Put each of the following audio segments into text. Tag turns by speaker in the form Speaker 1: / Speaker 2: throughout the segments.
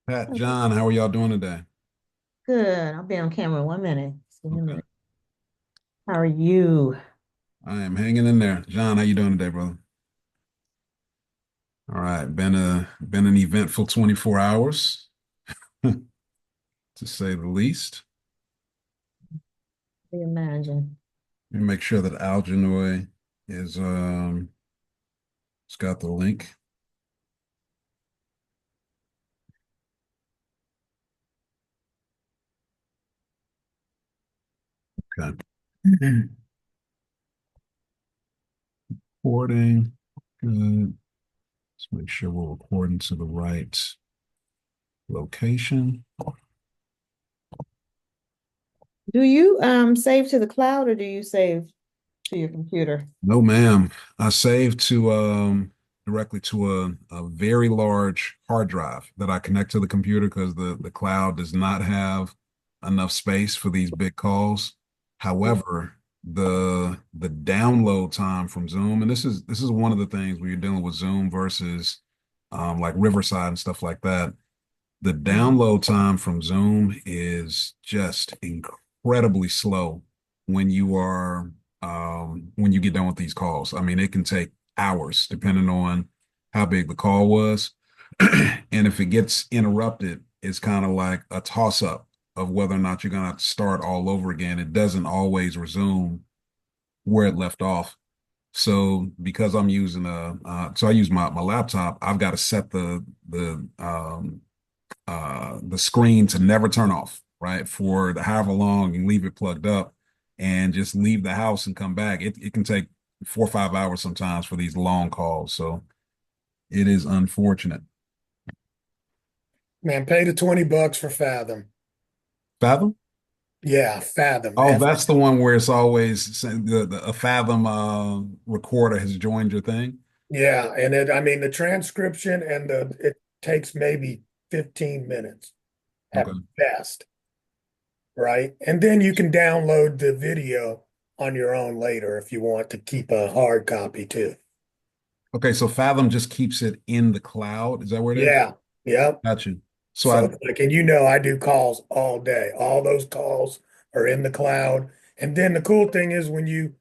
Speaker 1: Pat, John, how are y'all doing today?
Speaker 2: Good. I'll be on camera 1 minute. Just give me a
Speaker 1: Okay.
Speaker 2: minute. How are you?
Speaker 1: I am hanging in there. John, how you doing today, brother? All right. Been an eventful 24 hours, to say the least.
Speaker 2: What do you imagine?
Speaker 1: Let me make sure that Algenoy is it's got the link. Okay. Recording. Good. Let's make sure we're recording to the right location.
Speaker 2: Do you save to the cloud or do you save to your computer?
Speaker 1: No, ma'am. I saved to directly to a very large hard drive that I connect to the computer because the cloud does not have enough space for these big calls. However, the download time from Zoom, and this is one of the things when you're dealing with Zoom versus like Riverside and stuff like that. The
Speaker 2: Mhm.
Speaker 1: download time from Zoom is just incredibly slow when you are when you get done with these calls. I mean, it can take hours depending on how big the call was. And if it gets interrupted, it's kind of like a toss up of whether or not you're gonna have to start all over again. It doesn't always resume where it left off. So because I'm using so I use my laptop, I've got to set the screen to never turn off, right? For the however long and leave it plugged up and just leave the house and come back. It can take 4 or 5 hours sometimes for these long calls. So it is unfortunate.
Speaker 3: Man, pay the $20 for Fathom.
Speaker 1: Fathom?
Speaker 3: Yeah, Fathom.
Speaker 1: Oh, that's the one where it's always a Fathom recorder has joined your thing.
Speaker 3: Yeah, and I mean the transcription and it takes maybe 15 minutes at
Speaker 1: Okay.
Speaker 3: best, right? And then you can download the video on your own later if you want to keep a hard copy too.
Speaker 1: Okay, so Fathom just keeps it in the cloud. Is that where it is?
Speaker 3: Yeah, yep.
Speaker 1: Got you. So
Speaker 3: So
Speaker 1: I
Speaker 3: it's like, and I do calls all day. All those calls are in the cloud. And then the cool thing is when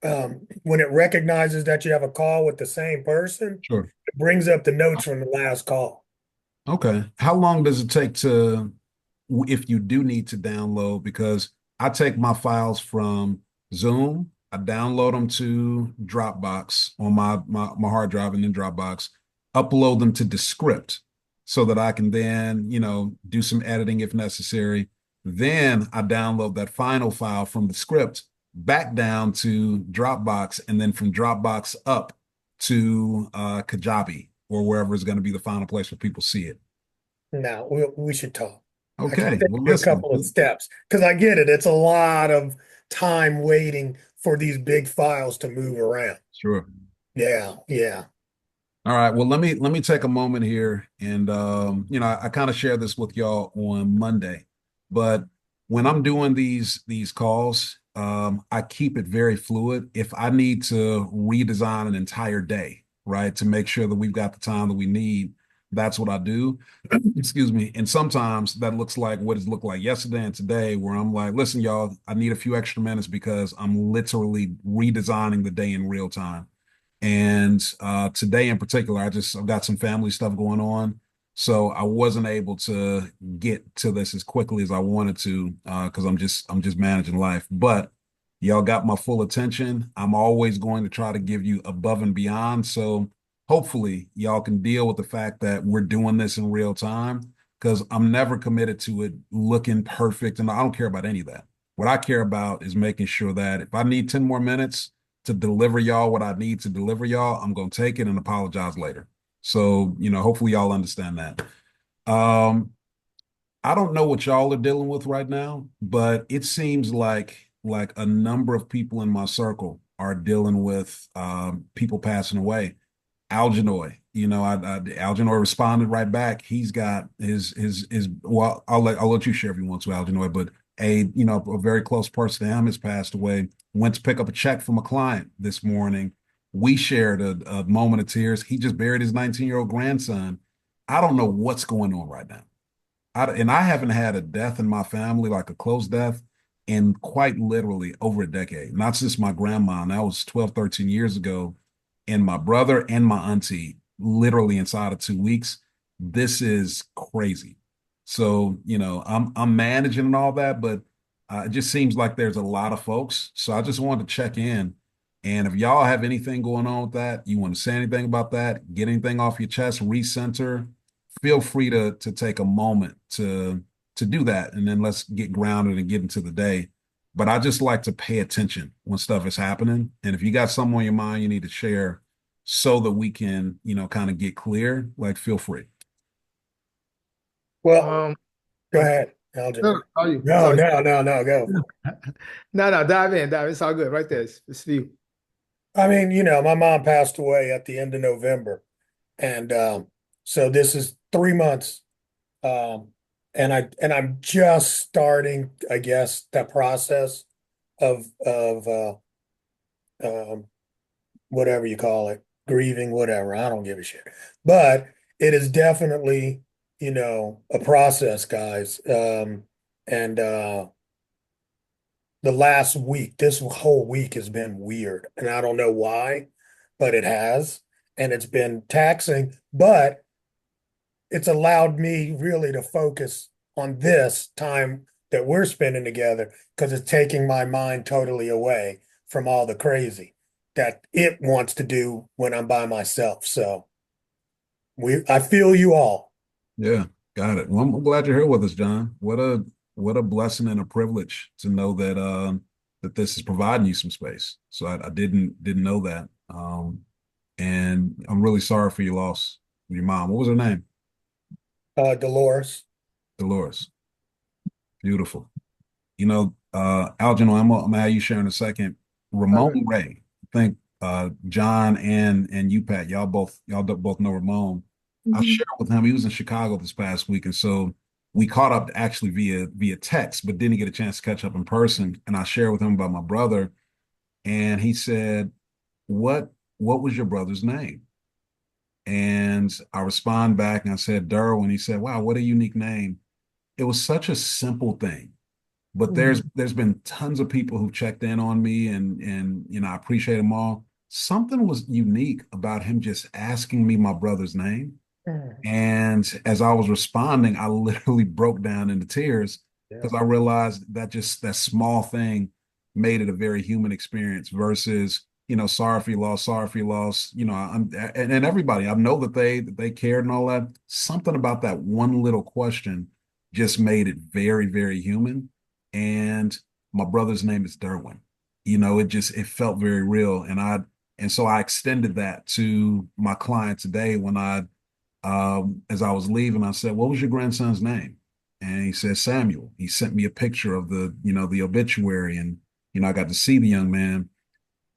Speaker 3: it recognizes that you have a call with the same person,
Speaker 1: sure.
Speaker 3: it brings up the notes from the last call.
Speaker 1: Okay. How long does it take to, if you do need to download? Because I take my files from Zoom, I download them to Dropbox on my hard drive and then Dropbox, upload them to Descript so that I can then, do some editing if necessary. Then I download that final file from the script back down to Dropbox and then from Dropbox up to Kajabi or wherever is going to be the final place where people see it.
Speaker 3: Now we should talk. I can
Speaker 1: Okay,
Speaker 3: take
Speaker 1: well,
Speaker 3: you a
Speaker 1: listen.
Speaker 3: couple of steps because I get it. It's a lot of time waiting for these big files to move around.
Speaker 1: Sure.
Speaker 3: Yeah, yeah.
Speaker 1: All right. Well, let me take a moment here, and I kind of share this with y'all on Monday, but when I'm doing these calls, I keep it very fluid. If I need to redesign an entire day, right, to make sure that we've got the time that we need, that's what I do. Excuse me. And sometimes that looks like what it's looked like yesterday and today, where I'm like, listen, y'all, I need a few extra minutes because I'm literally redesigning the day in real time. And today in particular, I've got some family stuff going on. So I wasn't able to get to this as quickly as I wanted to because I'm just managing life. But y'all got my full attention. I'm always going to try to give you above and beyond. So hopefully y'all can deal with the fact that we're doing this in real time because I'm never committed to it looking perfect. And I don't care about any of that. What I care about is making sure that if I need 10 more minutes, to deliver y'all what I need to deliver y'all, I'm gonna take it and apologize later. So, hopefully y'all understand that. Um, I don't know what y'all are dealing with right now, but it seems like a number of people in my circle are dealing with people passing away. Algenoy, Algenoy responded right back. He's got his. Well, I'll let you share if you want to, Algenoy, but a very close person to him has passed away. Went to pick up a check from a client this morning. We shared a moment of tears. He just buried his 19-year-old grandson. I don't know what's going on right now. and I haven't had a death in my family, like a close death, in quite literally over a decade. Not just my grandma, and that was 12, 13 years ago, and my brother and my auntie, literally inside of 2 weeks. This is crazy. So, I'm managing and all that, but it just seems like there's a lot of folks. So I just wanted to check in. And if y'all have anything going on with that, you want to say anything about that, get anything off your chest, recenter, feel free to take a moment to do that, and then let's get grounded and get into the day. But I just like to pay attention when stuff is happening, and if you got something on your mind you need to share so that we can, kind of get clear, like, feel free.
Speaker 3: Well,
Speaker 4: Um,
Speaker 3: go ahead, Algin.
Speaker 4: no, all you. It's
Speaker 3: No,
Speaker 4: all you.
Speaker 3: no, no, no, go.
Speaker 4: No, no, dive in, dive. It's all good, right there. It's for you.
Speaker 3: I mean, my mom passed away at the end of November, and so this is 3 months, um, and I'm just starting, I guess, that process of um, whatever you call it, grieving, whatever. I don't give a shit, but it is definitely, a process, guys. And the last week, this whole week has been weird, and I don't know why, but it has, and it's been taxing, but it's allowed me really to focus on this time that we're spending together because it's taking my mind totally away from all the crazy that it wants to do when I'm by myself. So I feel you all.
Speaker 1: Yeah, got it. Well, I'm glad you're here with us, John. What a blessing and a privilege to know that this is providing you some space. So I didn't know that. And I'm really sorry for your loss of your mom. What was her name?
Speaker 3: Dolores.
Speaker 1: Dolores. Beautiful. Algernon, I'm gonna have you share in a second.
Speaker 4: All good.
Speaker 1: Ramon Ray. I think John and you, Pat, y'all both know Ramon. I
Speaker 2: Mhm.
Speaker 1: shared with him. He was in Chicago this past week, and so we caught up actually via text, but didn't get a chance to catch up in person. And I shared with him about my brother, and he said, "What was your brother's name?" And I respond back and I said, Derwin. He said, "Wow, what a unique name." It was such a simple thing, but
Speaker 2: Mhm.
Speaker 1: there's been tons of people who checked in on me, and I appreciate them all. Something was unique about him just asking me my brother's name.
Speaker 3: Mm.
Speaker 1: And as I was responding, I literally broke down into tears
Speaker 3: Yeah.
Speaker 1: because I realized that just that small thing made it a very human experience versus, sorry for your loss, sorry for your loss. And everybody, I know that they cared and all that. Something about that one little question just made it very, very human. And my brother's name is Derwin. It felt very real. And so I extended that to my client today when as I was leaving, I said, "What was your grandson's name?" And he said, "Samuel." He sent me a picture of the obituary, and I got to see the young man.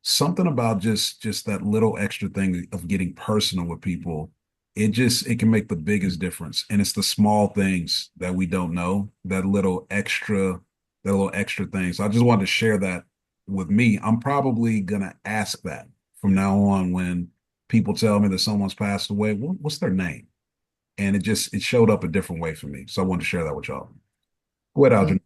Speaker 1: Something about just that little extra thing of getting personal with people, it can make the biggest difference. And it's the small things that we don't know, that little extra thing. So I just wanted to share that with me. I'm probably gonna ask that from now on when people tell me that someone's passed away. What's their name? And it showed up a different way for me. So I wanted to share that with y'all. Go ahead,
Speaker 4: Mhm.
Speaker 1: Algin.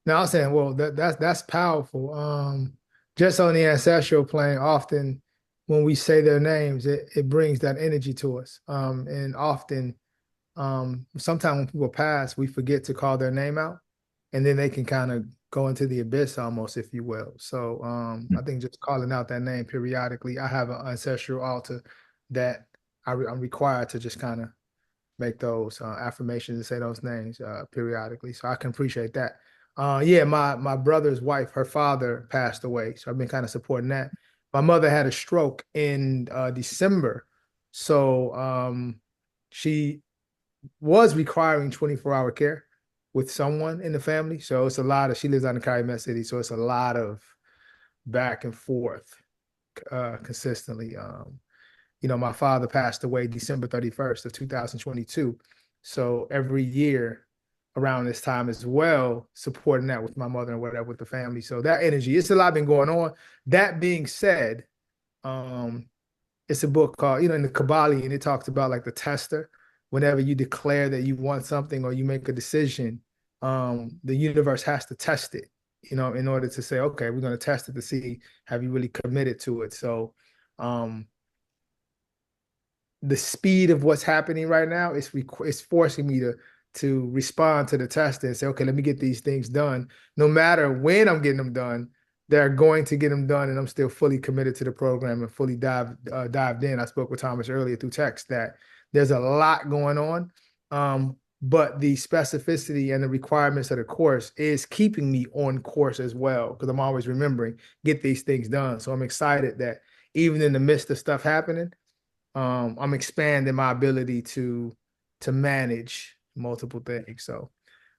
Speaker 4: Now I'm saying, well, that's powerful. Just on the ancestral plane, often when we say their names, it brings that energy to us. And often, sometimes when people pass, we forget to call their name out, and then they can kind of go into the abyss almost, if you will. So I think just calling out that name periodically. I have an ancestral altar that I'm required to just kind of make those affirmations and say those names periodically. So I can appreciate that. Yeah, my brother's wife, her father passed away, so I've been kind of supporting that. My mother had a stroke in December, so she was requiring 24-hour care with someone in the family. So it's a lot of, she lives out in Calumet City, so it's a lot of back and forth consistently. My father passed away December 31st of 2022. So every year around this time as well, supporting that with my mother and whatever with the family. So that energy, it's a lot been going on. That being said, um, it's a book called, in the Kabbalion, it talks about like the tester. whenever you declare that you want something or you make a decision, the universe has to test it, in order to say, okay, we're going to test it to see, have you really committed to it? So, the speed of what's happening right now is forcing me to respond to the test and say, okay, let me get these things done. No matter when I'm getting them done, they're going to get them done, and I'm still fully committed to the program and fully dived in. I spoke with Thomas earlier through text that there's a lot going on, but the specificity and the requirements of the course is keeping me on course as well, because I'm always remembering, get these things done. So I'm excited that even in the midst of stuff happening, I'm expanding my ability to manage multiple things. So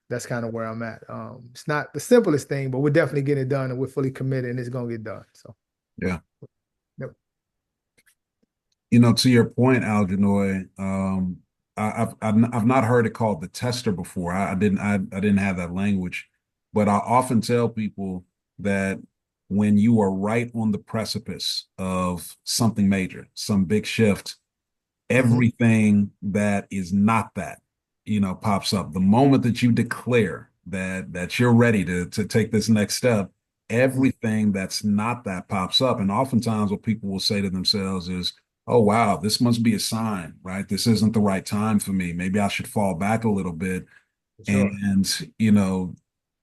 Speaker 4: that's kind of where I'm at. It's not the simplest thing, but we're definitely getting it done, and we're fully committed, and it's gonna get done. So
Speaker 1: Yeah.
Speaker 4: yep.
Speaker 1: To your point, Algernoy, I've not heard it called the tester before. I didn't have that language, but I often tell people that when you are right on the precipice of something major, some big shift, everything that is not that, pops up. The moment that you declare that you're ready to take this next step, everything that's not that pops up. And oftentimes what people will say to themselves is, oh wow, this must be a sign, right? This isn't the right time for me. Maybe I should fall back a little bit.
Speaker 4: Sure.
Speaker 1: And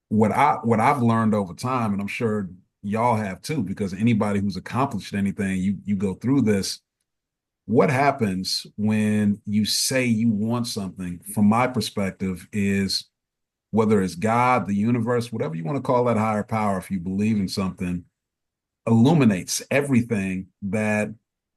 Speaker 1: what I've learned over time, and I'm sure y'all have too, because anybody who's accomplished anything, you go through this. What happens when you say you want something, from my perspective, is whether it's God, the universe, whatever you want to call that higher power, if you believe in something, illuminates everything that,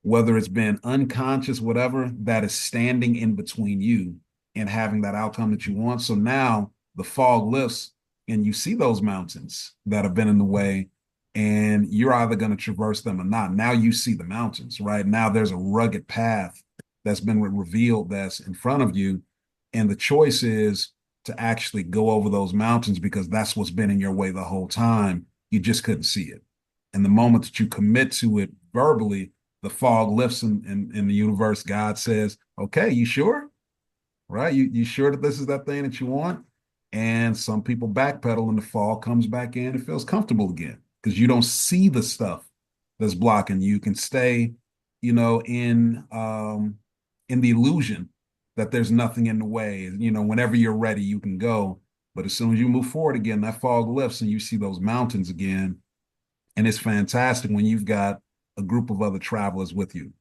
Speaker 1: whether it's been unconscious, whatever, that is standing in between you and having that outcome that you want. So now the fog lifts and you see those mountains that have been in the way, and you're either going to traverse them or not. Now you see the mountains, right? Now there's a rugged path that's been revealed that's in front of you. And the choice is to actually go over those mountains because that's what's been in your way the whole time. You just couldn't see it. And the moment that you commit to it verbally, the fog lifts in the universe. God says, okay, you sure? Right? You sure that this is that thing that you want? And some people backpedal and the fog comes back in. It feels comfortable again because you don't see the stuff that's blocking you. You can stay, in the illusion that there's nothing in the way. Whenever you're ready, you can go. But as soon as you move forward again, that fog lifts and you see those mountains again. And it's fantastic when you've got a group of other travelers with you,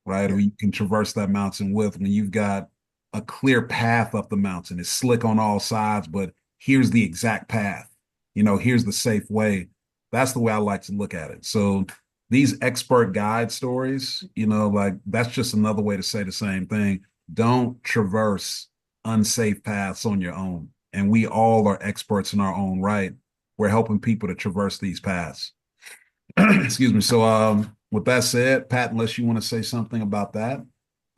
Speaker 1: right?
Speaker 3: Yeah.
Speaker 1: Or you can traverse that mountain with, when you've got a clear path up the mountain. It's slick on all sides, but here's the exact path. Here's the safe way. That's the way I like to look at it. So these expert guide stories, like that's just another way to say the same thing. Don't traverse unsafe paths on your own. And we all are experts in our own right. We're helping people to traverse these paths. Excuse me. So, with that said, Pat, unless you want to say something about that,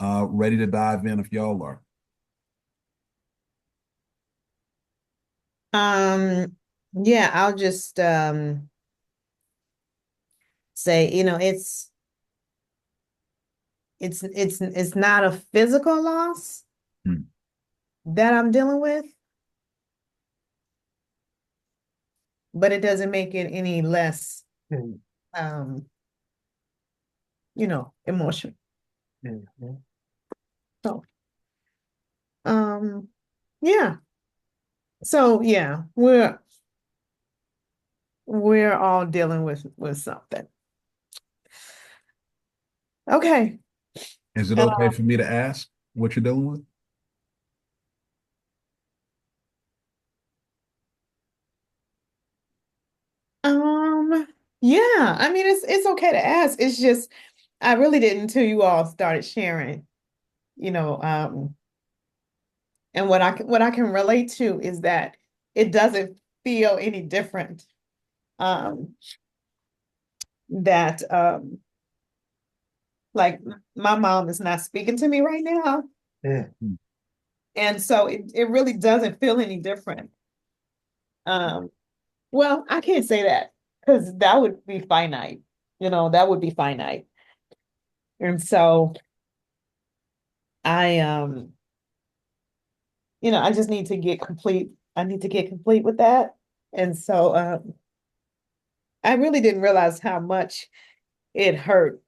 Speaker 1: ready to dive in if y'all are.
Speaker 2: Yeah, I'll just say, it's not a physical loss
Speaker 1: Hmm.
Speaker 2: that I'm dealing with, but it doesn't make it any less
Speaker 3: Mhm.
Speaker 2: um, emotional.
Speaker 3: Mhm.
Speaker 2: So, yeah. So yeah, we're all dealing with something. Okay.
Speaker 1: Is it
Speaker 2: Uh,
Speaker 1: okay for me to ask what you're dealing with?
Speaker 2: um, yeah, I mean it's okay to ask. It's just I really didn't until you all started sharing, you know, and what I can relate to is that it doesn't feel any different. Um, that like my mom is not speaking to me right now.
Speaker 3: Mhm.
Speaker 2: And so it really doesn't feel any different. Um, well, I can't say that because that would be finite. That would be finite. And so I I just need to get complete. I need to get complete with that. And so I really didn't realize how much it hurt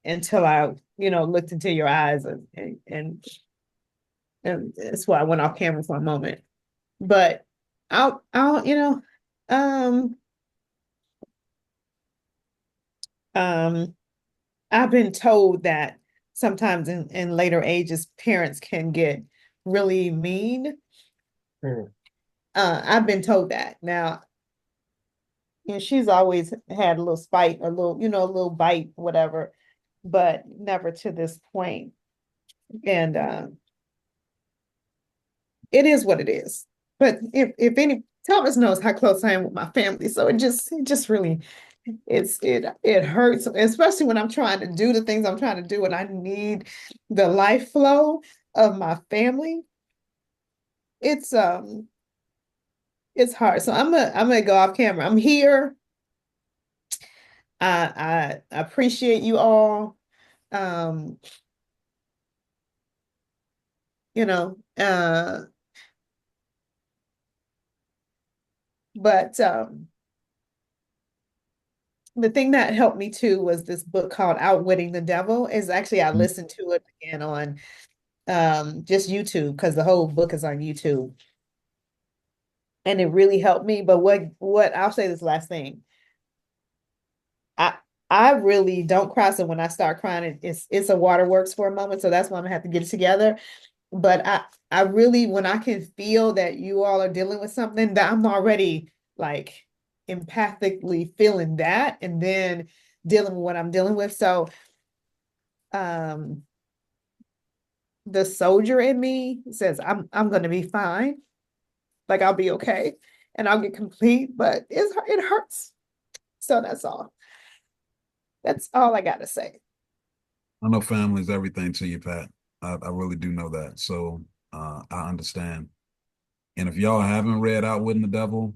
Speaker 2: until I, looked into your eyes and that's why I went off camera for a moment. But I'll, um, um, I've been told that sometimes in later ages, parents can get really mean.
Speaker 3: Hmm.
Speaker 2: I've been told that. Now, she's always had a little spite, a little, a little bite, whatever, but never to this point. And it is what it is. But if any, Thomas knows how close I am with my family, so it just really it hurts, especially when I'm trying to do the things I'm trying to do, and I need the life flow of my family. It's it's hard. So I'm gonna go off camera. I'm here. I appreciate you all. Um, you know, but the thing that helped me too was this book called Outwitting the Devil. Is actually I listened to it again on just YouTube because the whole book is on YouTube. And it really helped me. But what I'll say this last thing. I I really don't cry. So when I start crying, it's a waterworks for a moment. So that's why I'm gonna have to get it together. But I really, when I can feel that you all are dealing with something, that I'm already like empathically feeling that and then dealing with what I'm dealing with. So um the soldier in me says I'm gonna be fine. Like I'll be okay and I'll get complete, but it hurts. So that's all. That's all I gotta say.
Speaker 1: I know family is everything to you, Pat. I really do know that. So I understand. And if y'all haven't read Outwitting the Devil,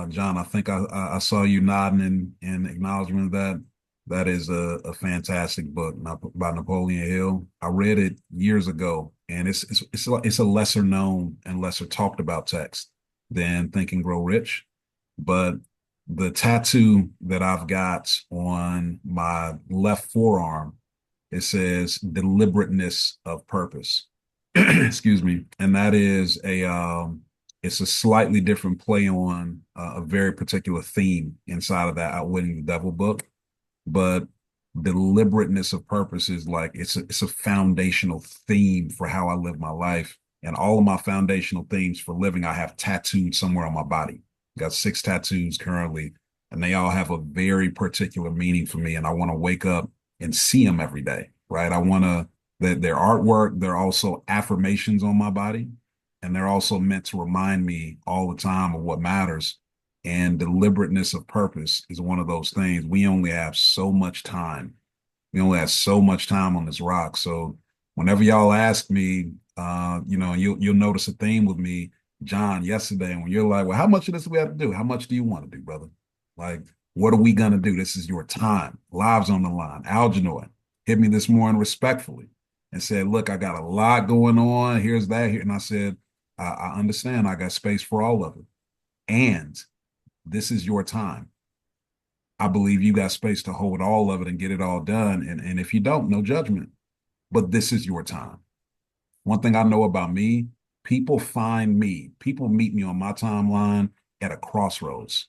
Speaker 1: John, I think I saw you nodding in acknowledgement of that. That is a fantastic book by Napoleon Hill. I read it years ago, and it's a lesser known and lesser talked about text than Think and Grow Rich. But the tattoo that I've got on my left forearm, it says deliberateness of purpose. Excuse me. And that is it's a slightly different play on a very particular theme inside of that Outwitting the Devil book. But deliberateness of purpose is like it's a foundational theme for how I live my life. And all of my foundational themes for living, I have tattooed somewhere on my body. Got 6 tattoos currently, and they all have a very particular meaning for me. And I want to wake up and see them every day, right? I want to that their artwork, they're also affirmations on my body, and they're also meant to remind me all the time of what matters. And deliberateness of purpose is one of those things. We only have so much time. We only have so much time on this rock. So whenever y'all ask me, you'll notice a theme with me, John, yesterday, when you're like, well, how much of this do we have to do? How much do you want to do, brother? Like, what are we gonna do? This is your time. Lives on the line. Algernoid hit me this morning respectfully and said, look, I got a lot going on. Here's that here. And I said, I understand. I got space for all of it. And this is your time. I believe you got space to hold all of it and get it all done. And if you don't, no judgment. But this is your time. One thing I know about me, people meet me on my timeline at a crossroads,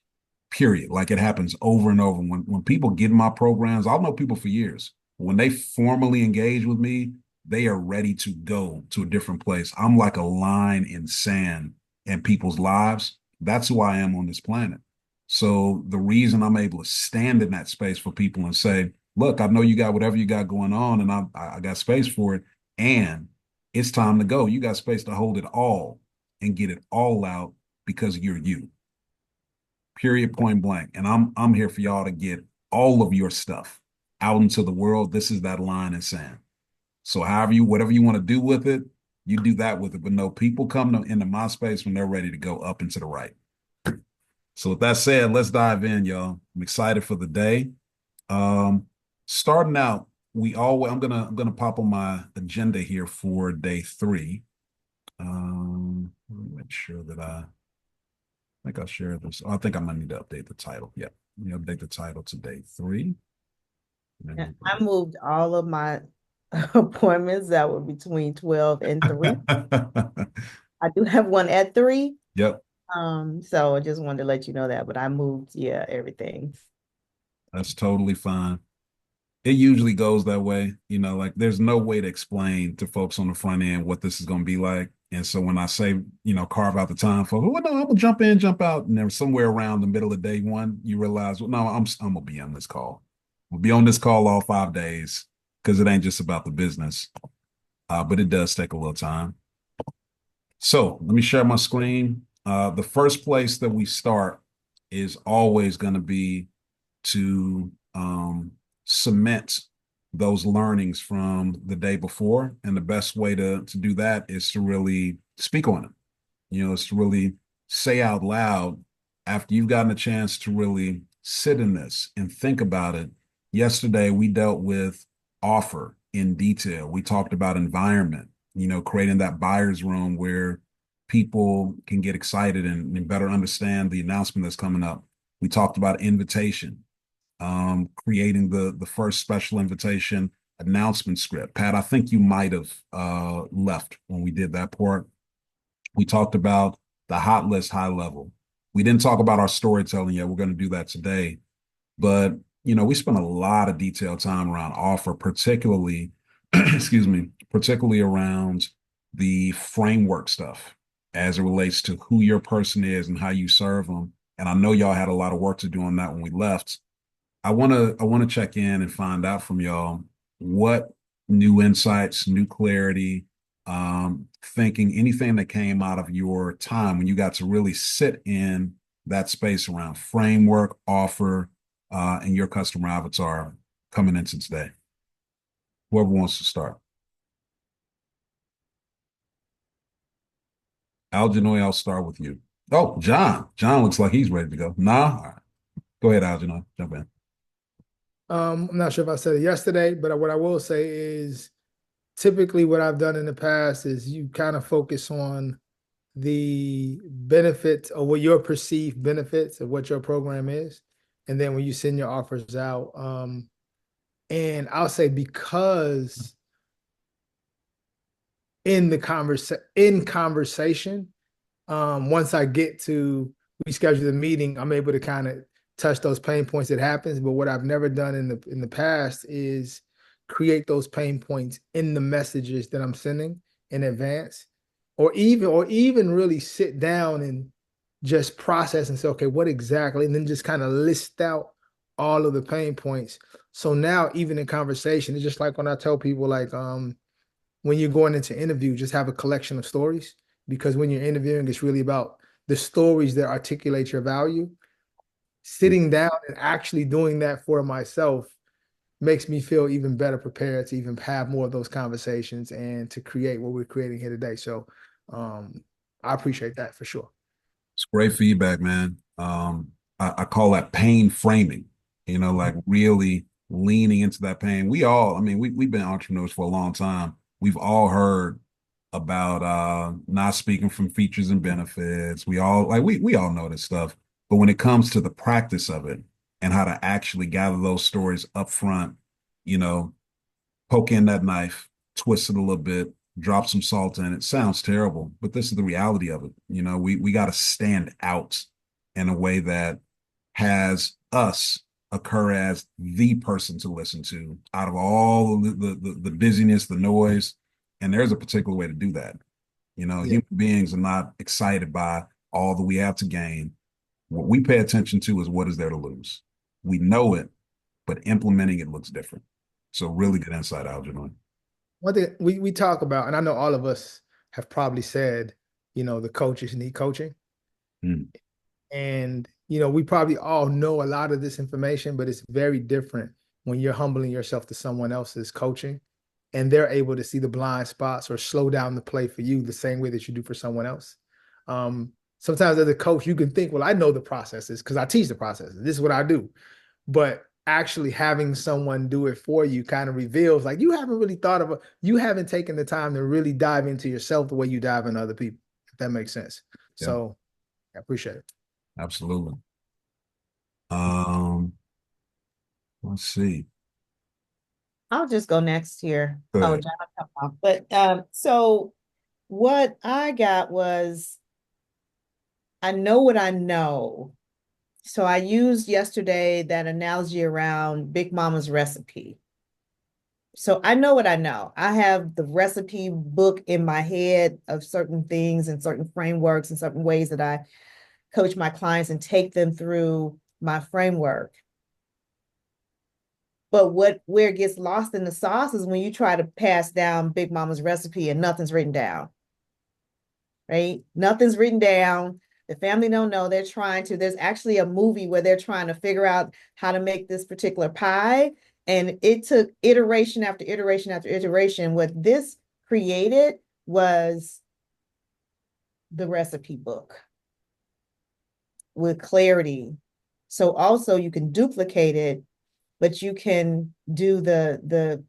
Speaker 1: period. Like it happens over and over. When people get in my programs, I'll know people for years. When they formally engage with me, they are ready to go to a different place. I'm like a line in sand in people's lives. That's who I am on this planet. So the reason I'm able to stand in that space for people and say, look, I know you got whatever you got going on, and I got space for it. And it's time to go. You got space to hold it all and get it all out because you're you. Period, point blank. And I'm here for y'all to get all of your stuff out into the world. This is that line in sand. So whatever you want to do with it, you do that with it. But no, people into my space when they're ready to go up and to the right. So with that said, let's dive in, y'all. I'm excited for the day. Starting out, I'm gonna pop on my agenda here for day 3. Let me make sure that I think I shared this. Oh, I think I'm gonna need to update the title. Yeah, let me update the title to day 3.
Speaker 2: Yeah, I moved all of my appointments that were between 12 and 3. I do have one at 3.
Speaker 1: Yep,
Speaker 2: So I just wanted to let you know that, but I moved, yeah, everything.
Speaker 1: that's totally fine. It usually goes that way. Like there's no way to explain to folks on the front end what this is going to be like. And so when I say, carve out the time for, well, no, I'm gonna jump in, jump out, and then somewhere around the middle of day 1, you realize, well, no, I'm gonna be on this call. We'll be on this call all 5 days because it ain't just about the business, but it does take a little time. So let me share my screen. The first place that we start is always going to be to cement those learnings from the day before. And the best way to do that is to really speak on it. It's to really say out loud after you've gotten a chance to really sit in this and think about it. Yesterday, we dealt with offer in detail. We talked about environment, creating that buyer's room where people can get excited and better understand the announcement that's coming up. We talked about invitation, creating the first special invitation announcement script. Pat, I think you might have left when we did that part. We talked about the hot list high level. We didn't talk about our storytelling yet. We're going to do that today. But, we spent a lot of detailed time around offer, particularly, excuse me, particularly around the framework stuff as it relates to who your person is and how you serve them. And I know y'all had a lot of work to do on that when we left. I want to check in and find out from y'all what new insights, new clarity, thinking, anything that came out of your time when you got to really sit in that space around framework, offer, and your customer avatar coming into today. Whoever wants to start. Algenoy, I'll start with you. Oh, John. John looks like he's ready to go. Nah? All right. Go ahead, Algenoy. Jump in.
Speaker 4: I'm not sure if I said it yesterday, but what I will say is typically what I've done in the past is you kind of focus on the benefits or what your perceived benefits of what your program is. And then when you send your offers out, and I'll say because in conversation, once I get to we schedule the meeting, I'm able to kind of touch those pain points that happens. But what I've never done in the past is create those pain points in the messages that I'm sending in advance, or even really sit down and just process and say, okay, what exactly, and then just kind of list out all of the pain points. So now, even in conversation, it's just like when I tell people, like, when you're going into interview, just have a collection of stories, because when you're interviewing, it's really about the stories that articulate your value. Sitting down and actually doing that for myself makes me feel even better prepared to even have more of those conversations and to create what we're creating here today. So I appreciate that for sure.
Speaker 1: It's great feedback, man. I call that pain framing, like really leaning into that pain. I mean, we've been entrepreneurs for a long time. We've all heard about not speaking from features and benefits. We all know this stuff. But when it comes to the practice of it and how to actually gather those stories up front, you know, poke in that knife, twist it a little bit, drop some salt in it. Sounds terrible, but this is the reality of it. We got to stand out in a way that has us occur as the person to listen to out of all the busyness, the noise. And there's a particular way to do that.
Speaker 4: Yeah.
Speaker 1: Human beings are not excited by all that we have to gain. What we pay attention to is what is there to lose. We know it, but implementing it looks different. So really good insight, Algernon.
Speaker 4: One thing we talk about, and I know all of us have probably said, the coaches need coaching.
Speaker 1: Mm.
Speaker 4: And, we probably all know a lot of this information, but it's very different when you're humbling yourself to someone else's coaching and they're able to see the blind spots or slow down the play for you the same way that you do for someone else. Sometimes as a coach, you can think, well, I know the processes because I teach the processes. This is what I do. But actually having someone do it for you kind of reveals like you haven't really thought of you haven't taken the time to really dive into yourself the way you dive into other people, if that makes sense.
Speaker 1: Yeah,
Speaker 4: So I appreciate it.
Speaker 1: absolutely. Um, let's see.
Speaker 2: I'll just go next here.
Speaker 1: Go
Speaker 2: Oh,
Speaker 1: ahead.
Speaker 2: John, come off. But so what I got was I know what I know. So I used yesterday that analogy around Big Mama's recipe. So I know what I know. I have the recipe book in my head of certain things and certain frameworks and certain ways that I coach my clients and take them through my framework. But where it gets lost in the sauce is when you try to pass down Big Mama's recipe and nothing's written down, right? Nothing's written down. The family don't know. They're trying to. There's actually a movie where they're trying to figure out how to make this particular pie. And it took iteration after iteration after iteration. What this created was the recipe book with clarity. So also you can duplicate it, but you can do the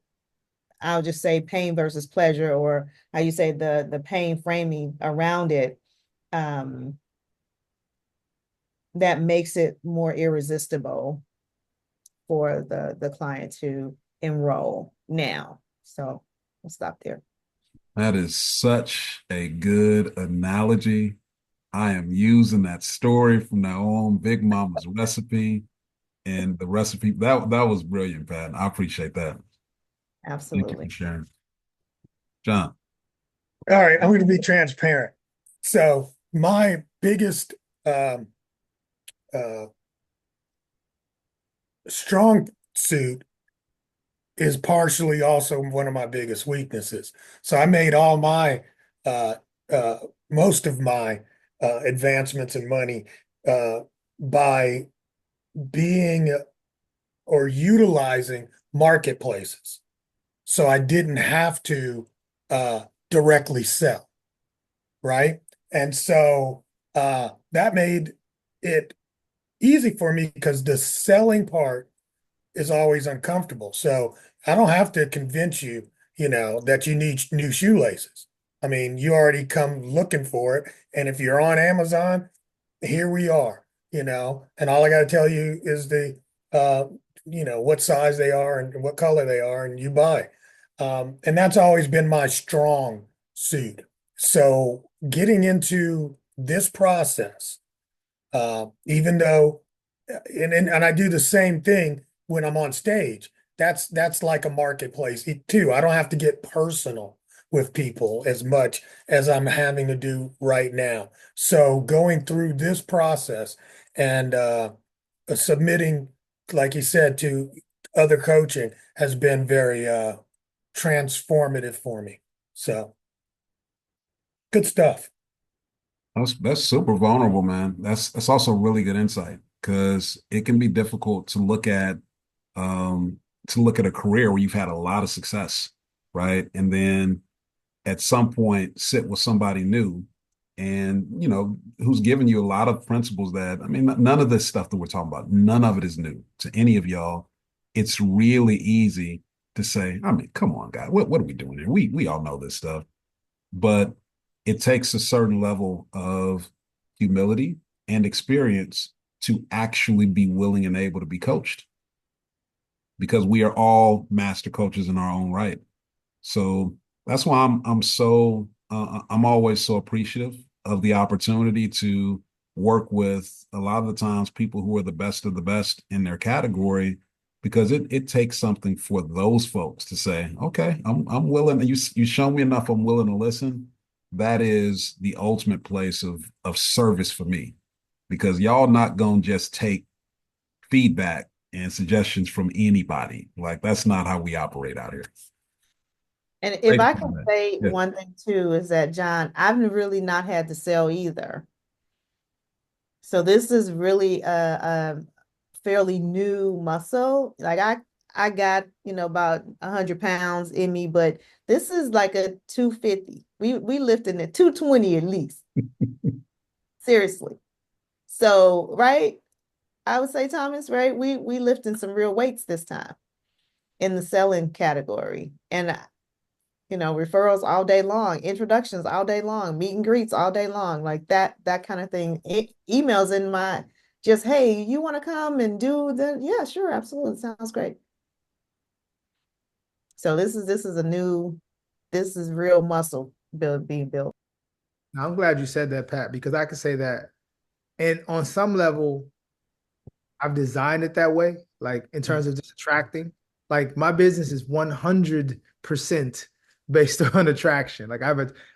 Speaker 2: I'll just say pain versus pleasure, or how you say the pain framing around it. That makes it more irresistible for the client to enroll now. So we'll stop there.
Speaker 1: That is such a good analogy. I am using that story from now on, Big Mama's recipe and the recipe. That was brilliant, Pat. I appreciate that. Thank you for
Speaker 2: Absolutely.
Speaker 1: sharing. John.
Speaker 3: All right, I'm going to be transparent. So my biggest um, uh, strong suit is partially also one of my biggest weaknesses. So I made all my uh, most of my advancements in money by being or utilizing marketplaces. So I didn't have to directly sell, right? And so that made it easy for me because the selling part is always uncomfortable. So I don't have to convince you, that you need new shoelaces. I mean, you already come looking for it. And if you're on Amazon, here we are, and all I got to tell you is uh, what size they are and what color they are, and you buy. And that's always been my strong suit. So getting into this process, even though, and I do the same thing when I'm on stage. That's like a marketplace too. I don't have to get personal with people as much as I'm having to do right now. So going through this process and submitting, like you said, to other coaching has been very transformative for me. So good stuff.
Speaker 1: That's super vulnerable, man. That's also really good insight because it can be difficult um to look at a career where you've had a lot of success, right? And then at some point sit with somebody new and who's giving you a lot of principles that I mean none of this stuff that we're talking about, none of it is new to any of y'all. It's really easy to say, I mean, come on, guys, what are we doing here? We all know this stuff. But it takes a certain level of humility and experience to actually be willing and able to be coached because we are all master coaches in our own right. So that's why I'm always so appreciative of the opportunity to work with a lot of the times people who are the best of the best in their category because it takes something for those folks to say, okay, I'm willing. You show me enough. I'm willing to listen. That is the ultimate place of service for me because y'all not gonna just take feedback and suggestions from anybody. Like that's not how we operate out here.
Speaker 2: And if
Speaker 1: Thank
Speaker 2: I
Speaker 1: you for
Speaker 2: can
Speaker 1: that.
Speaker 2: say
Speaker 1: Yeah.
Speaker 2: one thing too, is that John, I've really not had to sell either. So this is really a fairly new muscle. Like I got, about 100 pounds in me, but this is like a 250. We lifting at 220 at least. Seriously. So, right? I would say, Thomas, right? We lifting some real weights this time in the selling category. And referrals all day long, introductions all day long, meet and greets all day long, like that kind of thing. Emails in my just, hey, you want to come and do the, yeah, sure, absolutely. Sounds great. So this is real muscle being built.
Speaker 4: Now, I'm glad you said that, Pat, because I can say that. And on some level, I've designed it that way, like in terms of just attracting. Like my business is 100% based on attraction. Like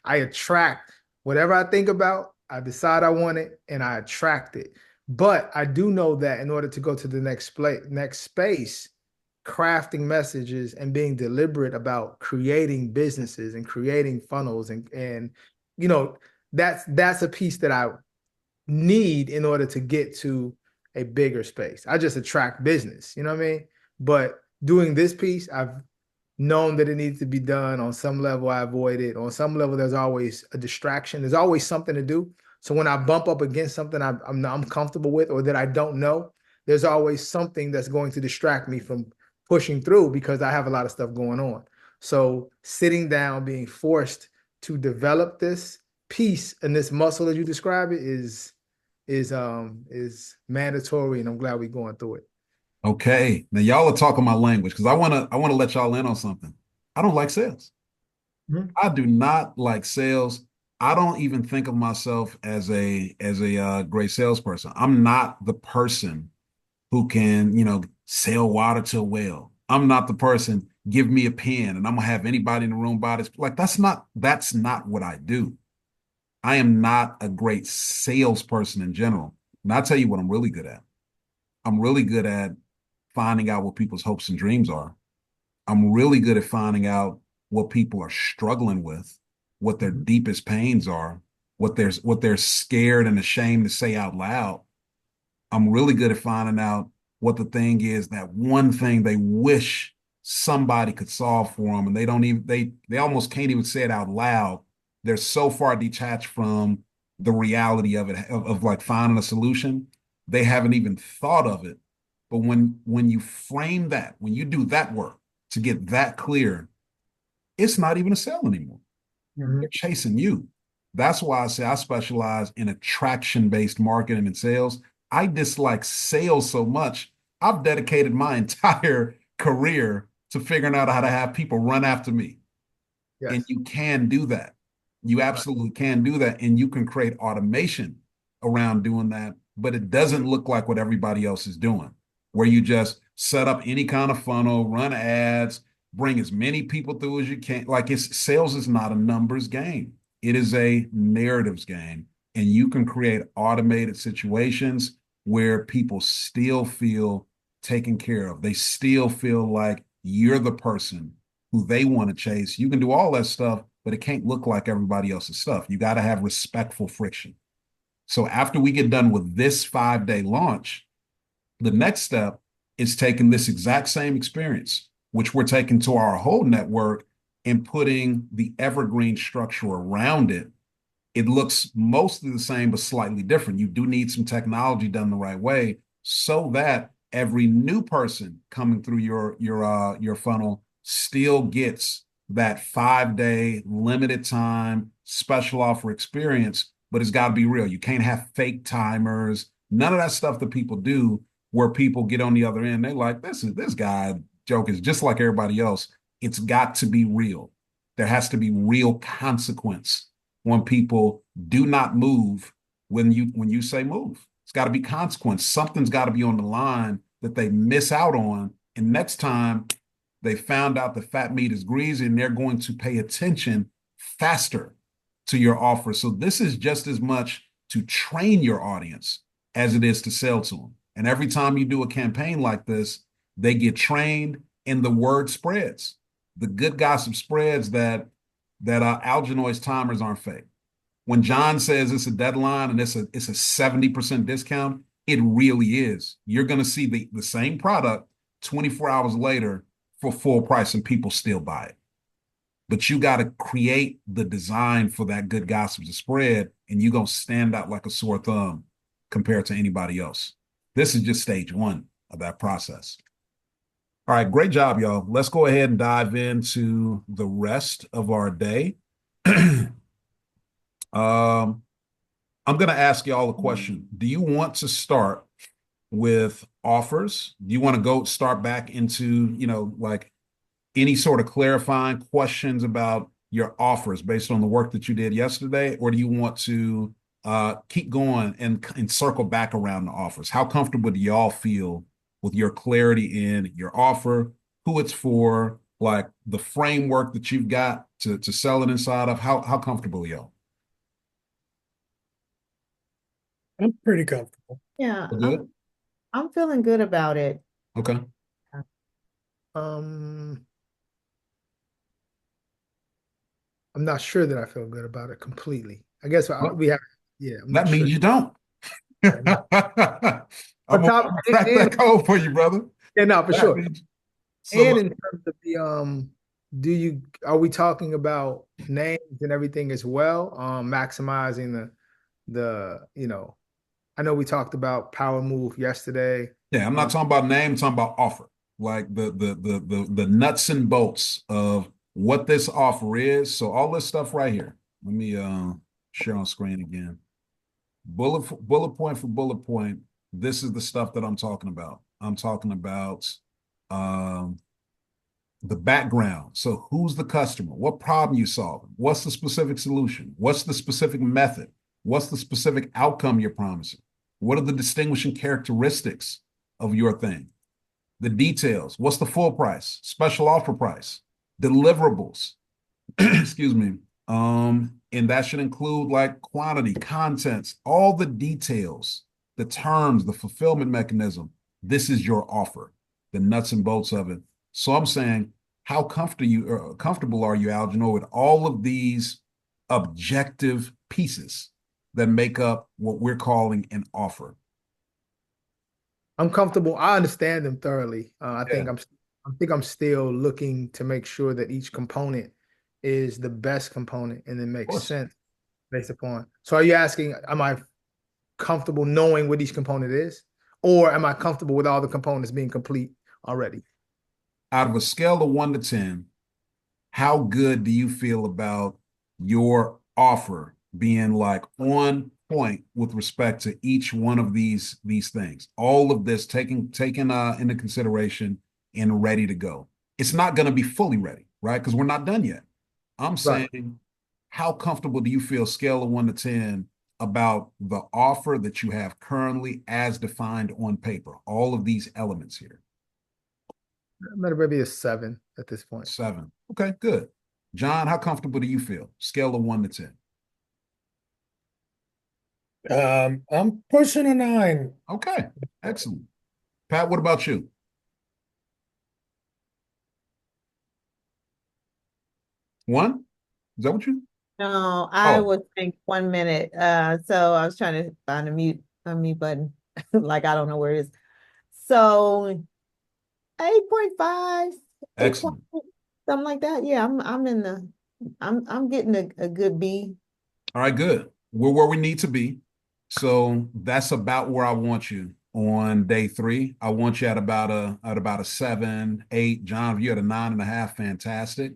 Speaker 4: I attract whatever I think about, I decide I want it, and I attract it. But I do know that in order to go to the next space, crafting messages and being deliberate about creating businesses and creating funnels and you know that's a piece that I need in order to get to a bigger space. I just attract business, you know what I mean? But doing this piece, I've known that it needs to be done. On some level, I avoid it. On some level, there's always a distraction. There's always something to do. So when I bump up against something I'm comfortable with or that I don't know, there's always something that's going to distract me from pushing through because I have a lot of stuff going on. So sitting down, being forced to develop this piece and this muscle as you describe it is mandatory, and I'm glad we're going through it.
Speaker 1: Okay. Now y'all are talking my language because I want to let y'all in on something. I don't like sales.
Speaker 4: Mhm.
Speaker 1: I do not like sales. I don't even think of myself as a great salesperson. I'm not the person who can, sell water to a whale. I'm not the person, give me a pen and I'm gonna have anybody in the room buy this. Like that's not what I do. I am not a great salesperson in general. And I'll tell you what I'm really good at. I'm really good at finding out what people's hopes and dreams are. I'm really good at finding out what people are struggling with, what their
Speaker 4: Mhm.
Speaker 1: deepest pains are, what they're scared and ashamed to say out loud. I'm really good at finding out what the thing is, that one thing they wish somebody could solve for them, and they almost can't even say it out loud. They're so far detached from the reality of it, of like finding a solution. They haven't even thought of it. But when you frame that, when you do that work to get that clear, it's not even a sale anymore. They're
Speaker 4: Mhm.
Speaker 1: chasing you. That's why I say I specialize in attraction-based marketing and sales. I dislike sales so much. I've dedicated my entire career to figuring out how to have people run after me. And
Speaker 4: Yes.
Speaker 1: you can do that. You
Speaker 4: Right.
Speaker 1: absolutely can do that. And you can create automation around doing that, but it doesn't look like what everybody else is doing, where you just set up any kind of funnel, run ads, bring as many people through as you can. Like sales is not a numbers game. It is a narratives game. And you can create automated situations where people still feel taken care of. They still feel like you're the person who they want to chase. You can do all that stuff, but it can't look like everybody else's stuff. You got to have respectful friction. So after we get done with this 5-day launch, the next step is taking this exact same experience, which we're taking to our whole network, and putting the evergreen structure around it. It looks mostly the same, but slightly different. You do need some technology done the right way so that every new person coming through your funnel still gets that 5-day limited time special offer experience, but it's got to be real. You can't have fake timers, none of that stuff that people do, where people get on the other end. They're like, this guy joke is just like everybody else. It's got to be real. There has to be real consequence when people do not move when you say move. It's got to be consequence. Something's got to be on the line that they miss out on. And next time they found out the fat meat is greasy, and they're going to pay attention faster to your offer. So this is just as much to train your audience as it is to sell to them. And every time you do a campaign like this, they get trained and the word spreads. The good gossip spreads that Algenoid's timers aren't fake. When John says it's a deadline and it's a 70% discount, it really is. You're going to see the same product 24 hours later for full price, and people still buy it. But you got to create the design for that good gossip to spread, and you're going to stand out like a sore thumb compared to anybody else. This is just stage one of that process. All right, great job, y'all. Let's go ahead and dive into the rest of our day. um, I'm going to ask y'all a question. Do you want to start with offers? Do you want to go start back into, like any sort of clarifying questions about your offers based on the work that you did yesterday? Or do you want to keep going and circle back around the offers? How comfortable do y'all feel with your clarity in your offer, who it's for, like the framework that you've got to sell it inside of? How comfortable are y'all?
Speaker 3: I'm pretty comfortable.
Speaker 2: Yeah,
Speaker 1: Good?
Speaker 2: I'm feeling good about it.
Speaker 1: Okay.
Speaker 4: I'm not sure that I feel good about it completely. I guess
Speaker 1: Well,
Speaker 4: we have, yeah, I'm
Speaker 1: that
Speaker 4: not sure.
Speaker 1: means you don't. I'm
Speaker 4: But
Speaker 1: gonna
Speaker 4: top
Speaker 1: crack that code for you, brother.
Speaker 4: yeah, no, for
Speaker 1: That
Speaker 4: sure.
Speaker 1: means
Speaker 4: And
Speaker 1: so.
Speaker 4: in terms of the are we talking about names and everything as well? Maximizing the I know we talked about power move yesterday.
Speaker 1: Yeah, I'm not talking about name, I'm talking about offer. Like the nuts and bolts of what this offer is. So all this stuff right here. Let me share on screen again. Bullet point for bullet point. This is the stuff that I'm talking about. I'm talking about um the background. So who's the customer? What problem you solving? What's the specific solution? What's the specific method? What's the specific outcome you're promising? What are the distinguishing characteristics of your thing? The details. What's the full price? Special offer price? Deliverables. Excuse me. And that should include like quantity, contents, all the details, the terms, the fulfillment mechanism. This is your offer, the nuts and bolts of it. So I'm saying, how comfortable are you, Algernon, with all of these objective pieces that make up what we're calling an offer?
Speaker 4: I'm comfortable. I understand them thoroughly.
Speaker 1: Yeah,
Speaker 4: I think I'm still looking to make sure that each component is the best component and it
Speaker 1: of
Speaker 4: makes
Speaker 1: course.
Speaker 4: sense based upon. So are you asking, am I comfortable knowing what each component is? Or am I comfortable with all the components being complete already?
Speaker 1: Out of a scale of 1 to 10, how good do you feel about your offer being like on point with respect to each one of these things? All of this taken into consideration and ready to go. It's not going to be fully ready, right? Because we're not done yet. I'm
Speaker 4: Right.
Speaker 1: saying, how comfortable do you feel, scale of 1 to 10, about the offer that you have currently as defined on paper? All of these elements here.
Speaker 4: Maybe a 7 at this point.
Speaker 1: 7. Okay, good. John, how comfortable do you feel? Scale of 1 to 10.
Speaker 3: I'm pushing a 9.
Speaker 1: Okay, excellent. Pat, what about you? 1? Is that what you?
Speaker 2: No, I
Speaker 1: Oh,
Speaker 2: would think 1 minute. So I was trying to find a mute button. Like I don't know where it is. So 8.5, 8 point,
Speaker 1: excellent.
Speaker 2: something like that. Yeah, I'm getting a good B.
Speaker 1: All right, good. We're where we need to be. So that's about where I want you on day 3. I want you at about a 7, 8. John, if you're at a 9.5, fantastic.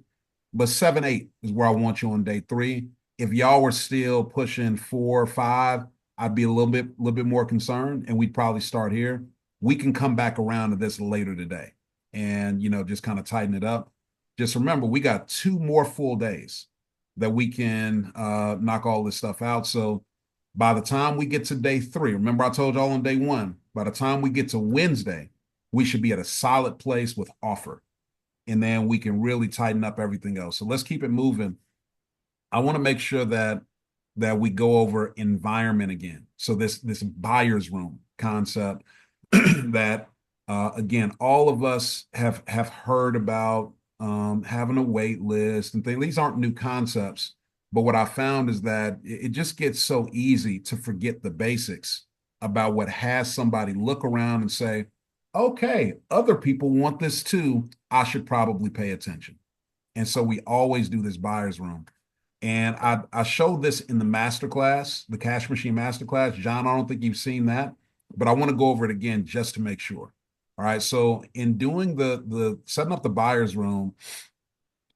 Speaker 1: But 7, 8 is where I want you on day 3. If y'all were still pushing 4, 5, I'd be a little bit more concerned, and we'd probably start here. We can come back around to this later today, and just kind of tighten it up. Just remember, we got 2 more full days that we can knock all this stuff out. So by the time we get to day 3, remember I told y'all on day 1, by the time we get to Wednesday, we should be at a solid place with offer. And then we can really tighten up everything else. So let's keep it moving. I want to make sure that we go over environment again. So this buyer's room concept that again, all of us have heard about, having a wait list and things. These aren't new concepts, but what I found is that it just gets so easy to forget the basics about what has somebody look around and say, okay, other people want this too. I should probably pay attention. And so we always do this buyer's room. And I showed this in the masterclass, the cash machine masterclass. John, I don't think you've seen that. but I want to go over it again just to make sure. All right. So in doing the setting up the buyer's room,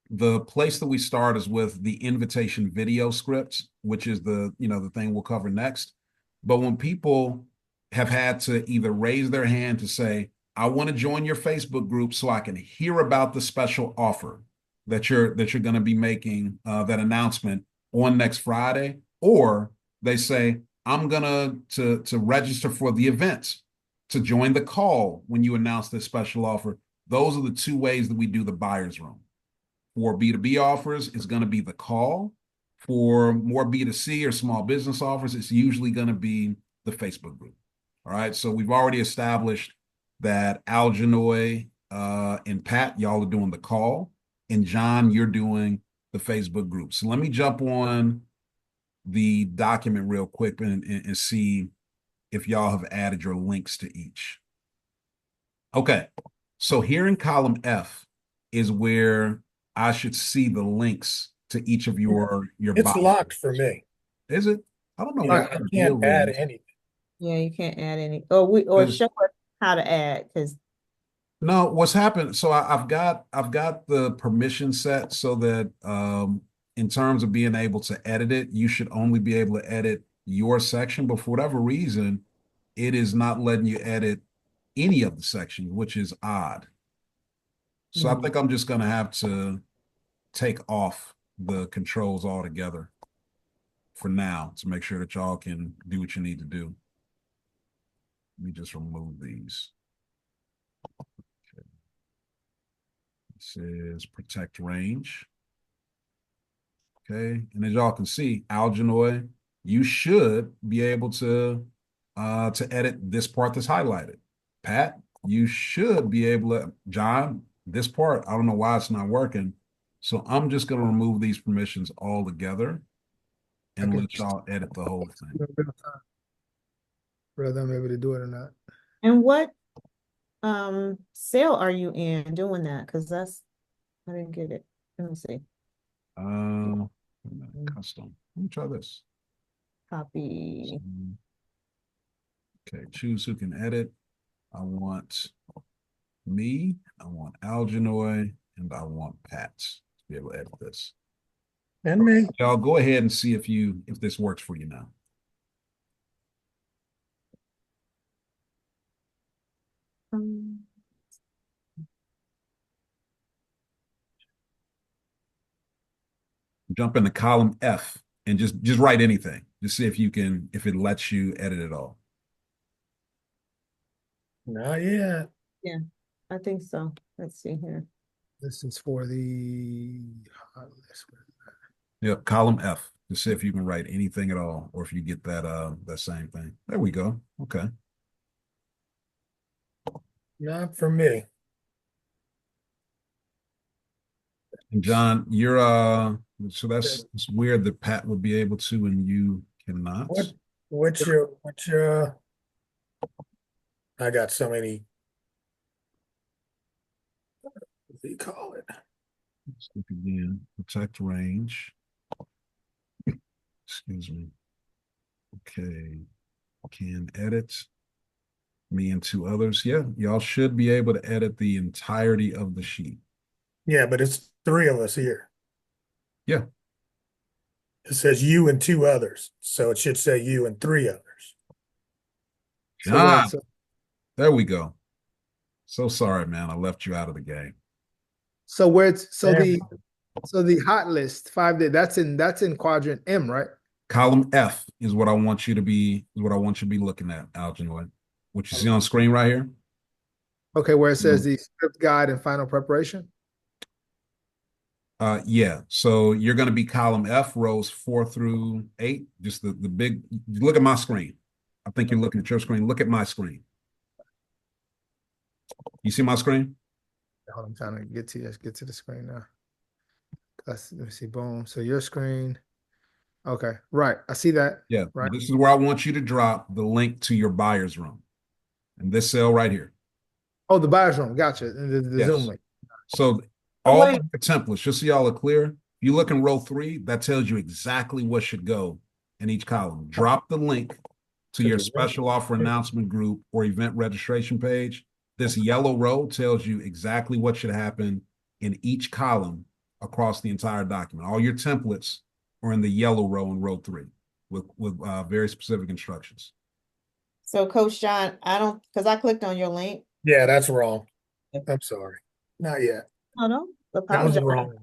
Speaker 1: the place that we start is with the invitation video scripts, which is the thing we'll cover next. But when people have had to either raise their hand to say, I want to join your Facebook group so I can hear about the special offer that you're going to be making, that announcement on next Friday, or they say, I'm gonna to register for the event, to join the call when you announce this special offer. Those are the two ways that we do the buyer's room. For B2B offers, it's going to be the call. For more B2C or small business offers, it's usually going to be the Facebook group. All right. So we've already established that Algenoy and Pat, y'all are doing the call. And John, you're doing the Facebook group. So let me jump on the document real quick and see if y'all have added your links to each. Okay. So here in column F is where I should see the links to each of your
Speaker 3: It's
Speaker 1: boxes.
Speaker 3: locked for me.
Speaker 1: Is it? I don't know
Speaker 3: Yeah,
Speaker 1: what
Speaker 3: I
Speaker 1: the
Speaker 3: can't
Speaker 1: deal
Speaker 3: add
Speaker 1: is.
Speaker 3: anything.
Speaker 2: Yeah, you can't add any, or
Speaker 1: Because
Speaker 2: show us how to add, because
Speaker 1: no, what's happened? So I've got the permission set so that in terms of being able to edit it, you should only be able to edit your section. But for whatever reason, it is not letting you edit any of the sections, which is odd. So I think I'm just gonna have to take off the controls altogether for now to make sure that y'all can do what you need to do. Let me just remove these. Okay. This is protect range. Okay, and as y'all can see, Algenoy, you should be able to edit this part that's highlighted. Pat, you should be able to. John, this part, I don't know why it's not working. So I'm just going to remove these permissions all together and let y'all edit the whole thing.
Speaker 4: Whether I'm able to do it or not.
Speaker 2: and what cell are you in doing that? Because I didn't get it. Let me see.
Speaker 1: Custom. Let me try this.
Speaker 2: Copy.
Speaker 1: Okay, choose who can edit. I want me, I want Algenoy, and I want Pat to be able to edit this.
Speaker 3: And me.
Speaker 1: Y'all go ahead and see if this works for you now. Jump into column F and just write anything. Just see if it lets you edit it all.
Speaker 3: Not yet.
Speaker 2: Yeah, I think so. Let's see here.
Speaker 4: This is for the hot list.
Speaker 1: Yep, column F. To see if you can write anything at all, or if you get that same thing. There we go. Okay.
Speaker 3: Not for me.
Speaker 1: And John, you're so it's weird that Pat would be able to and you cannot.
Speaker 3: Which I got so many. What do you call it?
Speaker 1: Let's look again. Protect range. Excuse me. Okay. Can edit. Me and two others. Yeah, y'all should be able to edit the entirety of the sheet.
Speaker 3: Yeah, but it's three of us here.
Speaker 1: Yeah.
Speaker 3: It says you and two others, so it should say you and three others.
Speaker 1: John, there we go. So sorry, man. I left you out of the game.
Speaker 4: So the hot list 5 day, that's in quadrant M, right?
Speaker 1: Column F is what I want you to be looking at, Algenoy. What you see on screen right here.
Speaker 4: Okay, where it says the script guide and final preparation.
Speaker 1: Yeah. So you're going to be column F, rows 4 through 8. Just the big. Look at my screen. I think you're looking at your screen. Look at my screen. You see my screen?
Speaker 4: I'm trying to get to the screen now. Let me see. Boom. So your screen. Okay. Right. I see that.
Speaker 1: Yeah.
Speaker 4: Right.
Speaker 1: This is where I want you to drop the link to your buyer's room. And this cell right here.
Speaker 4: Oh, the buyer's room. Gotcha. The
Speaker 1: Yes.
Speaker 4: Zoom link.
Speaker 1: So all the templates, just so y'all are clear, if you look in row 3, that tells you exactly what should go in each column. Drop the link to your special offer announcement group or event registration page. This yellow row tells you exactly what should happen in each column across the entire document. All your templates are in the yellow row in row 3 with very specific instructions.
Speaker 2: So Coach John, because I clicked on your link.
Speaker 3: Yeah, that's wrong. I'm sorry. Not yet.
Speaker 2: Oh, no,
Speaker 3: That was
Speaker 2: apologize.
Speaker 3: wrong.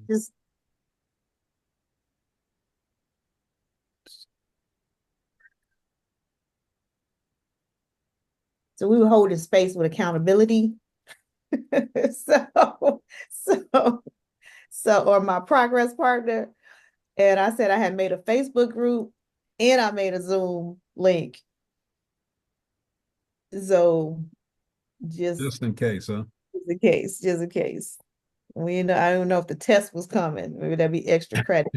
Speaker 2: So we were holding space with accountability. so, so, or my progress partner. And I said I had made a Facebook group and I made a Zoom link. So
Speaker 1: just in case, huh?
Speaker 2: Just in case. I don't know if the test was coming. Maybe that'd be extra credit.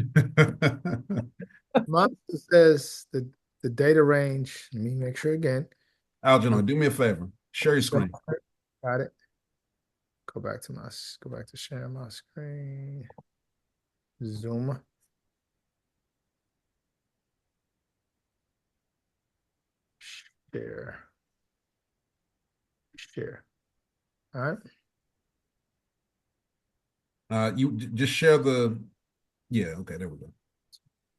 Speaker 4: Mine says the data range. Let me make sure again.
Speaker 1: Algernon, do me a favor. Share your screen.
Speaker 4: Got it. Go back to share my screen. Zoom. Share. All right.
Speaker 1: You just share the, yeah, okay, there we go.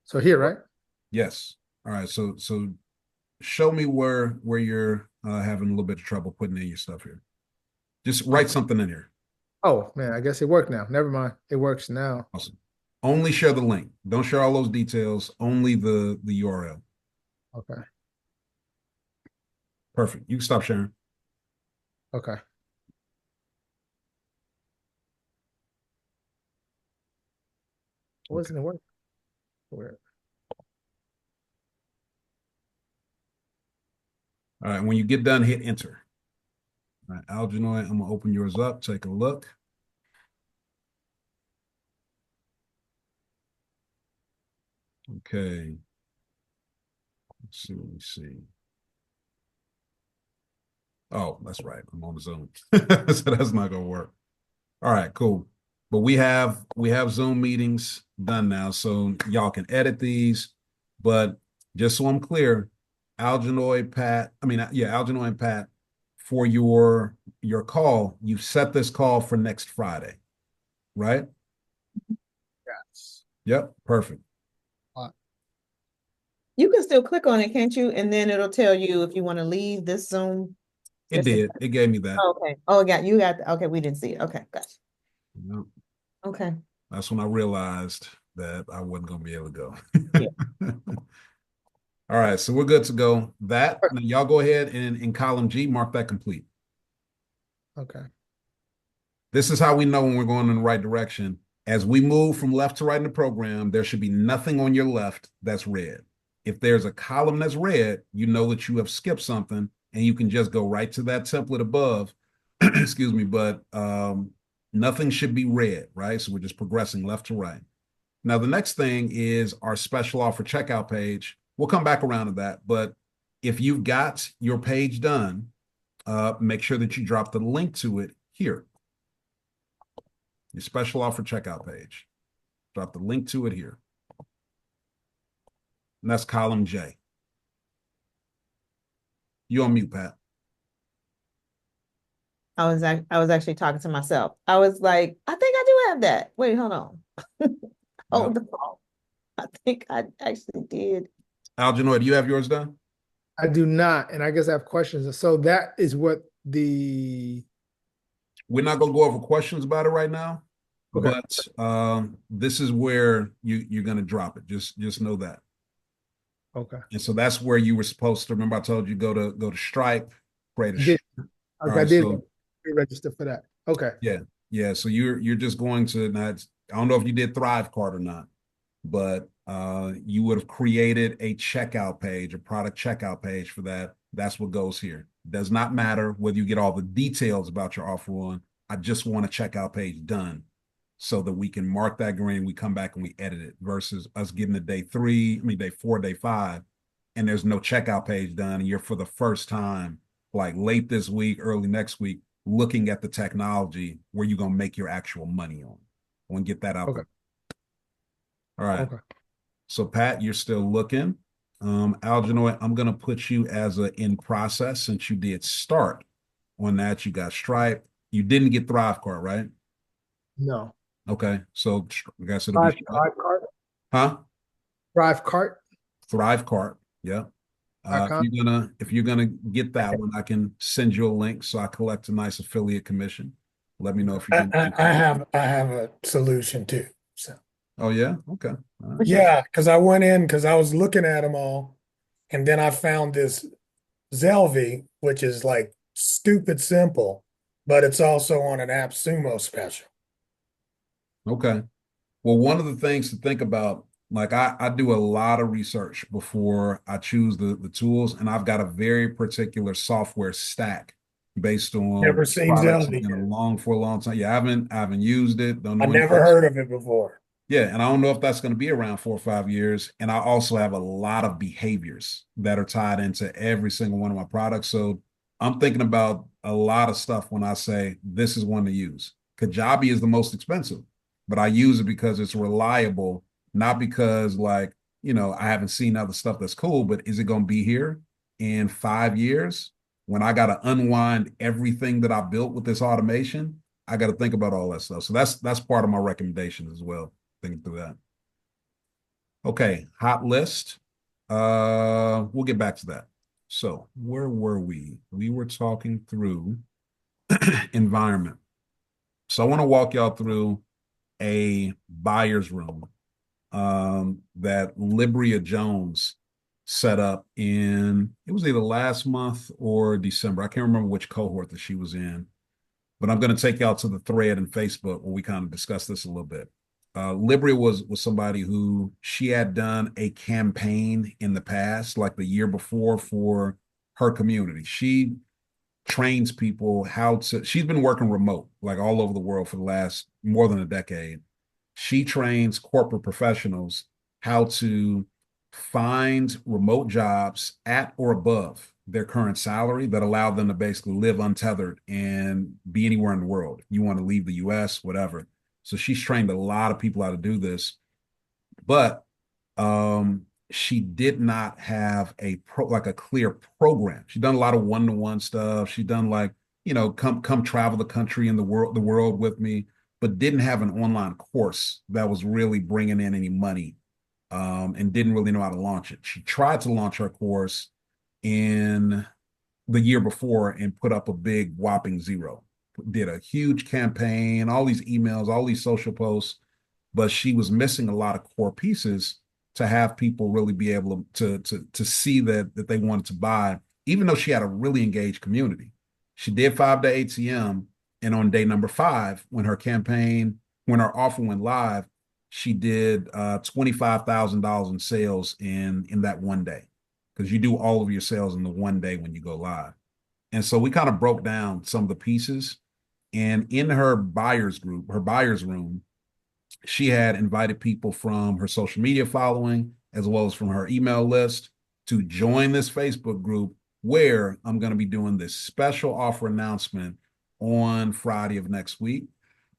Speaker 4: So here, right?
Speaker 1: Yes. All right. So show me where you're having a little bit of trouble putting in your stuff here. Just write something in here.
Speaker 4: Oh man, I guess it worked now. Never mind. It works now.
Speaker 1: Awesome. Only share the link. Don't share all those details. Only the URL.
Speaker 4: Okay.
Speaker 1: Perfect. You can stop sharing.
Speaker 4: Okay. Wasn't it working? Weird.
Speaker 1: All right. When you get done, hit enter. All right, Algernon, I'm gonna open yours up. Take a look. Okay. Let's see what we see. Oh, that's right. I'm on the Zoom. So that's not gonna work. All right, cool. But we have Zoom meetings done now, so y'all can edit these. But just so I'm clear, Algernon and Pat, for your call, you set this call for next Friday, right?
Speaker 4: Yes.
Speaker 1: Yep, perfect.
Speaker 2: You can still click on it, can't you? And then it'll tell you if you want to leave this Zoom.
Speaker 1: It did. It gave me that.
Speaker 2: Oh, okay. Oh, you got. Okay, we didn't see it. Okay, gotcha.
Speaker 1: Yep.
Speaker 2: Okay.
Speaker 1: That's when I realized that I wasn't going to be able to go.
Speaker 2: Yeah.
Speaker 1: All right, so we're good to go. Now y'all go ahead and in column G, mark that complete.
Speaker 4: Okay.
Speaker 1: This is how we know when we're going in the right direction. As we move from left to right in the program, there should be nothing on your left that's red. If there's a column that's red, you know that you have skipped something and you can just go right to that template above. Excuse me, but nothing should be red, right? So we're just progressing left to right. Now, the next thing is our special offer checkout page. We'll come back around to that. But if you've got your page done, make sure that you drop the link to it here. Your special offer checkout page. Drop the link to it here. And that's column J. You on mute, Pat.
Speaker 2: I was actually talking to myself. I was like, I think I do have that. Wait, hold on. Hold the phone. I think I actually did.
Speaker 1: Algernon, do you have yours done?
Speaker 4: I do not, and I guess I have questions. So that is what we're
Speaker 1: not going to go over questions about it right now,
Speaker 4: okay.
Speaker 1: But this is where you're going to drop it. Just know that.
Speaker 4: Okay.
Speaker 1: And so that's where you were supposed to remember. I told you go to Stripe, create a.
Speaker 4: I did register for that. Okay.
Speaker 1: Yeah. So you're just going to not. I don't know if you did Thrive Card or not, but you would have created a checkout page, a product checkout page for that. That's what goes here. Does not matter whether you get all the details about your offer on. I just want a checkout page done so that we can mark that green. We come back and we edit it versus us getting to day 4, day 5, and there's no checkout page done. And you're for the first time, like late this week, early next week, looking at the technology where you're going to make your actual money on. I want to get that out.
Speaker 4: Okay.
Speaker 1: All right.
Speaker 4: Okay.
Speaker 1: So Pat, you're still looking. Algernoid, I'm going to put you as a in process since you did start on that. You got Stripe. You didn't get Thrivecart, right?
Speaker 4: No.
Speaker 1: Okay. So I guess it'll be Stripe.
Speaker 4: Thrive Cart.
Speaker 1: Huh?
Speaker 4: Thrive Cart.
Speaker 1: Thrivecart. Yeah.
Speaker 4: dot com.
Speaker 1: If you're gonna get that one, I can send you a link so I collect a nice affiliate commission. Let me know if you
Speaker 3: I,
Speaker 1: do.
Speaker 3: I, I have a solution too. So
Speaker 1: Oh yeah, okay. All right.
Speaker 3: yeah, because I went in because I was looking at them all, and then I found this Zelvy, which is like stupid simple, but it's also on an App Sumo special.
Speaker 1: Okay. Well, one of the things to think about, like I do a lot of research before I choose the tools, and I've got a very particular software stack based on
Speaker 3: Never seen
Speaker 1: products
Speaker 3: Zelvy.
Speaker 1: for a long time. Yeah, I haven't used it. Don't
Speaker 3: I
Speaker 1: know anything.
Speaker 3: never heard of it before.
Speaker 1: Yeah, and I don't know if that's going to be around 4 or 5 years. And I also have a lot of behaviors that are tied into every single one of my products. So I'm thinking about a lot of stuff when I say this is one to use. Kajabi is the most expensive, but I use it because it's reliable, not because I haven't seen other stuff that's cool, but is it going to be here in 5 years when I got to unwind everything that I built with this automation? I got to think about all that stuff. So that's part of my recommendations as well, thinking through that. Okay, hot list. We'll get back to that. So where were we? We were talking through environment. So I want to walk y'all through a buyer's room that Libria Jones set up it was either last month or December. I can't remember which cohort that she was in, but I'm going to take y'all to the thread in Facebook where we kind of discuss this a little bit. Libria was somebody who she had done a campaign in the past, like the year before, for her community. She trains people how to. She's been working remote, like all over the world for the last more than a decade. She trains corporate professionals how to find remote jobs at or above their current salary that allow them to basically live untethered and be anywhere in the world. You want to leave the US, whatever. So she's trained a lot of people how to do this, but she did not have like a clear program. She's done a lot of one-to-one stuff. She's done come travel the country and the world with me, but didn't have an online course that was really bringing in any money, and didn't really know how to launch it. She tried to launch her course in the year before and put up a big whopping zero. Did a huge campaign, all these emails, all these social posts, but she was missing a lot of core pieces to have people really be able to see that they wanted to buy, even though she had a really engaged community. She did 5-day ATM, and on day number 5, when her offer went live, she did $25,000 in sales in that one day, because you do all of your sales in the one day when you go live. And so we kind of broke down some of the pieces. And in her buyers group, her buyers room, she had invited people from her social media following as well as from her email list to join this Facebook group where I'm going to be doing this special offer announcement on Friday of next week.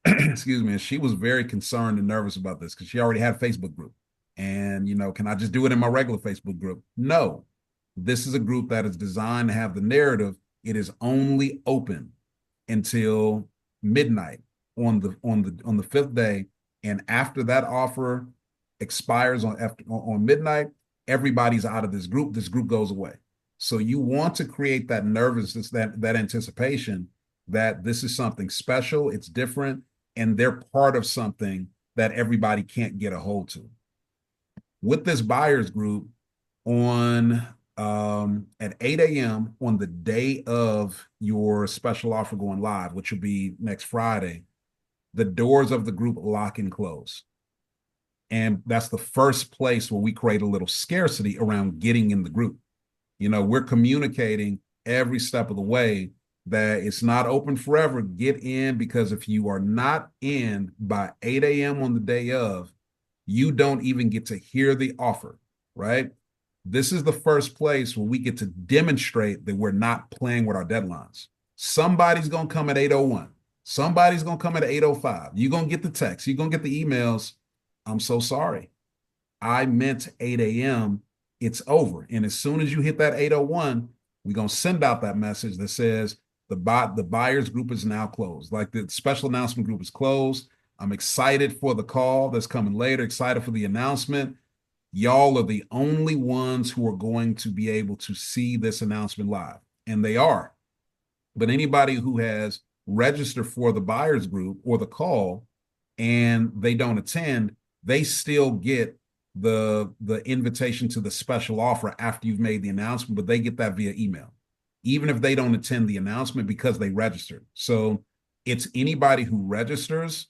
Speaker 1: Excuse me. And she was very concerned and nervous about this because she already had a Facebook group. And, can I just do it in my regular Facebook group? No. This is a group that is designed to have the narrative. It is only open until midnight on the 5th day, and after that offer expires on midnight, everybody's out of this group. This group goes away. So you want to create that nervousness, that anticipation that this is something special, it's different, and they're part of something that everybody can't get a hold to. With this buyers group, on at 8 a.m. on the day of your special offer going live, which will be next Friday, the doors of the group lock and close. And that's the first place where we create a little scarcity around getting in the group. We're communicating every step of the way that it's not open forever. Get in, because if you are not in by 8 a.m. on the day of, you don't even get to hear the offer, right? This is the first place where we get to demonstrate that we're not playing with our deadlines. Somebody's going to come at 8:01. Somebody's going to come at 8:05. You're going to get the text. You're going to get the emails. I'm so sorry. I meant 8 a.m. it's over. And as soon as you hit that 801, we're going to send out that message that says the buyers group is now closed. Like the special announcement group is closed. I'm excited for the call that's coming later, excited for the announcement. Y'all are the only ones who are going to be able to see this announcement live. And they are. But anybody who has registered for the buyers group or the call and they don't attend, they still get the invitation to the special offer after you've made the announcement, but they get that via email, even if they don't attend the announcement because they registered. So it's anybody who registers,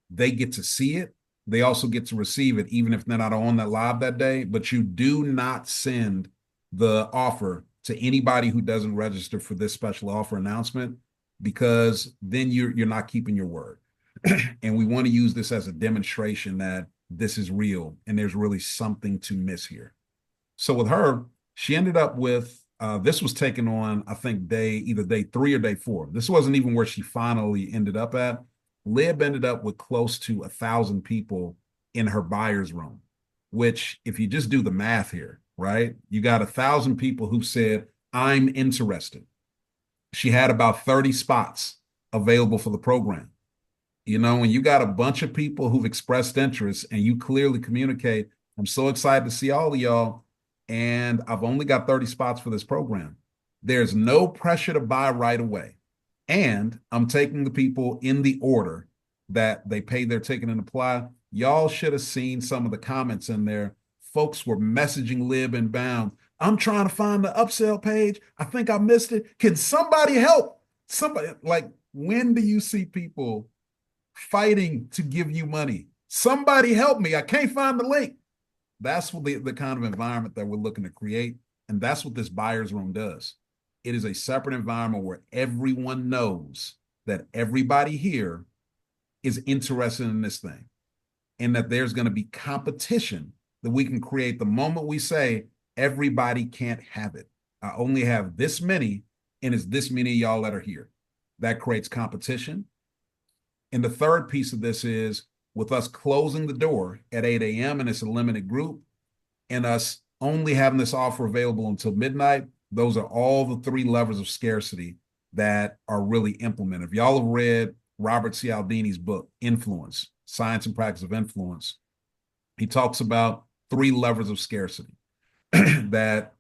Speaker 1: they get to see it. They also get to receive it, even if they're not on that live that day. But you do not send the offer to anybody who doesn't register for this special offer announcement, because then you're not keeping your word. And we want to use this as a demonstration that this is real and there's really something to miss here. So with her, she ended up with this was taken on, I think, either day 3 or day 4. This wasn't even where she finally ended up at. Lib ended up with close to 1,000 people in her buyer's room, which, if you just do the math here, right, you got 1,000 people who said, I'm interested. She had about 30 spots available for the program. You know, when you got a bunch of people who've expressed interest and you clearly communicate, I'm so excited to see all of y'all, and I've only got 30 spots for this program. There's no pressure to buy right away. And I'm taking the people in the order that they paid their ticket and apply. Y'all should have seen some of the comments in there. Folks were messaging Lib and Bound. I'm trying to find the upsell page. I think I missed it. Can somebody help? Somebody, like, when do you see people fighting to give you money? Somebody help me. I can't find the link. That's what the kind of environment that we're looking to create. And that's what this buyer's room does. It is a separate environment where everyone knows that everybody here is interested in this thing, and that there's going to be competition that we can create the moment we say everybody can't have it. I only have this many, and it's this many of y'all that are here. That creates competition. And the third piece of this is, with us closing the door at 8 a.m. and it's a limited group, and us only having this offer available until midnight, those are all the 3 levers of scarcity that are really implemented. If y'all have read Robert Cialdini's book, Influence, Science and Practice of Influence, he talks about 3 levers of scarcity that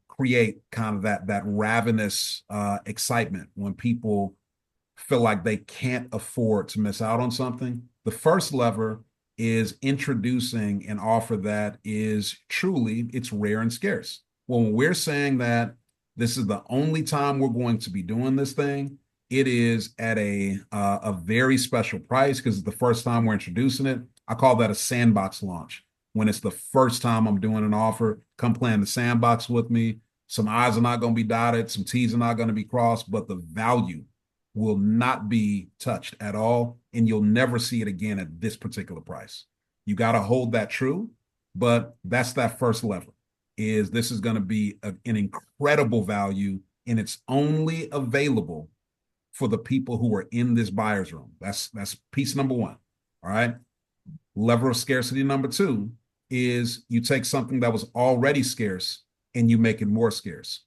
Speaker 1: create kind of that ravenous excitement when people feel like they can't afford to miss out on something. The first lever is introducing an offer that is truly, it's rare and scarce. Well, when we're saying that this is the only time we're going to be doing this thing, it is at a very special price because it's the first time we're introducing it. I call that a sandbox launch. When it's the first time I'm doing an offer, come play in the sandbox with me. Some I's are not going to be dotted, some T's are not going to be crossed, but the value will not be touched at all, and you'll never see it again at this particular price. You got to hold that true, but that's that first lever. Is this is going to be an incredible value, and it's only available for the people who are in this buyer's room. That's piece number 1. All right. Lever of scarcity number 2 is you take something that was already scarce and you make it more scarce.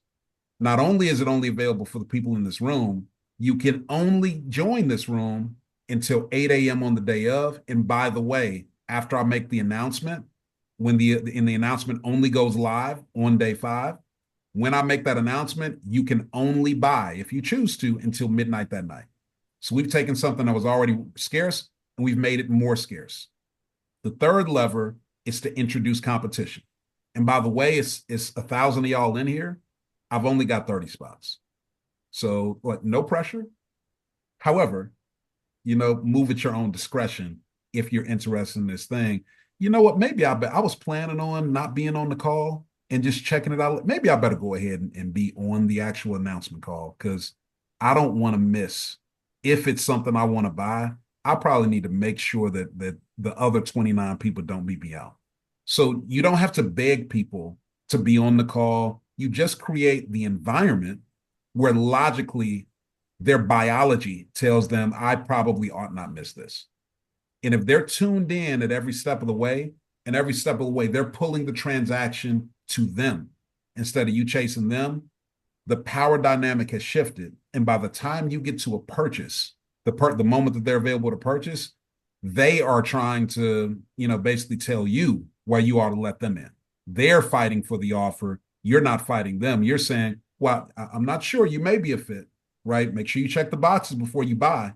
Speaker 1: Not only is it only available for the people in this room, you can only join this room until 8 a.m. on the day of. And by the way, after I make the announcement, when the announcement only goes live on day 5, when I make that announcement, you can only buy, if you choose to, until midnight that night. So we've taken something that was already scarce and we've made it more scarce. The third lever is to introduce competition. And by the way, it's 1,000 of y'all in here. I've only got 30 spots. So, like, no pressure. However, move at your own discretion if you're interested in this thing. You know what? Maybe I was planning on not being on the call and just checking it out. Maybe I better go ahead and be on the actual announcement call, because I don't want to miss. If it's something I want to buy, I probably need to make sure that the other 29 people don't beat me out. So you don't have to beg people to be on the call. You just create the environment where logically their biology tells them I probably ought not miss this. And if they're tuned in at every step of the way, and every step of the way they're pulling the transaction to them instead of you chasing them, the power dynamic has shifted. And by the time you get to a purchase, the moment that they're available to purchase, they are trying to, basically tell you why you ought to let them in. They're fighting for the offer. You're not fighting them. You're saying, well, I'm not sure. You may be a fit, right? Make sure you check the boxes before you buy.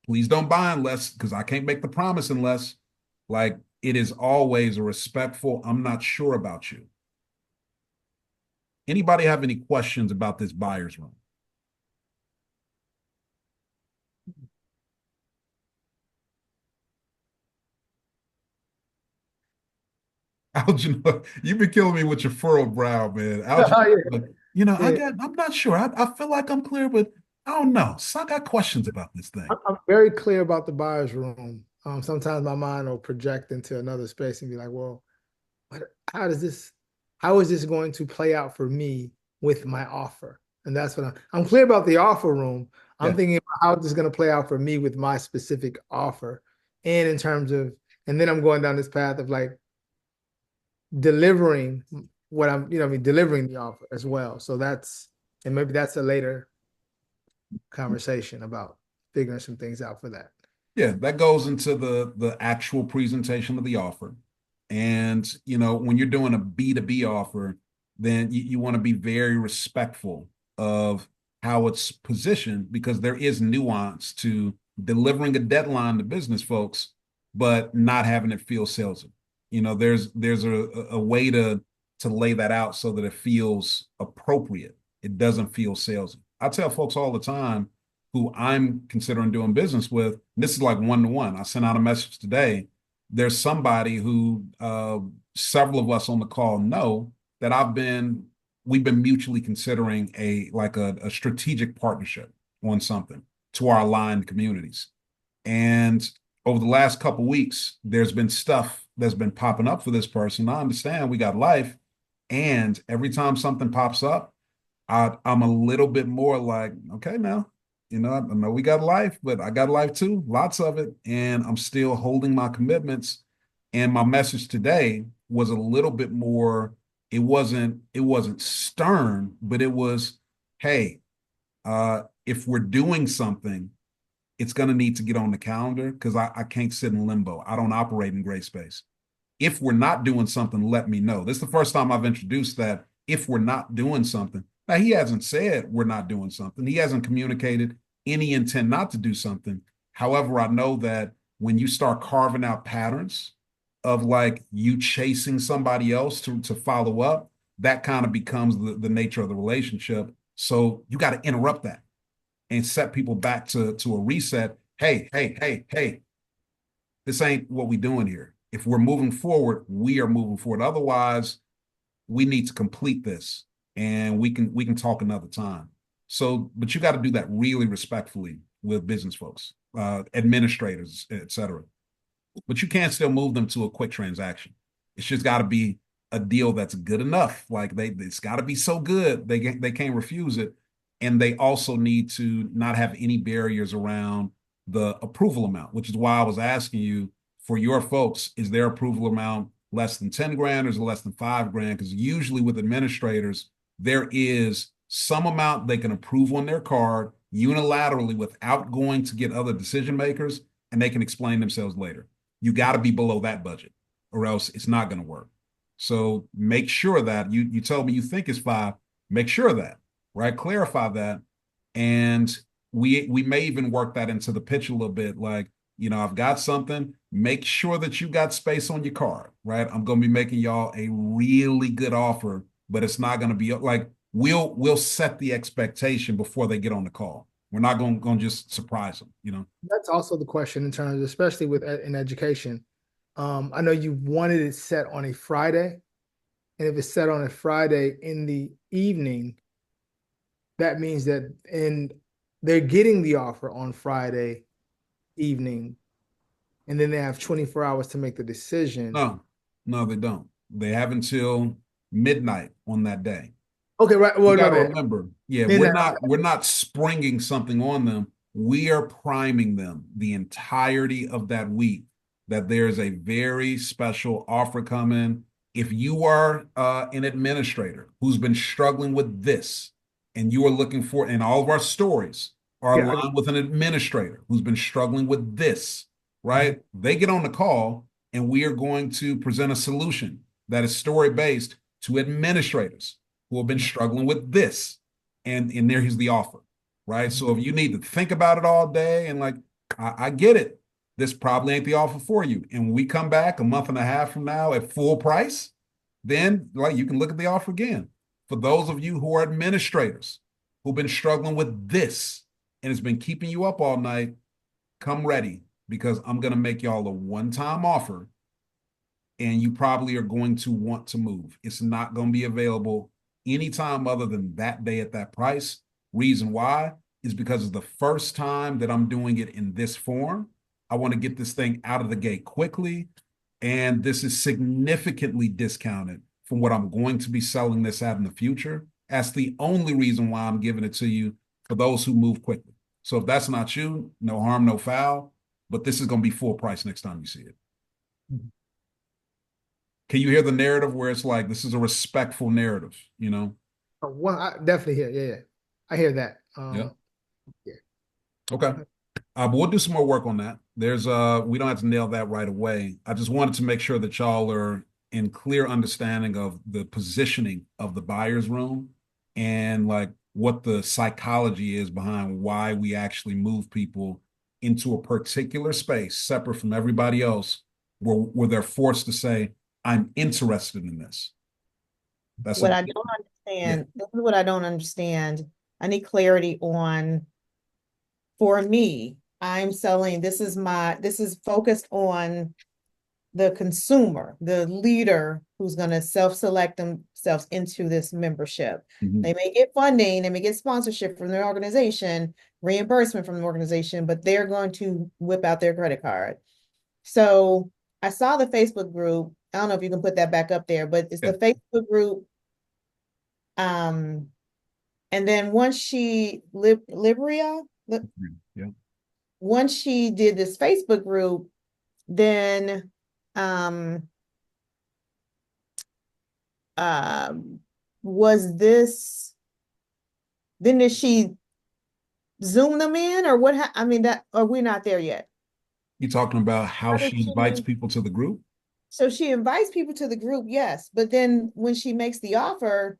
Speaker 1: Please don't buy unless, because I can't make the promise unless, like, it is always a respectful, I'm not sure about you. Anybody have any questions about this buyer's room? Algernon, you've been killing me with your furrowed brow, man. Algernon, I'm not sure. I feel like I'm clear, but I don't know. So I got questions about this thing.
Speaker 4: I'm very clear about the buyer's room. Sometimes my mind will project into another space and be like, well, how is this going to play out for me with my offer? And that's what I'm clear about the offer room. I'm thinking about how this is going to play out for me with my specific offer. And in terms of, and then I'm going down this path of like delivering what delivering the offer as well. So and maybe that's a later conversation about figuring some things out for that.
Speaker 1: Yeah, that goes into the actual presentation of the offer. And, when you're doing a B2B offer, then you want to be very respectful of how it's positioned, because there is nuance to delivering a deadline to business folks, but not having it feel salesy. There's a way to lay that out so that it feels appropriate. It doesn't feel salesy. I tell folks all the time who I'm considering doing business with, and this is like one-to-one. I sent out a message today. There's somebody who several of us on the call know that we've been mutually considering a strategic partnership on something to our aligned communities. And over the last couple of weeks, there's been stuff that's been popping up for this person. I understand we got life. And every time something pops up, I'm a little bit more like, okay, now, I know we got life, but I got life too, lots of it. And I'm still holding my commitments. And my message today was a little bit more, it wasn't stern, but it was, hey, if we're doing something, it's going to need to get on the calendar, because I can't sit in limbo. I don't operate in gray space. If we're not doing something, let me know. This is the first time I've introduced that if we're not doing something. Now, he hasn't said we're not doing something. He hasn't communicated any intent not to do something. However, I know that when you start carving out patterns of like you chasing somebody else to follow up, that kind of becomes the nature of the relationship. So you got to interrupt that and set people back to a reset. Hey, this ain't what we're doing here. If we're moving forward, we are moving forward. Otherwise, we need to complete this, and we can talk another time. So, but you got to do that really respectfully with business folks, administrators, et cetera. But you can't still move them to a quick transaction. It's just got to be a deal that's good enough. Like it's got to be so good they can't refuse it. And they also need to not have any barriers around the approval amount, which is why I was asking you, for your folks, is their approval amount less than 10 grand or is it less than 5 grand? Because usually with administrators, there is some amount they can approve on their card unilaterally without going to get other decision makers, and they can explain themselves later. You got to be below that budget, or else it's not going to work. So make sure that you tell me you think it's 5, make sure of that, right? Clarify that. And we may even work that into the pitch a little bit. Like, I've got something, make sure that you got space on your card, right? I'm going to be making y'all a really good offer, but it's not going to be like, we'll set the expectation before they get on the call. We're not going to just surprise them,
Speaker 4: That's also the question in terms of, especially in education. I know you wanted it set on a Friday, and if it's set on a Friday in the evening, that means that they're getting the offer on Friday evening, and then they have 24 hours to make the decision.
Speaker 1: No, they don't. They have until midnight on that day.
Speaker 4: Okay, right. Well,
Speaker 1: you gotta remember, we're not springing something on them. We are priming them the entirety of that week that there's a very special offer coming. If you are an administrator who's been struggling with this, and you are looking for, and all of our stories are
Speaker 4: Yeah.
Speaker 1: aligned with an administrator who's been struggling with this, right? They get on the call, and we are going to present a solution that is story based to administrators who have been struggling with this. And there's the offer, right? So if you need to think about it all day and like, I get it. This probably ain't the offer for you. And when we come back a month and a half from now at full price, then like you can look at the offer again. For those of you who are administrators who've been struggling with this and it's been keeping you up all night, come ready because I'm going to make y'all a one-time offer and you probably are going to want to move. It's not going to be available anytime other than that day at that price. Reason why is because it's the first time that I'm doing it in this form. I want to get this thing out of the gate quickly. And this is significantly discounted from what I'm going to be selling this at in the future. That's the only reason why I'm giving it to you for those who move quickly. So if that's not you, no harm, no foul. But this is going to be full price next time you see it. Can you hear the narrative where it's like this is a respectful narrative, you know?
Speaker 4: One, I definitely hear. Yeah, I hear that.
Speaker 1: Yeah.
Speaker 4: Yeah.
Speaker 1: Okay. But we'll do some more work on that. There's we don't have to nail that right away. I just wanted to make sure that y'all are in clear understanding of the positioning of the buyer's room and like what the psychology is behind why we actually move people into a particular space separate from everybody else where they're forced to say, I'm interested in this. That's
Speaker 2: What
Speaker 1: a
Speaker 2: I don't understand, this is what I don't understand. I need clarity on, for me, I'm selling, this is focused on the consumer, the leader who's going to self-select themselves into this membership.
Speaker 1: Mhm.
Speaker 2: They may get funding, they may get sponsorship from their organization, reimbursement from the organization, but they're going to whip out their credit card. So I saw the Facebook group. I don't know if you can put that back up there, but it's the Facebook group. And then once she Libria,
Speaker 1: Yeah.
Speaker 2: once she did this Facebook group, then was this, then did she Zoom them in or what? I mean, that, or we're not there yet.
Speaker 1: You talking about how she invites people to the group?
Speaker 2: So she invites people to the group, yes, but then when she makes the offer,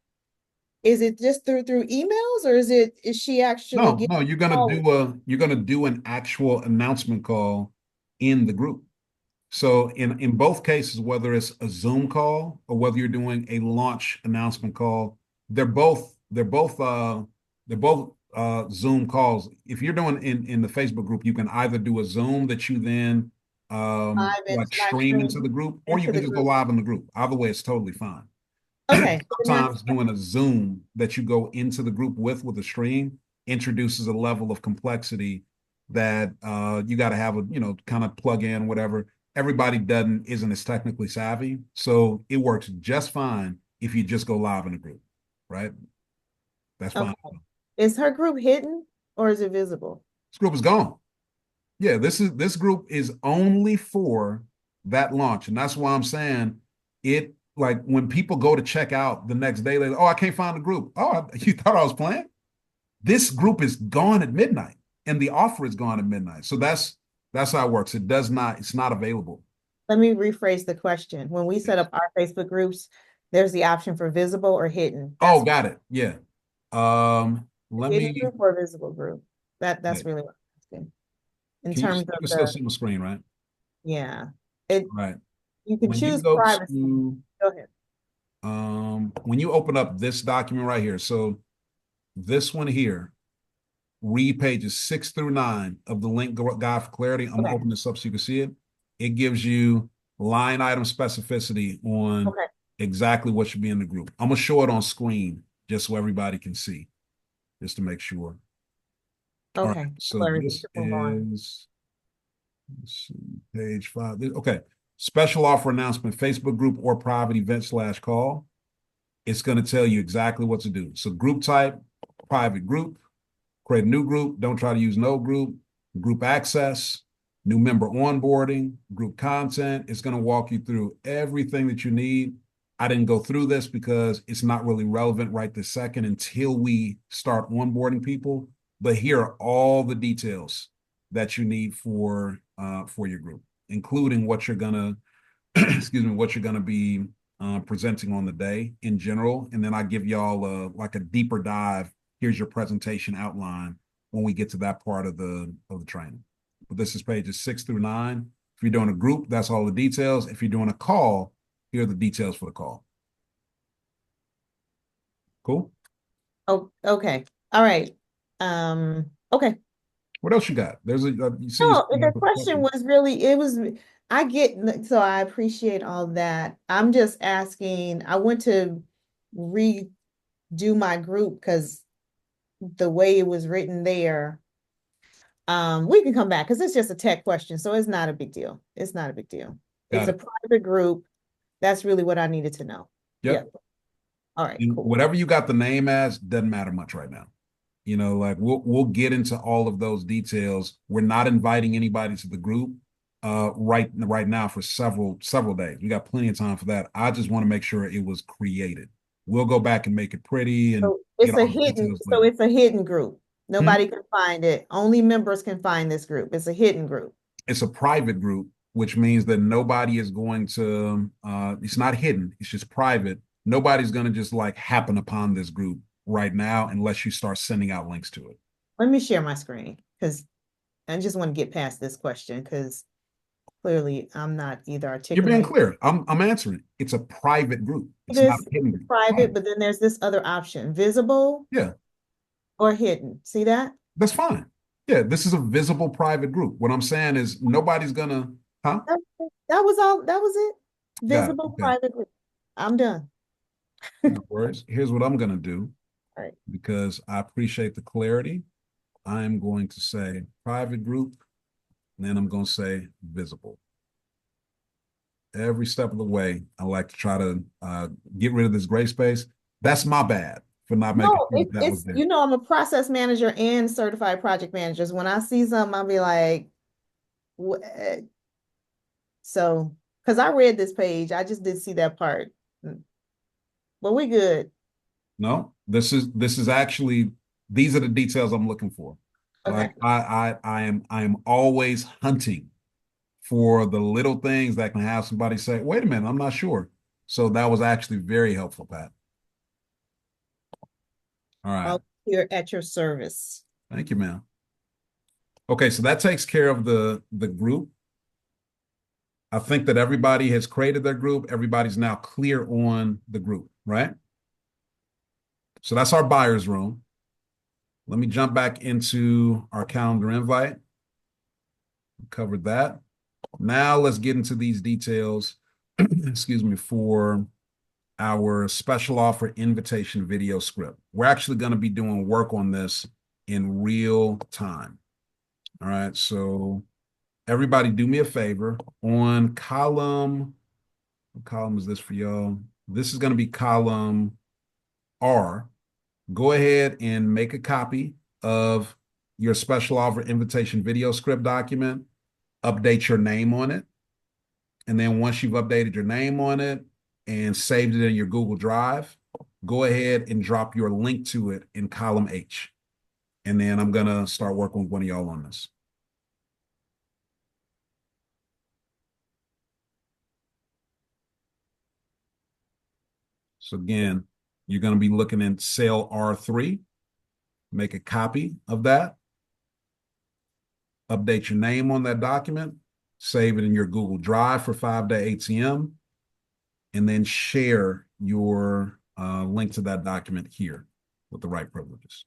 Speaker 2: is it just through emails or is she actually
Speaker 1: No, you're gonna do an actual announcement call in the group. So in both cases, whether it's a Zoom call or whether you're doing a launch announcement call, they're both Zoom calls. If you're doing in the Facebook group, you can either do a Zoom that you then like
Speaker 2: live
Speaker 1: stream into the group, or you
Speaker 2: into
Speaker 1: can
Speaker 2: the
Speaker 1: just go
Speaker 2: group?
Speaker 1: live in the group. Either way, it's totally fine.
Speaker 2: Okay.
Speaker 1: Sometimes doing a Zoom that you go into the group with a stream introduces a level of complexity that you got to have a kind of plug in whatever. Everybody isn't as technically savvy, so it works just fine if you just go live in a group, right? That's fine.
Speaker 2: Okay. Is her group hidden or is it visible?
Speaker 1: This group is gone. Yeah, this group is only for that launch, and that's why I'm saying it. Like when people go to check out the next day, they oh, I can't find the group. Oh, you thought I was playing? This group is gone at midnight, and the offer is gone at midnight. So that's how it works. It's not available.
Speaker 2: Let me rephrase the question. When we set up our Facebook groups, there's the option for visible or hidden.
Speaker 1: Oh, got it. Yeah. Let
Speaker 2: Hidden
Speaker 1: me.
Speaker 2: group or visible group. That's
Speaker 1: Yeah.
Speaker 2: really what I'm asking. In
Speaker 1: Can you
Speaker 2: terms of
Speaker 1: still see my screen, right?
Speaker 2: yeah. It
Speaker 1: Right.
Speaker 2: you can
Speaker 1: When you
Speaker 2: choose
Speaker 1: go
Speaker 2: privacy.
Speaker 1: to
Speaker 2: Go ahead.
Speaker 1: when you open up this document right here, so this one here, read pages 6 through 9 of the link guide for clarity. I'm gonna open this up so you can see it. It gives you line item specificity on exactly what should be in the group. I'm gonna show it on screen just so everybody can see, just to make sure. All right, so this is let's see, page 5. Okay. Special offer announcement, Facebook group or private event / call. It's going to tell you exactly what to do. So group type, private group, create a new group. Don't try to use no group. Group access, new member onboarding, group content. It's going to walk you through everything that you need I didn't go through this because it's not really relevant right this second until we start onboarding people. But here are all the details that you need for your group, including what you're gonna excuse me, what you're gonna be presenting on the day in general, and then I give y'all like a deeper dive. Here's your presentation outline when we get to that part of the training. But this is pages 6 through 9. If you're doing a group, that's all the details. If you're doing a call, here are the details for the call. Cool.
Speaker 2: Oh, okay. All right. Okay.
Speaker 1: What else you got? There's a you see
Speaker 2: No,
Speaker 1: you
Speaker 2: the
Speaker 1: have a
Speaker 2: question
Speaker 1: question.
Speaker 2: was really, it was, I get, so I appreciate all that. I'm just asking, I went to redo my group because the way it was written there, we can come back because it's just a tech question, so it's not a big deal. It's not a big deal. It's
Speaker 1: Got
Speaker 2: a
Speaker 1: it.
Speaker 2: private group. That's really what I needed to know.
Speaker 1: Yep.
Speaker 2: Yep. All right,
Speaker 1: And
Speaker 2: cool.
Speaker 1: whatever you got the name as doesn't matter much right now. Like we'll get into all of those details. We're not inviting anybody to the group right now for several days. We got plenty of time for that. I just want to make sure it was created. We'll go back and make it pretty and
Speaker 2: So
Speaker 1: get all the details later.
Speaker 2: it's a hidden group.
Speaker 1: Hmm?
Speaker 2: Nobody can find it. Only members can find this group. It's a hidden group.
Speaker 1: It's a private group, which means that nobody is going to it's not hidden, it's just private. Nobody's going to just like happen upon this group right now unless you start sending out links to it.
Speaker 2: Let me share my screen because I just want to get past this question because clearly I'm not either
Speaker 1: You're being
Speaker 2: articulating.
Speaker 1: clear. I'm answering. It's a private group.
Speaker 2: It
Speaker 1: It's not
Speaker 2: is
Speaker 1: hidden group.
Speaker 2: private,
Speaker 1: Fine.
Speaker 2: but then there's this other option, visible
Speaker 1: Yeah,
Speaker 2: or hidden. See that?
Speaker 1: that's fine. Yeah, this is a visible private group. What I'm saying is nobody's gonna, huh?
Speaker 2: That, that was all. That was it.
Speaker 1: Got it.
Speaker 2: Visible
Speaker 1: Okay.
Speaker 2: private group. I'm done.
Speaker 1: No worries. Here's what I'm gonna do
Speaker 2: All right.
Speaker 1: because I appreciate the clarity. I'm going to say private group, and then I'm going to say visible. Every step of the way, I like to try to get rid of this gray space. That's my bad for not making
Speaker 2: No,
Speaker 1: sure that was there.
Speaker 2: I'm a process manager and certified project managers. When I see something, I'll be like, what? So, because I read this page, I just did see that part. But we good.
Speaker 1: No, this is actually these are the details I'm looking for. Like
Speaker 2: Okay.
Speaker 1: I am always hunting for the little things that can have somebody say, "Wait a minute, I'm not sure." So that was actually very helpful, Pat. All right.
Speaker 2: I'll here at your service.
Speaker 1: Thank you, man. Okay, so that takes care of the group. I think that everybody has created their group. Everybody's now clear on the group, right? So that's our buyer's room. Let me jump back into our calendar invite. We covered that. Now let's get into these details, excuse me, for our special offer invitation video script. We're actually going to be doing work on this in real time. All right, so everybody do me a favor on what column is this for y'all? This is going to be column R. Go ahead and make a copy of your special offer invitation video script document, update your name on it. And then once you've updated your name on it and saved it in your Google Drive, go ahead and drop your link to it in column H. And then I'm going to start working with one of y'all on this. So again, you're going to be looking in cell R3, make a copy of that, update your name on that document, save it in your Google Drive for 5-day ATM, and then share your link to that document here with the right privileges.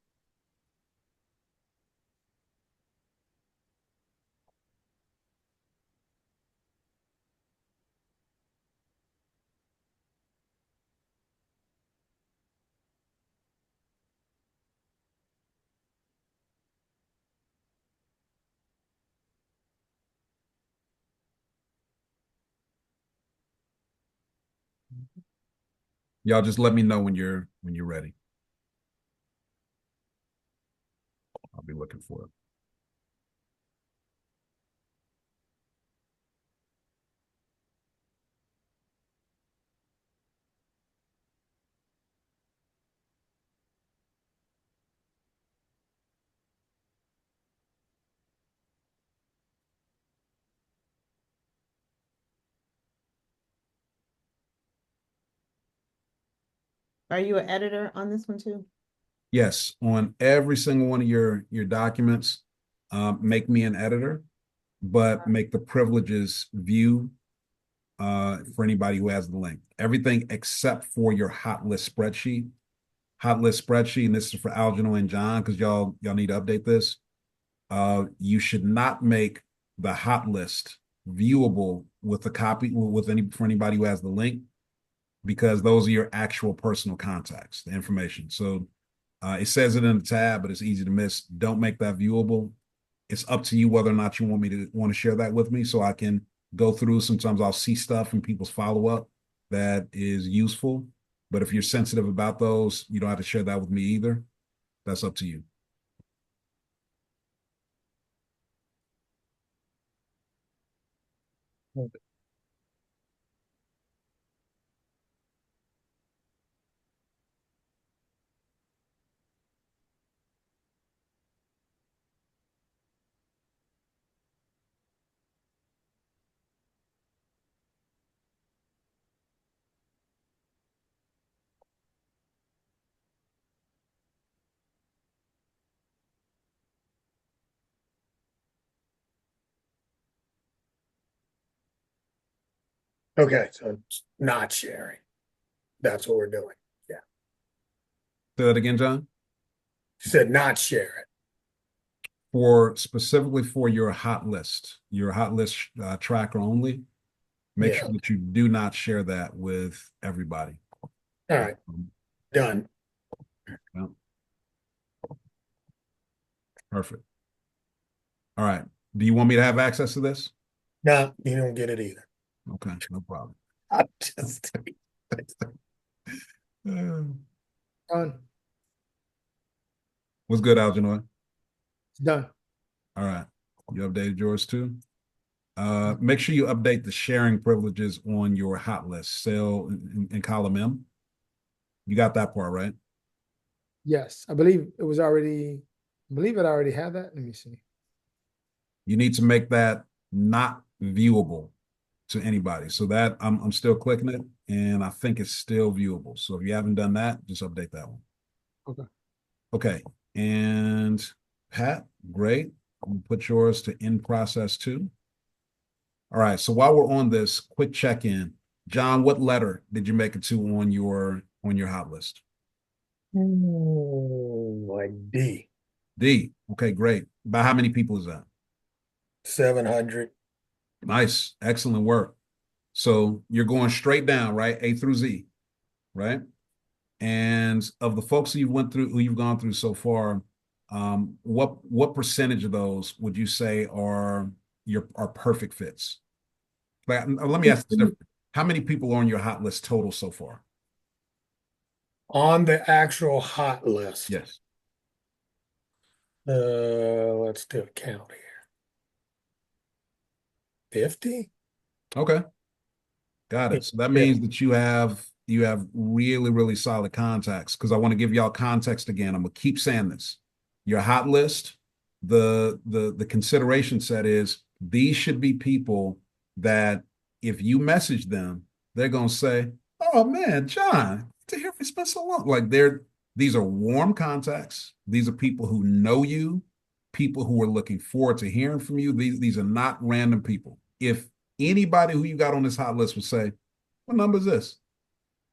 Speaker 1: Y'all just let me know when you're ready. I'll be looking for it.
Speaker 2: Are you an editor on this one too?
Speaker 1: Yes, on every single one of your documents, make me an editor, but make the privileges view for anybody who has the link. Everything except for your hot list spreadsheet. Hot list spreadsheet, and this is for Algernon and John, because y'all need to update this. You should not make the hot list viewable with a copy for anybody who has the link, because those are your actual personal contacts, the information. So it says it in the tab, but it's easy to miss. Don't make that viewable. It's up to you whether or not you want to share that with me, so I can go through. Sometimes I'll see stuff in people's follow-up that is useful. But if you're sensitive about those, you don't have to share that with me either. That's up to you.
Speaker 3: Okay, so it's not sharing. That's what we're doing. Yeah.
Speaker 1: Say that again, John.
Speaker 3: You said not share it.
Speaker 1: Specifically for your hot list tracker only, make
Speaker 3: Yeah.
Speaker 1: sure that you do not share that with everybody.
Speaker 3: All right. Done.
Speaker 1: Yeah. Perfect. All right. Do you want me to have access to this?
Speaker 3: No, you don't get it either.
Speaker 1: Okay, no problem.
Speaker 3: I'm just
Speaker 4: Done.
Speaker 1: What's good, Algernon?
Speaker 4: It's done.
Speaker 1: All right. You updated yours too? Make sure you update the sharing privileges on your hot list, cell in column M. You got that part, right?
Speaker 4: Yes, I believe it already had that. Let me see.
Speaker 1: You need to make that not viewable to anybody. So that I'm still clicking it, and I think it's still viewable. So if you haven't done that, just update that one.
Speaker 4: Okay.
Speaker 1: Okay. And Pat, great. We'll put yours to in process too. All right. So while we're on this, quick check-in. John, what letter did you make it to on your hot list?
Speaker 3: like D.
Speaker 1: D. Okay, great. By how many people is that?
Speaker 3: 700.
Speaker 1: Nice. Excellent work. So you're going straight down, right? A through Z, right? And of the folks who you've gone through so far, what percentage of those would you say are perfect fits? Like, let me ask this different. How many people are on your hot list total so far?
Speaker 3: On the actual hot list.
Speaker 1: Yes.
Speaker 3: Let's do a count here. 50?
Speaker 1: Okay. Got it. So that means that you have really, really solid contacts. Because I want to give y'all context again. I'm gonna keep saying this. Your hot list, the consideration set is these should be people that if you message them, they're gonna say, "Oh man, John, to hear it's been so long." Like these are warm contacts. These are people who know you, people who are looking forward to hearing from you. These are not random people. If anybody who you got on this hot list would say, "What number is this?"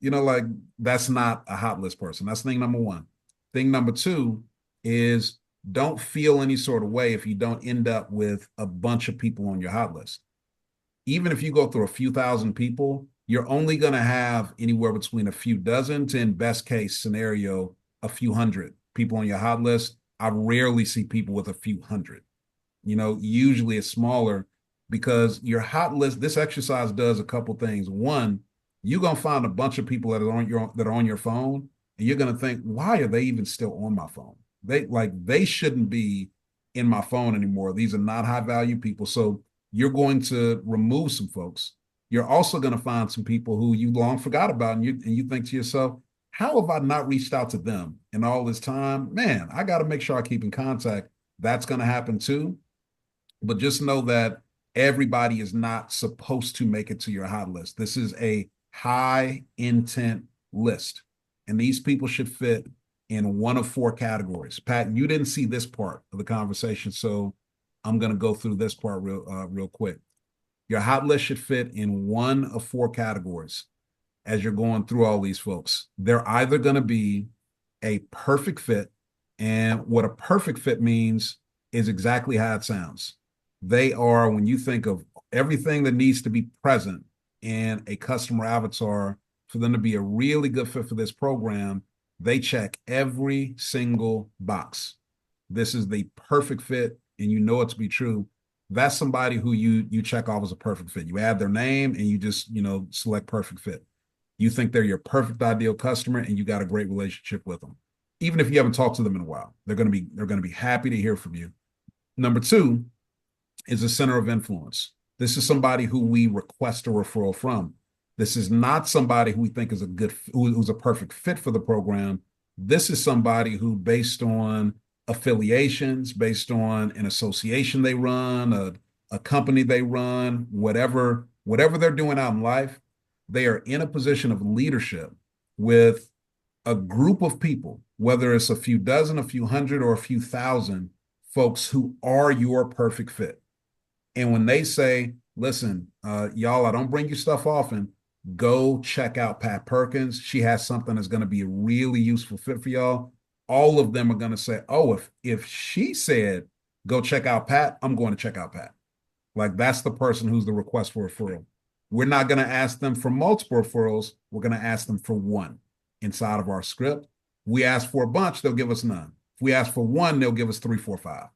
Speaker 1: Like that's not a hot list person. That's thing number one. Thing number two is don't feel any sort of way if you don't end up with a bunch of people on your hot list. Even if you go through a few thousand people, you're only going to have anywhere between a few dozen to, in best case scenario, a few hundred people on your hot list. I rarely see people with a few hundred. Usually it's smaller because your hot list, this exercise does a couple things. One, you're going to find a bunch of people that are on your phone, and you're going to think, why are they even still on my phone? They shouldn't be in my phone anymore. These are not high value people. So you're going to remove some folks. You're also going to find some people who you long forgot about, and you think to yourself, how have I not reached out to them in all this time? Man, I got to make sure I keep in contact. That's going to happen too. But just know that everybody is not supposed to make it to your hot list. This is a high intent list. and these people should fit in one of four categories. Pat, you didn't see this part of the conversation, so I'm going to go through this part real quick. Your hot list should fit in one of four categories as you're going through all these folks. They're either going to be a perfect fit, and what a perfect fit means is exactly how it sounds. They are, when you think of everything that needs to be present in a customer avatar for them to be a really good fit for this program, they check every single box. This is the perfect fit, and you know it to be true. That's somebody who you check off as a perfect fit. You add their name and you just, select perfect fit. You think they're your perfect ideal customer and you got a great relationship with them. Even if you haven't talked to them in a while, they're going to be happy to hear from you. Number two is a center of influence. This is somebody who we request a referral from. This is not somebody who we think is who's a perfect fit for the program. This is somebody who, based on affiliations, based on an association they run, a company they run, whatever they're doing out in life, they are in a position of leadership with a group of people, whether it's a few dozen, a few hundred, or a few thousand folks who are your perfect fit. And when they say, listen, y'all, I don't bring you stuff often, go check out Pat Perkins. She has something that's going to be a really useful fit for y'all. All of them are going to say, oh, if she said, go check out Pat, I'm going to check out Pat. Like, that's the person who's the request for referral. We're not going to ask them for multiple referrals. We're going to ask them for one inside of our script. We ask for a bunch, they'll give us none. If we ask for one, they'll give us 3, 4, 5.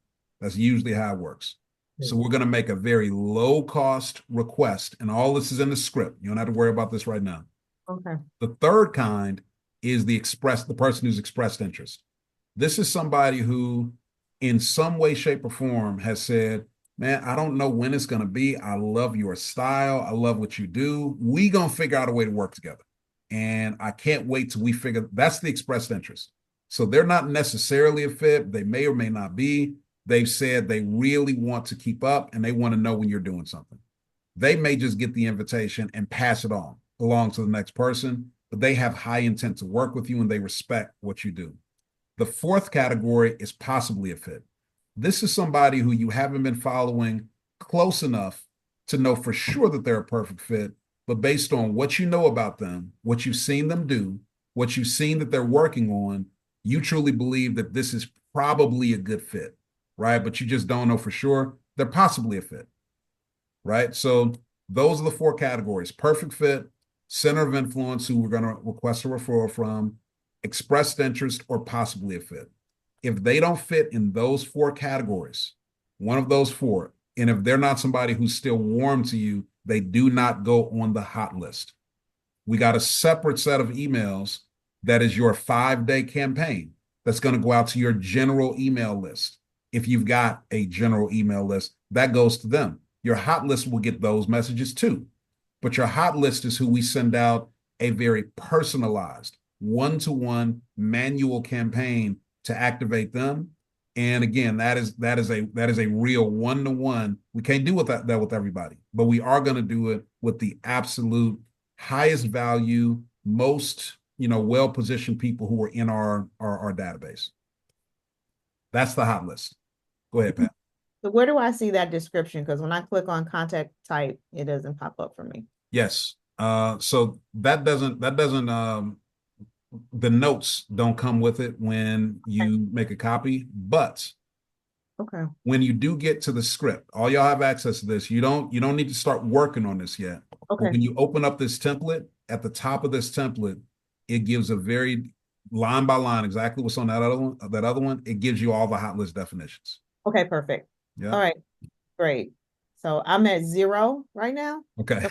Speaker 1: That's usually how it works. So we're going to make a very low cost request, and all this is in the script. You don't have to worry about this right now.
Speaker 2: Okay.
Speaker 1: The third kind is the person who's expressed interest. This is somebody who, in some way, shape, or form, has said, man, I don't know when it's going to be. I love your style. I love what you do. We going to figure out a way to work together. And I can't wait till we figure, that's the expressed interest. So they're not necessarily a fit. They may or may not be. They've said they really want to keep up and they want to know when you're doing something. They may just get the invitation and pass it on along to the next person, but they have high intent to work with you and they respect what you do. The fourth category is possibly a fit. This is somebody who you haven't been following close enough to know for sure that they're a perfect fit, but based on what you know about them, what you've seen them do, what you've seen that they're working on, you truly believe that this is probably a good fit, right? But you just don't know for sure. They're possibly a fit, right? So those are the four categories: perfect fit, center of influence, who we're going to request a referral from, expressed interest, or possibly a fit. If they don't fit in those four categories, one of those four, and if they're not somebody who's still warm to you, they do not go on the hot list. We got a separate set of emails that is your 5-day campaign that's going to go out to your general email list. If you've got a general email list, that goes to them. Your hot list will get those messages too. But your hot list is who we send out a very personalized, one-to-one manual campaign to activate them. And again, that is a real one-to-one. We can't do that with everybody, but we are going to do it with the absolute highest value, most well-positioned people who are in our database. That's the hot list. Go ahead, Pat.
Speaker 2: So where do I see that description? Because when I click on contact type, it doesn't pop up for me.
Speaker 1: Yes. So that doesn't the notes don't come with it when you make a copy, but
Speaker 2: okay,
Speaker 1: when you do get to the script, all y'all have access to this. You don't need to start working on this yet.
Speaker 2: Okay.
Speaker 1: But when you open up this template, at the top of this template, it gives a very line by line exactly what's on that other one. It gives you all the hot list definitions.
Speaker 2: Okay, perfect.
Speaker 1: Yeah.
Speaker 2: All right, great. So I'm at 0 right now.
Speaker 1: Okay.
Speaker 2: So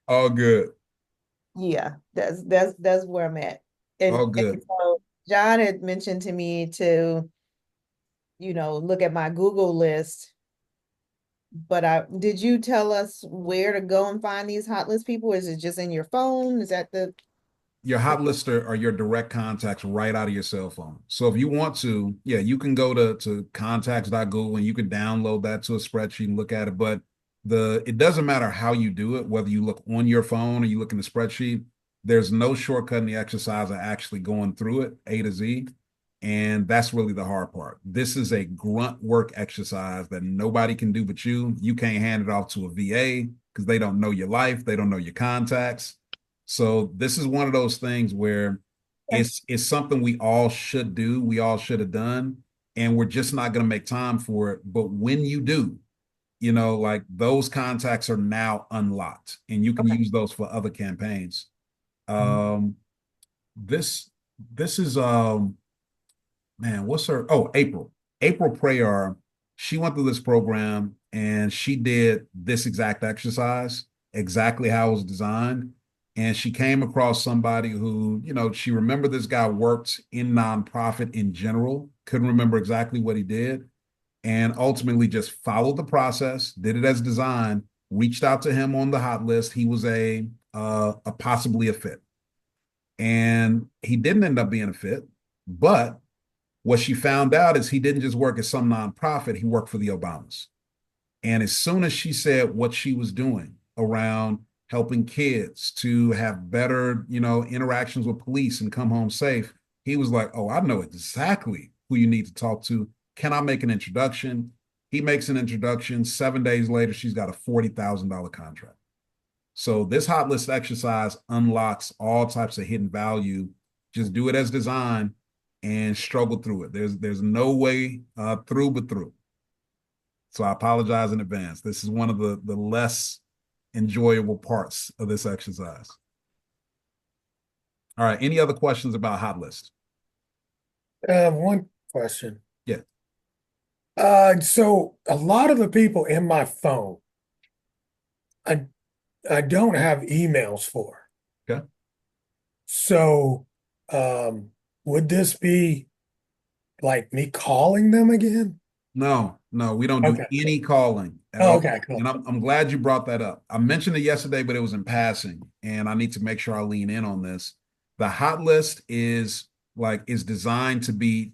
Speaker 1: all good.
Speaker 2: yeah, that's where I'm at.
Speaker 1: All good.
Speaker 2: And so John had mentioned to me to, look at my Google list. But did you tell us where to go and find these hot list people? Is it just in your phone? Is that
Speaker 1: your hot list are your direct contacts right out of your cell phone. So if you want to, yeah, you can go to contacts.google and you can download that to a spreadsheet and look at it. But it doesn't matter how you do it, whether you look on your phone or you look in the spreadsheet, there's no shortcut in the exercise of actually going through it A to Z. And that's really the hard part. This is a grunt work exercise that nobody can do but you. You can't hand it off to a VA because they don't know your life, they don't know your contacts. So this is one of those things where
Speaker 2: Yeah.
Speaker 1: it's something we all should do, we all should have done, and we're just not going to make time for it. But when you do, like those contacts are now unlocked and you can
Speaker 2: Okay.
Speaker 1: use those for other campaigns.
Speaker 3: Mhm.
Speaker 1: This is man, what's her? Oh, April Prayar. She went through this program and she did this exact exercise, exactly how it was designed. And she came across somebody who, she remembered this guy worked in nonprofit in general, couldn't remember exactly what he did, and ultimately just followed the process, did it as designed, reached out to him on the hot list. He was a possibly a fit. And he didn't end up being a fit, but what she found out is he didn't just work at some nonprofit, he worked for the Obamas. And as soon as she said what she was doing around helping kids to have better, interactions with police and come home safe, he was like, "Oh, I know exactly who you need to talk to. Can I make an introduction?" He makes an introduction. 7 days later, she's got a $40,000 contract. So this hot list exercise unlocks all types of hidden value. Just do it as designed and struggle through it. There's no way through but through. So I apologize in advance. This is one of the less enjoyable parts of this exercise. All right. Any other questions about hot list?
Speaker 3: One question.
Speaker 1: Yeah.
Speaker 3: So a lot of the people in my phone, I I don't have emails for.
Speaker 1: Okay.
Speaker 3: So, would this be like me calling them again?
Speaker 1: No, we don't do
Speaker 3: Okay.
Speaker 1: any calling at
Speaker 3: Oh,
Speaker 1: all.
Speaker 3: okay, cool.
Speaker 1: And I'm glad you brought that up. I mentioned it yesterday, but it was in passing, and I need to make sure I lean in on this. The hot list is designed to be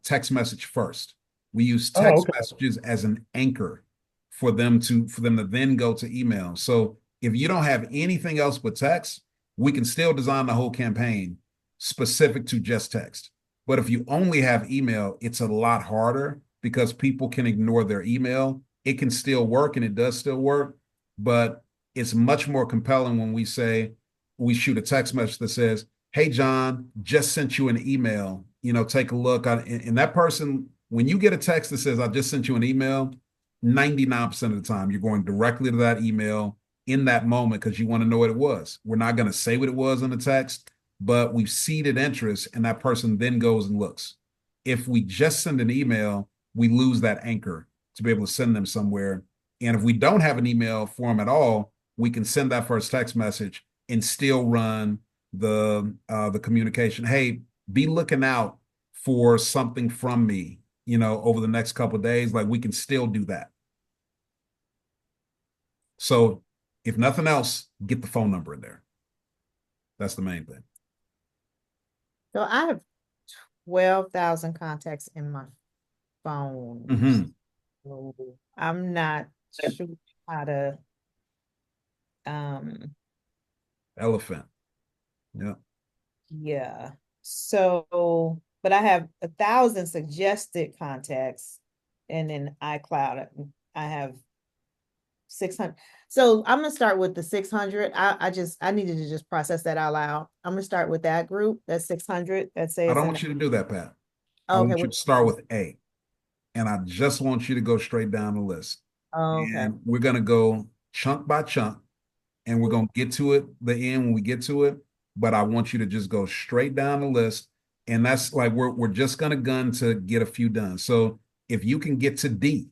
Speaker 1: text message first. We use
Speaker 3: Oh,
Speaker 1: text
Speaker 3: okay.
Speaker 1: messages as an anchor for them to then go to email. So if you don't have anything else but text, we can still design the whole campaign specific to just text. But if you only have email, it's a lot harder because people can ignore their email. It can still work and it does still work, but it's much more compelling when we shoot a text message that says, "Hey, John, just sent you an email. Take a look." And that person, when you get a text that says, "I just sent you an email," 99% of the time, you're going directly to that email in that moment because you want to know what it was. We're not going to say what it was in the text, but we've seeded interest and that person then goes and looks. If we just send an email, we lose that anchor to be able to send them somewhere. And if we don't have an email for them at all, we can send that first text message and still run the communication. "Hey, be looking out for something from me, over the next couple of days." Like we can still do that. So if nothing else, get the phone number in there. That's the main thing.
Speaker 2: So I have 12,000 contacts in my phone.
Speaker 1: Mm-hmm.
Speaker 2: So I'm not sure how to um
Speaker 1: Elephant. Yeah.
Speaker 2: yeah. So but I have 1,000 suggested contacts and in iCloud I have 600. So I'm gonna start with the 600. I needed to just process that out loud. I'm gonna start with that group. That's 600. That
Speaker 1: I
Speaker 2: says
Speaker 1: don't
Speaker 2: in
Speaker 1: want you to do that, Pat. I
Speaker 2: oh, okay.
Speaker 1: want you to start with A, and I just want you to go straight down the list.
Speaker 2: Oh, okay.
Speaker 1: And we're going to go chunk by chunk, and we're going to get to it, the end when we get to it. But I want you to just go straight down the list. And that's like we're just going to gun to get a few done. So if you can get to D,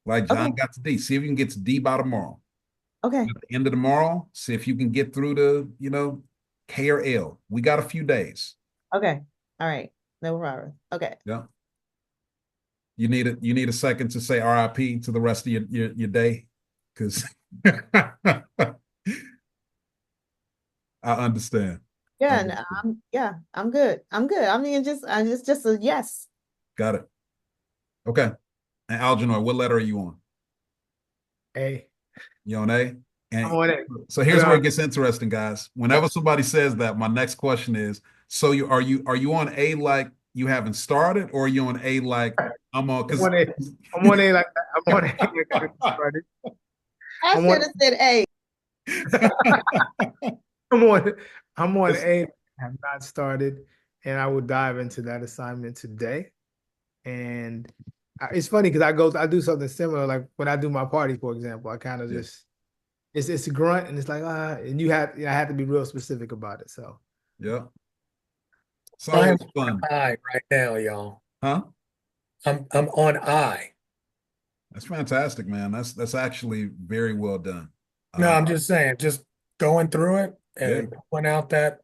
Speaker 1: like John
Speaker 2: Okay.
Speaker 1: got to D, see if you can get to D by tomorrow.
Speaker 2: Okay.
Speaker 1: At the end of tomorrow, see if you can get through to, K or L. We got a few days.
Speaker 2: Okay. All right. No problem. Okay.
Speaker 1: Yeah. You need a second to say RIP to the rest of your day, because I understand. I
Speaker 2: Yeah, and
Speaker 1: understand.
Speaker 2: I'm good. I'm good. I mean, just a yes.
Speaker 1: Got it. Okay. And Algernon, what letter are you on?
Speaker 4: A.
Speaker 1: You on A?
Speaker 4: I'm
Speaker 1: And
Speaker 4: on it.
Speaker 1: so here's where it gets interesting, guys. Whenever somebody says that, my next question is, so are you on A like you haven't started, or are you on A like I'm on?
Speaker 4: I'm
Speaker 1: Because
Speaker 4: on it. I'm on it like I'm on it like I started.
Speaker 2: I
Speaker 4: I'm
Speaker 2: should
Speaker 4: on
Speaker 2: have said A.
Speaker 4: I'm on I'm on A. I have not started, and I will dive into that assignment today. And it's funny because I do something similar. Like when I do my party, for example, I kind of
Speaker 1: yeah,
Speaker 4: just it's a grunt, and it's like and I have to be real specific about it. So
Speaker 1: yeah, it's
Speaker 3: I'm
Speaker 1: always fun,
Speaker 3: on I right now, y'all.
Speaker 1: huh?
Speaker 3: I'm on I.
Speaker 1: That's fantastic, man. That's actually very well done.
Speaker 3: No,
Speaker 1: Uh,
Speaker 3: I'm just saying, just going through it
Speaker 1: yeah,
Speaker 3: and pulling out that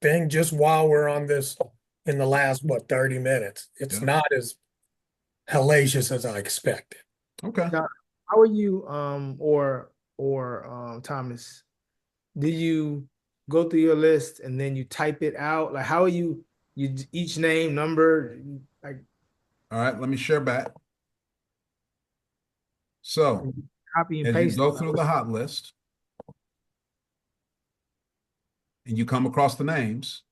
Speaker 3: thing just while we're on this in the last, what, 30 minutes. It's
Speaker 1: yeah.
Speaker 3: not as hellacious as I expected.
Speaker 1: Okay.
Speaker 4: now, how are you, Thomas? Do you go through your list and then you type it out? Like how are you each name number like
Speaker 1: All right. Let me share back. So
Speaker 4: copy and
Speaker 1: as you
Speaker 4: paste?
Speaker 1: go through the hot list and you come across the names,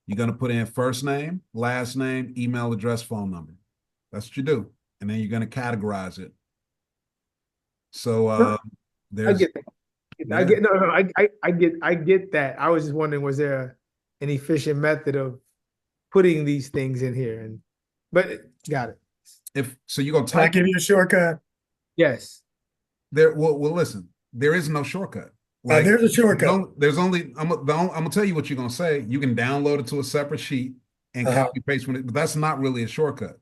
Speaker 1: you're going to put in first name, last name, email address, phone number. That's what you do. And then you're going to categorize it. So
Speaker 4: No, I
Speaker 1: there's,
Speaker 4: get that. I
Speaker 1: yeah.
Speaker 4: get no, no, I get that. I was just wondering, was there an efficient method of putting these things in here? And but got it.
Speaker 1: If so, you're going to
Speaker 3: Can I
Speaker 1: type
Speaker 3: give you a shortcut?
Speaker 4: Yes.
Speaker 1: there. Well, listen, there is no shortcut. Like
Speaker 3: There's a shortcut.
Speaker 1: there's only, I'm gonna tell you what you're gonna say. You can download it to a separate sheet and
Speaker 3: Uh-huh.
Speaker 1: copy paste from it, but that's not really a shortcut.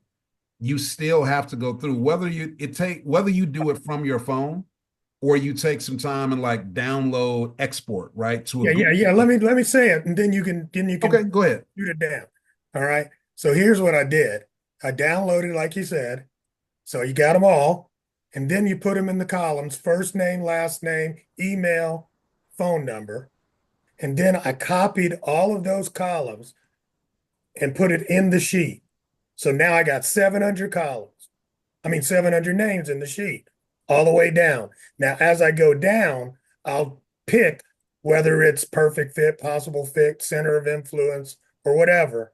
Speaker 1: You still have to go through whether you do it from your phone or you take some time and like download export right to a
Speaker 3: Yeah, yeah,
Speaker 1: Google.
Speaker 3: yeah. Let me say it, and then you
Speaker 1: Okay,
Speaker 3: can
Speaker 1: go ahead.
Speaker 3: shoot it down. All right. So here's what I did. I downloaded, like you said. So you got them all, and then you put them in the columns: first name, last name, email, phone number, and then I copied all of those columns and put it in the sheet. So now I got 700 columns. I mean 700 names in the sheet, all the way down. Now, as I go down, I'll pick whether it's perfect fit, possible fit, center of influence, or whatever,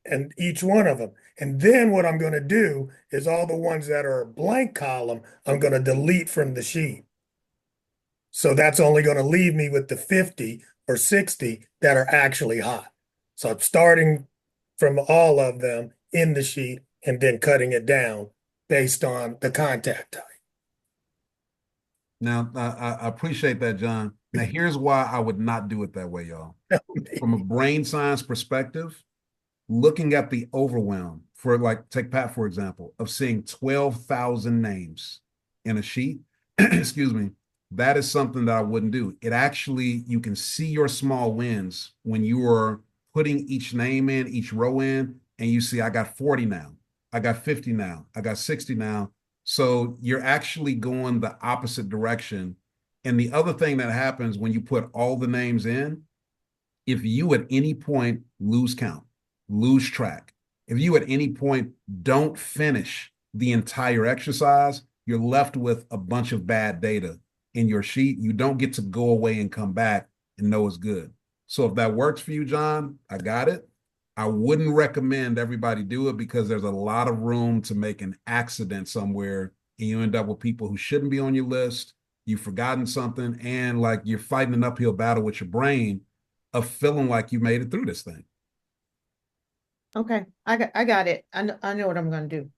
Speaker 3: and each one of them. And then what I'm going to do is all the ones that are a blank column, I'm going to delete from the sheet. So that's only going to leave me with the 50 or 60 that are actually hot. So I'm starting from all of them in the sheet and then cutting it down based on the contact type.
Speaker 1: Now I appreciate that, John. Now here's why I would not do it that way, y'all. From a brain science perspective, looking at the overwhelm for like take Pat for example of seeing 12,000 names in a sheet, excuse me, that is something that I wouldn't do. It actually you can see your small wins when you are putting each name in, each row in, and you see I got 40 now, I got 50 now, I got 60 now. So you're actually going the opposite direction. And the other thing that happens when you put all the names in, if you at any point lose count, lose track, if you at any point don't finish the entire exercise, you're left with a bunch of bad data in your sheet. You don't get to go away and come back and know it's good. So if that works for you, John, I got it. I wouldn't recommend everybody do it because there's a lot of room to make an accident somewhere and you end up with people who shouldn't be on your list. You've forgotten something and like you're fighting an uphill battle with your brain of feeling like you made it through this thing.
Speaker 2: Okay, I got it. I know what I'm gonna do.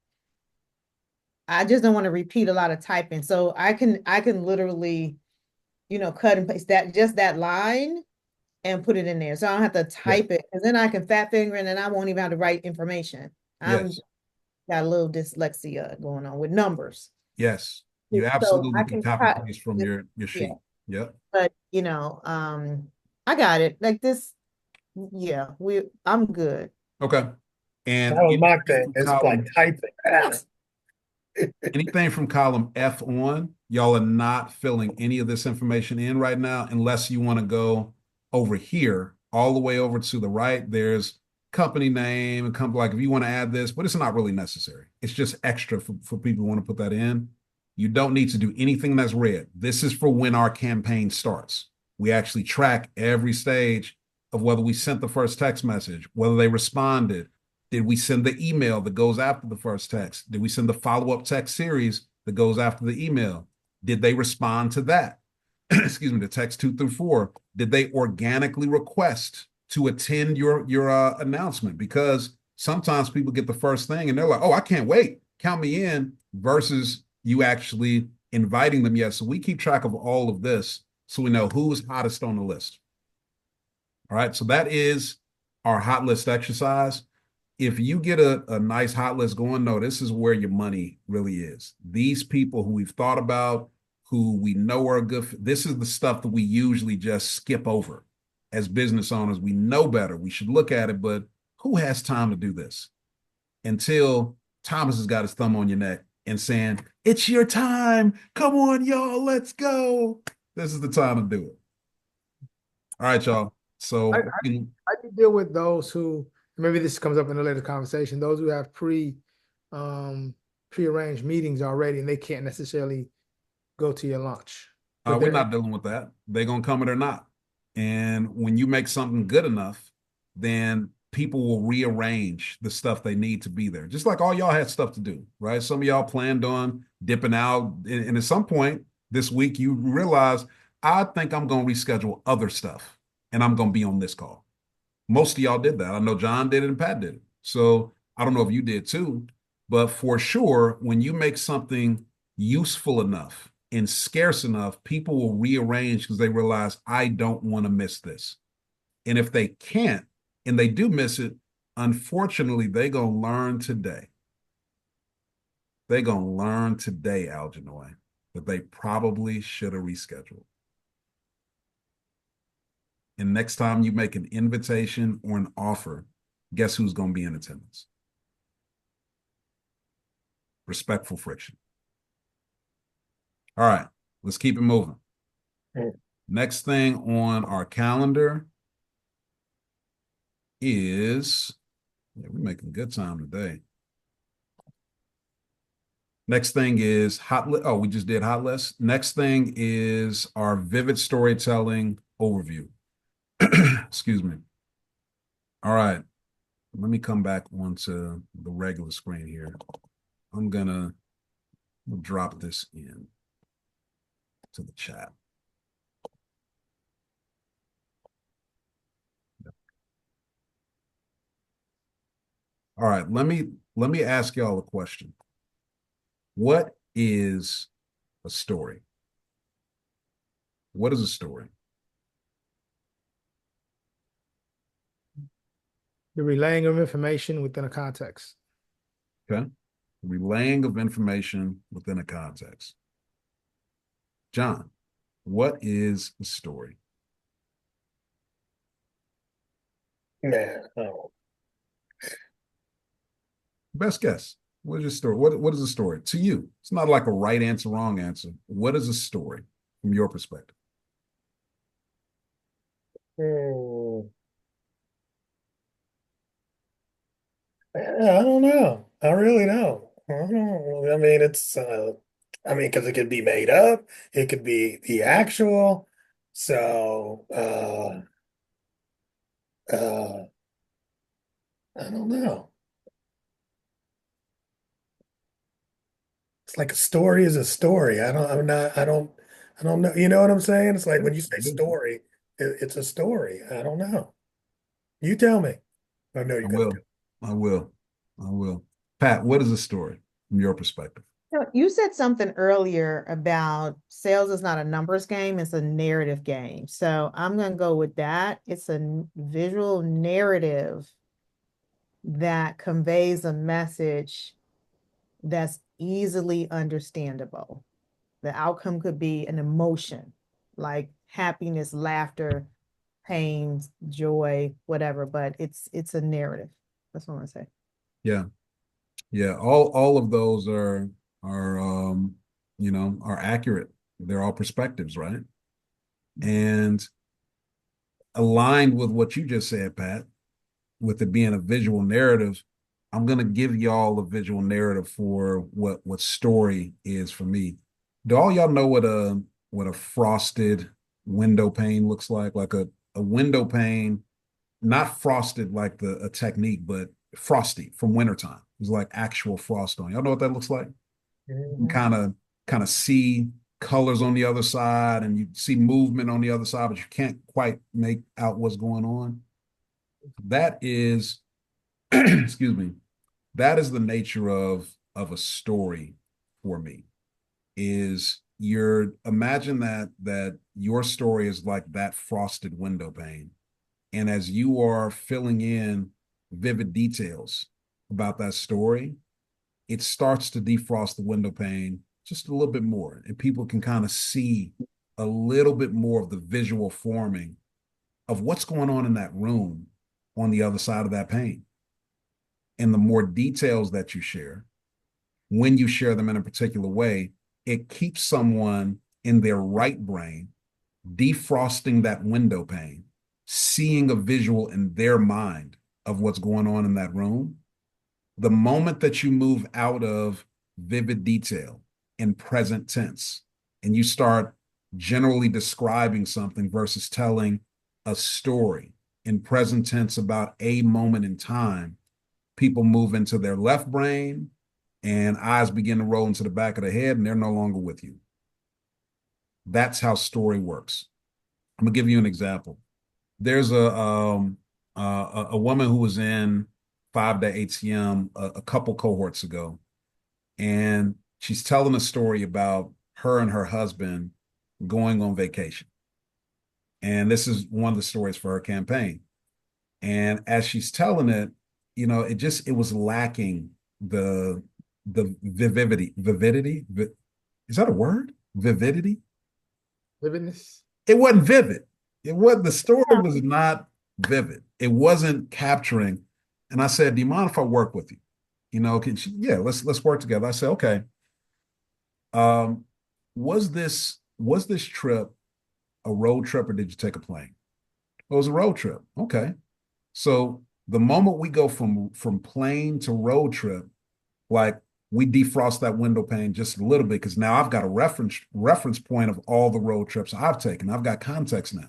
Speaker 2: I just don't want to repeat a lot of typing. So I can literally, cut and paste that just that line and put it in there. So I don't have to
Speaker 1: Yeah.
Speaker 2: type it. And then I can fat finger and then I won't even have to write information. I'm
Speaker 1: Yes.
Speaker 2: got a little dyslexia going on with numbers.
Speaker 1: Yes. You
Speaker 2: So
Speaker 1: absolutely
Speaker 2: I
Speaker 1: can
Speaker 2: can
Speaker 1: copy
Speaker 2: cut
Speaker 1: paste from
Speaker 2: this,
Speaker 1: your
Speaker 2: yeah.
Speaker 1: sheet. Yep.
Speaker 2: But I got it. Like this, yeah, I'm good.
Speaker 1: Okay.
Speaker 3: That
Speaker 1: And
Speaker 3: was my thing. It's like
Speaker 1: column
Speaker 3: typing.
Speaker 1: anything from column F on, y'all are not filling any of this information in right now unless you want to go over here, all the way over to the right. There's company name and company, like if you want to add this, but it's not really necessary. It's just extra for people who want to put that in. You don't need to do anything that's red. This is for when our campaign starts. We actually track every stage of whether we sent the first text message, whether they responded. Did we send the email that goes after the first text? Did we send the follow-up text series that goes after the email? Did they respond to that? Excuse me, the text 2 through 4. Did they organically request to attend your announcement? Because sometimes people get the first thing and they're like, oh, I can't wait. Count me in, versus you actually inviting them. Yes. So we keep track of all of this so we know who's hottest on the list. All right. So that is our hot list exercise. If you get a nice hot list going, no, this is where your money really is. These people who we've thought about, who we know are good, this is the stuff that we usually just skip over as business owners. We know better. We should look at it, but who has time to do this? Until Thomas has got his thumb on your neck and saying, it's your time. Come on, y'all, let's go. This is the time to do it. All right, y'all. So
Speaker 4: I do deal with those who, maybe this comes up in a later conversation, those who have prearranged meetings already and they can't necessarily go to your lunch.
Speaker 1: We're not dealing with that. They're going to come or they're not. And when you make something good enough, then people will rearrange the stuff they need to be there. Just like all y'all had stuff to do, right? Some of y'all planned on dipping out. And at some point this week, you realize, I think I'm going to reschedule other stuff and I'm going to be on this call. Most of y'all did that. I know John did it and Pat did it. So I don't know if you did too, but for sure, when you make something useful enough and scarce enough, people will rearrange because they realize, I don't want to miss this. And if they can't, and they do miss it, unfortunately, they're going to learn today. They're going to learn today, Algernoy, that they probably should have rescheduled. And next time you make an invitation or an offer, guess who's going to be in attendance? Respectful friction. All right, let's keep it moving. Next thing on our calendar is, we're making good time today. Next thing is hot list. Oh, we just did hot list. Next thing is our vivid storytelling overview. Excuse me. All right. Let me come back onto the regular screen here. I'm gonna drop this in to the chat. All right, let me ask y'all a question. What is a story? What is a story?
Speaker 4: The relaying of information within a context.
Speaker 1: Okay. Relaying of information within a context. John, what is a story?
Speaker 3: Man, oh.
Speaker 1: Best guess. What is your story? What is a story to you? It's not like a right answer, wrong answer. What is a story from your perspective?
Speaker 3: I don't know. I really don't. I don't know. I mean, because it could be made up, it could be the actual. So, I don't know. It's like a story is a story. I don't know. You know what I'm saying? It's like when you say story, it's a story. I don't know. You tell me. I know
Speaker 1: I
Speaker 3: you're gonna
Speaker 1: will. I will. I will. Pat, what is a story from your perspective?
Speaker 2: You said something earlier about sales is not a numbers game, it's a narrative game. So I'm going to go with that. It's a visual narrative that conveys a message that's easily understandable. The outcome could be an emotion like happiness, laughter, pain, joy, whatever, but it's a narrative. That's what I want to say.
Speaker 1: Yeah. Yeah. All of those are accurate. They're all perspectives, right? And aligned with what you just said, Pat, with it being a visual narrative, I'm gonna give y'all a visual narrative for what story is for me. Do all y'all know what a frosted window pane looks like? Like a window pane, not frosted like the a technique, but frosty from wintertime. It's like actual frost on. Y'all know what that looks like? You can
Speaker 3: Mhm.
Speaker 1: kind of see colors on the other side and you see movement on the other side, but you can't quite make out what's going on. That is, excuse me, that is the nature of a story for me. Is you're imagine that your story is like that frosted window pane. And as you are filling in vivid details about that story, it starts to defrost the window pane just a little bit more. And people can kind of see a little bit more of the visual forming of what's going on in that room on the other side of that pane. And the more details that you share, when you share them in a particular way, it keeps someone in their right brain, defrosting that window pane, seeing a visual in their mind of what's going on in that room. The moment that you move out of vivid detail in present tense and you start generally describing something versus telling a story in present tense about a moment in time, people move into their left brain and eyes begin to roll into the back of the head and they're no longer with you. That's how story works. I'm gonna give you an example. There's a woman who was in 5-day ATM a couple cohorts ago, and she's telling a story about her and her husband going on vacation. And this is one of the stories for her campaign. And as she's telling it, it was lacking the vividity. Is that a word? Vividity?
Speaker 4: Vividness.
Speaker 1: It wasn't vivid. The story was not vivid. It wasn't capturing. And I said, do you mind if I work with you? Can she, yeah, let's work together. I said, okay. Um, was this trip a road trip or did you take a plane? It was a road trip. Okay. So the moment we go from plane to road trip, like we defrost that window pane just a little bit because now I've got a reference point of all the road trips I've taken. I've got context now.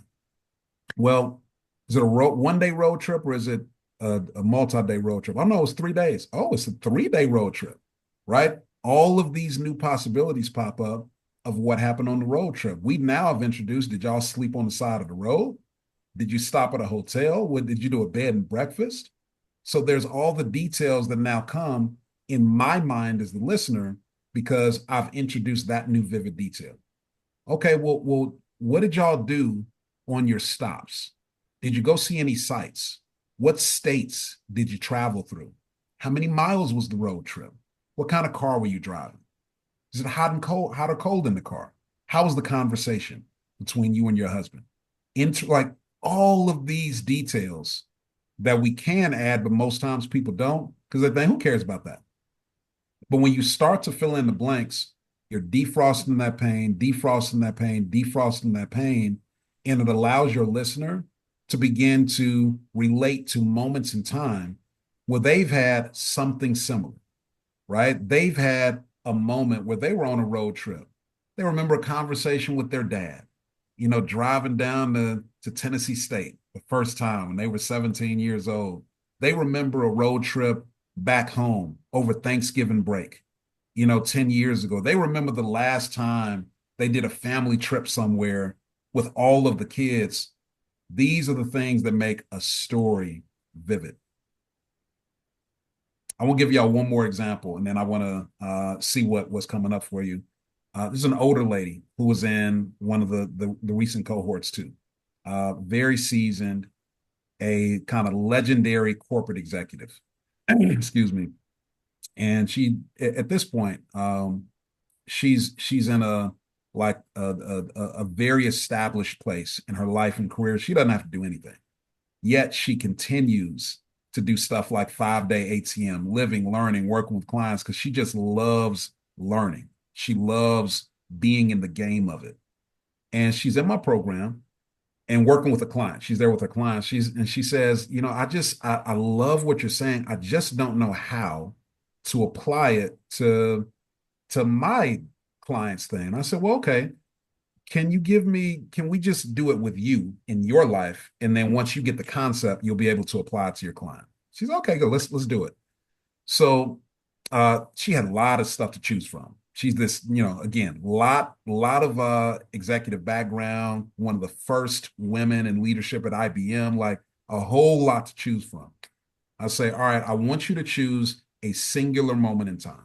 Speaker 1: Well, is it a 1 day road trip or is it a multi-day road trip? I know it's 3 days. Oh, it's a 3 day road trip, right? All of these new possibilities pop up of what happened on the road trip. We now have introduced, did y'all sleep on the side of the road? Did you stop at a hotel? What did you do, a bed and breakfast? So there's all the details that now come in my mind as the listener because I've introduced that new vivid detail. Okay, well, what did y'all do on your stops? Did you go see any sites? What states did you travel through? How many miles was the road trip? What kind of car were you driving? Is it hot or cold in the car? How was the conversation between you and your husband? Like all of these details that we can add, but most times people don't because they think, who cares about that? But when you start to fill in the blanks, you're defrosting that pain, defrosting that pain, defrosting that pain, and it allows your listener to begin to relate to moments in time where they've had something similar, right? They've had a moment where they were on a road trip. They remember a conversation with their dad, driving down to Tennessee State the first time when they were 17 years old. They remember a road trip back home over Thanksgiving break, 10 years ago. They remember the last time they did a family trip somewhere with all of the kids. These are the things that make a story vivid. I want to give y'all one more example, and then I want to see what's coming up for you. This is an older lady who was in one of the recent cohorts too. Very seasoned, a kind of legendary corporate executive. Excuse me. And she, at this point, she's in a very established place in her life and career. She doesn't have to do anything. Yet she continues to do stuff like 5-day ATM, living, learning, working with clients because she just loves learning. She loves being in the game of it. And she's in my program and working with a client. She's there with a client. She says, I love what you're saying. I just don't know how to apply it to my clients thing. And I said, well, okay, can we just do it with you in your life? And then once you get the concept, you'll be able to apply it to your client. She's okay, good. Let's do it. So she had a lot of stuff to choose from. She's this, again, lot of executive background, one of the first women in leadership at IBM, like a whole lot to choose from. I say, all right, I want you to choose a singular moment in time.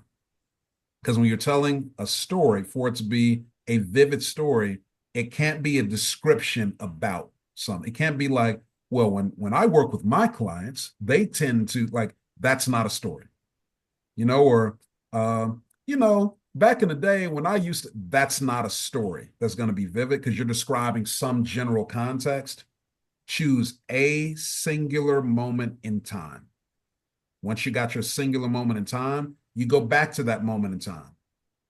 Speaker 1: Because when you're telling a story, for it to be a vivid story, it can't be a description about something. It can't be like, well, when I work with my clients, they tend to like, that's not a story, or back in the day when I used to, that's not a story that's going to be vivid because you're describing some general context. Choose a singular moment in time. Once you got your singular moment in time, you go back to that moment in time.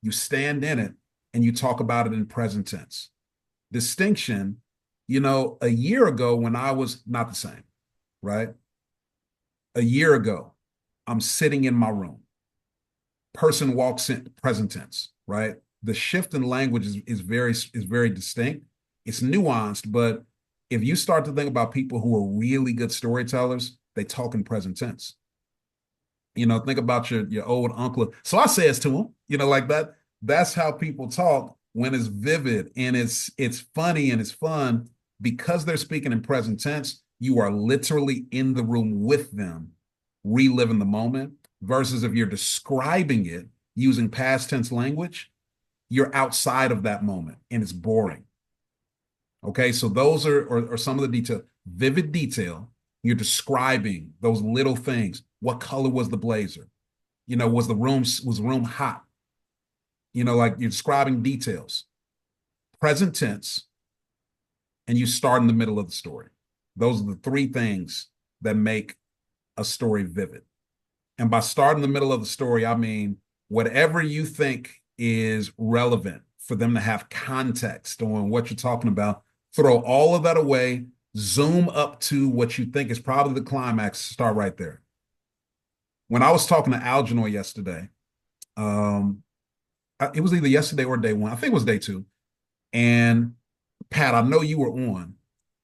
Speaker 1: You stand in it and you talk about it in present tense. Distinction, a year ago when I was not the same, right? A year ago, I'm sitting in my room. Person walks in, present tense, right? The shift in language is very distinct. It's nuanced, but if you start to think about people who are really good storytellers, they talk in present tense. Think about your old uncle. So I says to him, like that. That's how people talk when it's vivid and it's funny and it's fun because they're speaking in present tense. You are literally in the room with them, reliving the moment. Versus if you're describing it using past tense language, you're outside of that moment and it's boring. Okay, so those are some of the detail. Vivid detail. You're describing those little things. What color was the blazer? Was the room hot? Like you're describing details. Present tense, and you start in the middle of the story. Those are the three things that make a story vivid. And by starting in the middle of the story, I mean whatever you think is relevant for them to have context on what you're talking about, throw all of that away, zoom up to what you think is probably the climax, start right there. When I was talking to Algernoy yesterday, it was either yesterday or day one. I think it was day two. And Pat, I know you were on,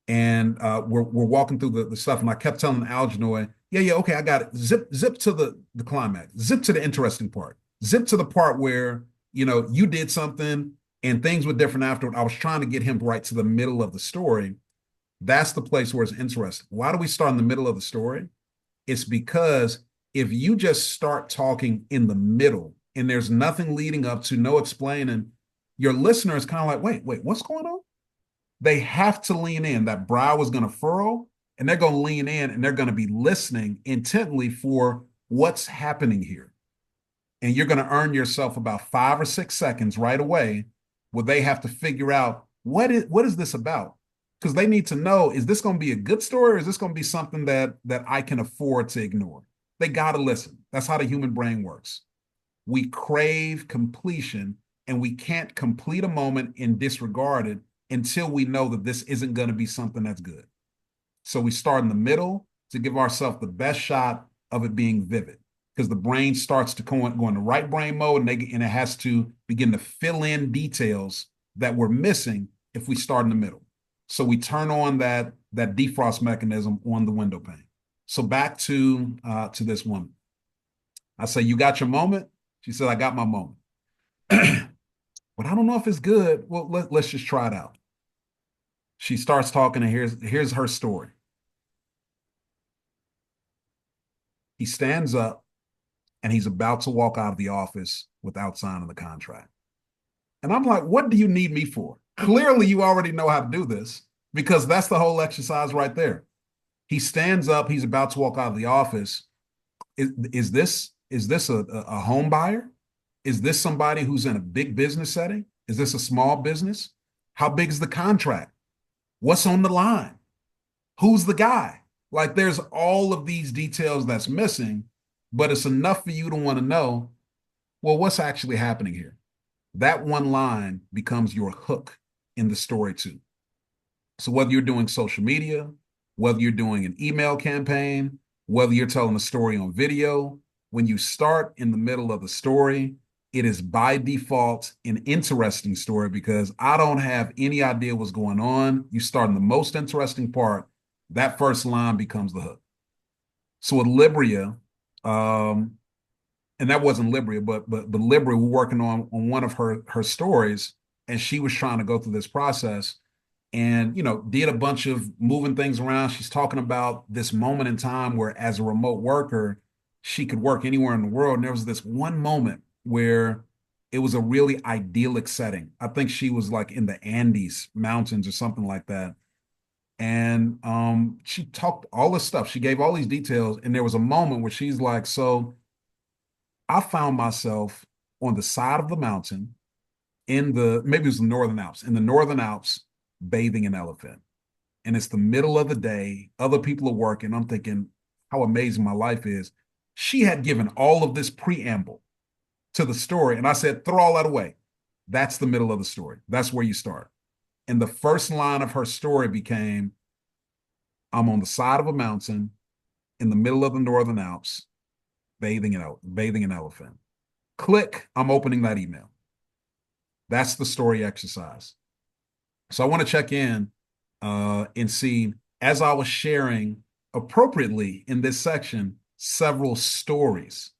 Speaker 1: and we're walking through the stuff, and I kept telling Algernoy, yeah, okay, I got it. Zip to the climax. Zip to the interesting part. Zip to the part where you did something and things were different afterward. I was trying to get him right to the middle of the story. That's the place where it's interesting. Why do we start in the middle of the story? It's because if you just start talking in the middle and there's nothing leading up to, no explaining, your listener is kind of like, wait, what's going on? They have to lean in. That brow is going to furrow and they're going to lean in and they're going to be listening intently for what's happening here. And you're going to earn yourself about 5 or 6 seconds right away where they have to figure out what is this about? Because they need to know, is this going to be a good story or is this going to be something that I can afford to ignore? They got to listen. That's how the human brain works. We crave completion and we can't complete a moment and disregard it until we know that this isn't going to be something that's good. So we start in the middle to give ourselves the best shot of it being vivid because the brain starts to go in the right brain mode and it has to begin to fill in details that we're missing if we start in the middle. So we turn on that defrost mechanism on the window pane. So back to this woman. I say, you got your moment? She said, I got my moment. But I don't know if it's good. Well, let's just try it out. She starts talking and here's her story. He stands up and he's about to walk out of the office without signing the contract. And I'm like, what do you need me for? Clearly, you already know how to do this because that's the whole exercise right there. He stands up. He's about to walk out of the office. Is this a home buyer? Is this somebody who's in a big business setting? Is this a small business? How big is the contract? What's on the line? Who's the guy? Like there's all of these details that's missing, but it's enough for you to want to know, well, what's actually happening here? That one line becomes your hook in the story too. So whether you're doing social media, whether you're doing an email campaign, whether you're telling a story on video, when you start in the middle of the story, it is by default an interesting story because I don't have any idea what's going on. You start in the most interesting part, that first line becomes the hook. So with Libria, um, and that wasn't Libria, but Libria, we're working on one of her stories, and she was trying to go through this process, and did a bunch of moving things around. She's talking about this moment in time where, as a remote worker, she could work anywhere in the world. And there was this one moment where it was a really idyllic setting. I think she was like in the Andes mountains or something like that. And she talked all this stuff. She gave all these details, and there was a moment where she's like, "So I found myself on the side of the mountain in the maybe it was the Northern Alps, in the Northern Alps, bathing an elephant. And it's the middle of the day. Other people are working. I'm thinking how amazing my life is." She had given all of this preamble to the story. And I said, throw all that away. That's the middle of the story. That's where you start. And the first line of her story became, I'm on the side of a mountain in the middle of the Northern Alps, bathing an elephant. Click, I'm opening that email. That's the story exercise. So I want to check in and see, as I was sharing appropriately in this section, several stories.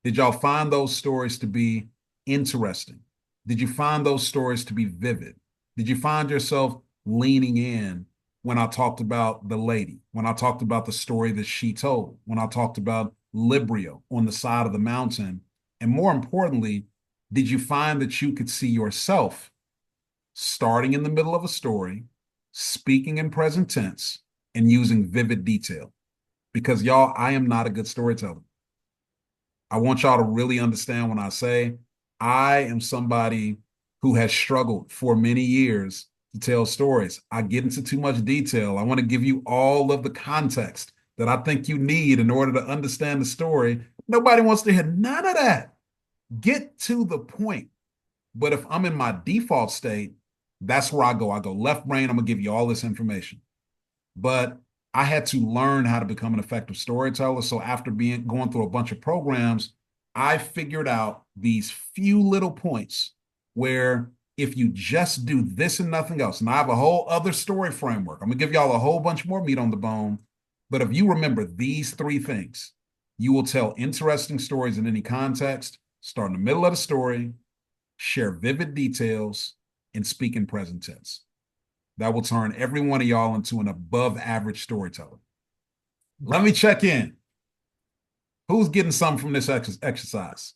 Speaker 1: Did y'all find those stories to be interesting? Did you find those stories to be vivid? Did you find yourself leaning in when I talked about the lady, when I talked about the story that she told, when I talked about Librio on the side of the mountain? And more importantly, did you find that you could see yourself starting in the middle of a story, speaking in present tense, and using vivid detail? Because y'all, I am not a good storyteller. I want y'all to really understand when I say I am somebody who has struggled for many years to tell stories. I get into too much detail. I want to give you all of the context that I think you need in order to understand the story. Nobody wants to hear none of that. Get to the point. But if I'm in my default state, that's where I go. I go left brain. I'm going to give you all this information. But I had to learn how to become an effective storyteller. So after going through a bunch of programs, I figured out these few little points where if you just do this and nothing else, and I have a whole other story framework, I'm gonna give y'all a whole bunch more meat on the bone. But if you remember these three things, you will tell interesting stories in any context, start in the middle of the story, share vivid details, and speak in present tense. That will turn every one of y'all into an above average storyteller. Let me check in. Who's getting something from this exercise?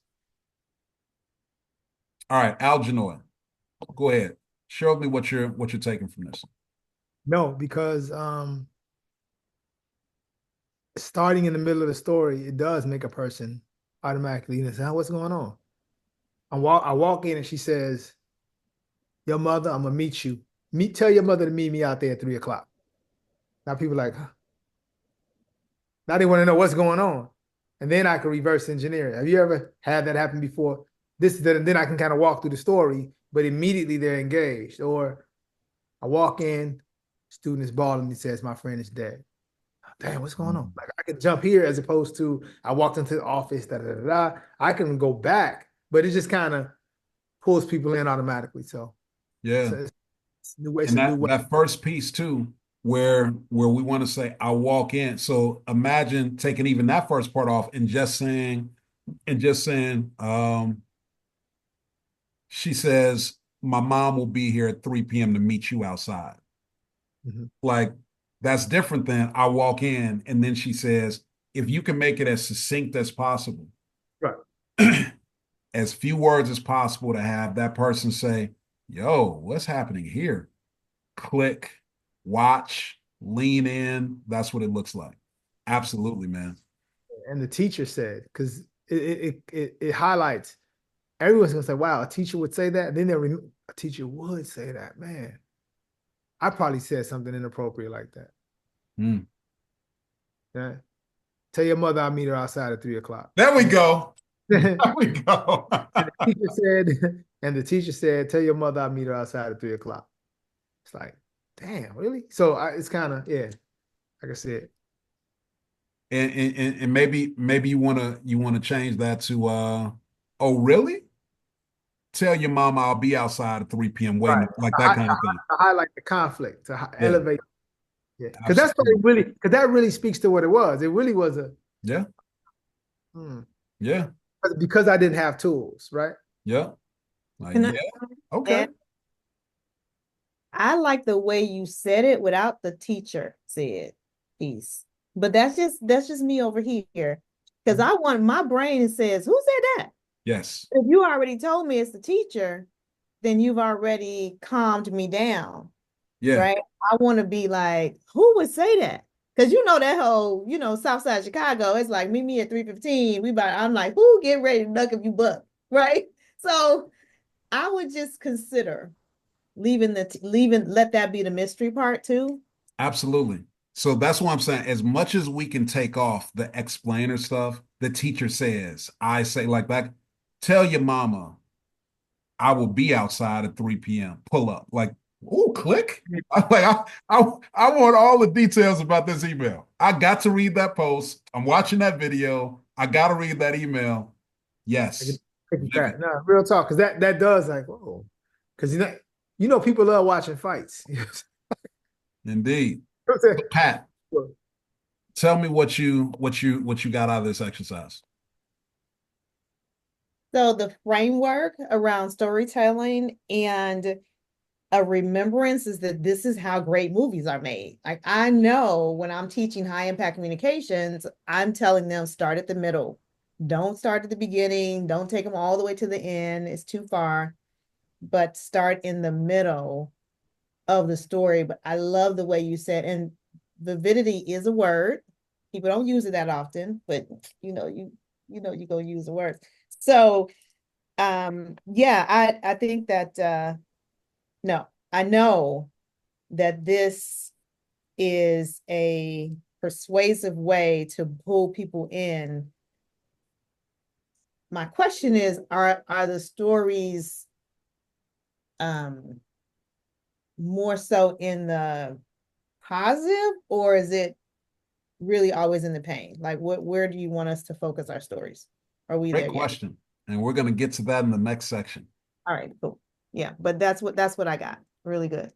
Speaker 1: All right, Algernoy, go ahead. Show me what you're taking from this.
Speaker 4: No, because starting in the middle of the story, it does make a person automatically say, what's going on? I walk in and she says, your mother, I'm gonna meet you. Tell your mother to meet me out there at 3 o'clock. Now people are like, huh? Now they want to know what's going on. And then I can reverse engineer it. Have you ever had that happen before? Then I can kind of walk through the story, but immediately they're engaged. Or I walk in, student is bawling, he says, my friend is dead. Damn, what's going on? Like I could jump here as opposed to I walked into the office, da da da da. I can go back, but it just kind of pulls people in automatically. So
Speaker 1: yeah,
Speaker 4: it's a new way.
Speaker 1: And that first piece too, where we want to say I walk in. So imagine taking even that first part off and just saying, she says, my mom will be here at 3 p.m. to meet you outside.
Speaker 4: Mm-hmm.
Speaker 1: Like that's different than I walk in and then she says, if you can make it as succinct as possible,
Speaker 4: right,
Speaker 1: as few words as possible to have that person say, yo, what's happening here? Click, watch, lean in. That's what it looks like. Absolutely, man.
Speaker 4: And the teacher said, because it highlights everyone's gonna say, wow, a teacher would say that. Then a teacher would say that, man. I probably said something inappropriate like that.
Speaker 1: Mm.
Speaker 4: Yeah. Tell your mother I'll meet her outside at 3 o'clock.
Speaker 1: There we go. There
Speaker 4: and
Speaker 1: we go.
Speaker 4: the teacher said, tell your mother I'll meet her outside at 3 o'clock. It's like, damn, really? So it's kind of, yeah, like I said.
Speaker 1: And maybe you wanna change that to oh really? tell your mama I'll be outside at 3 p.m.
Speaker 4: Right.
Speaker 1: waiting, like that kind of thing.
Speaker 4: To highlight the conflict, to
Speaker 1: Yeah,
Speaker 4: elevate. Yeah. Because that's what
Speaker 1: absolutely.
Speaker 4: because that really speaks to what it was. It really was a,
Speaker 1: Yeah,
Speaker 4: hmm,
Speaker 1: yeah,
Speaker 4: because I didn't have tools, right?
Speaker 1: yeah. Like,
Speaker 2: Can I
Speaker 1: yeah, okay.
Speaker 2: add? I like the way you said it without the teacher said piece. But that's just me over here. Because I want my brain says, who said that?
Speaker 1: Yes.
Speaker 2: If you already told me it's the teacher, then you've already calmed me down,
Speaker 1: Yeah,
Speaker 2: right? I want to be like, who would say that? Because you know that whole, South Side Chicago, it's like meet me at 3:15. I'm like, who get ready to duck if you buck, right? So I would just consider let that be the mystery part too.
Speaker 1: absolutely. So that's what I'm saying. As much as we can take off the explainer stuff, the teacher says, I say like that, tell your mama I will be outside at 3 p.m. Pull up. Like, oh, click. I'm like, I want all the details about this email. I got to read that post. I'm watching that video. I got to read that email.
Speaker 4: Like,
Speaker 1: Yes. Vivid.
Speaker 4: no, real talk, because that does like, whoa, because people love watching fights.
Speaker 1: Indeed. So, Pat, tell me what you got out of this exercise.
Speaker 2: So the framework around storytelling and a remembrance is that this is how great movies are made. Like I know when I'm teaching high impact communications, I'm telling them start at the middle. Don't start at the beginning. Don't take them all the way to the end. It's too far, but start in the middle of the story. But I love the way you said, and vividity is a word. People don't use it that often, but you go use the word. So yeah, I think that no, I know that this is a persuasive way to pull people in. My question is, are the stories um more so in the positive, or is it really always in the pain? Like where do you want us to focus our stories? Are we
Speaker 1: Great
Speaker 2: there yet?
Speaker 1: question. And we're going to get to that in the next section.
Speaker 2: All right, cool. Yeah, but that's what I got. Really good.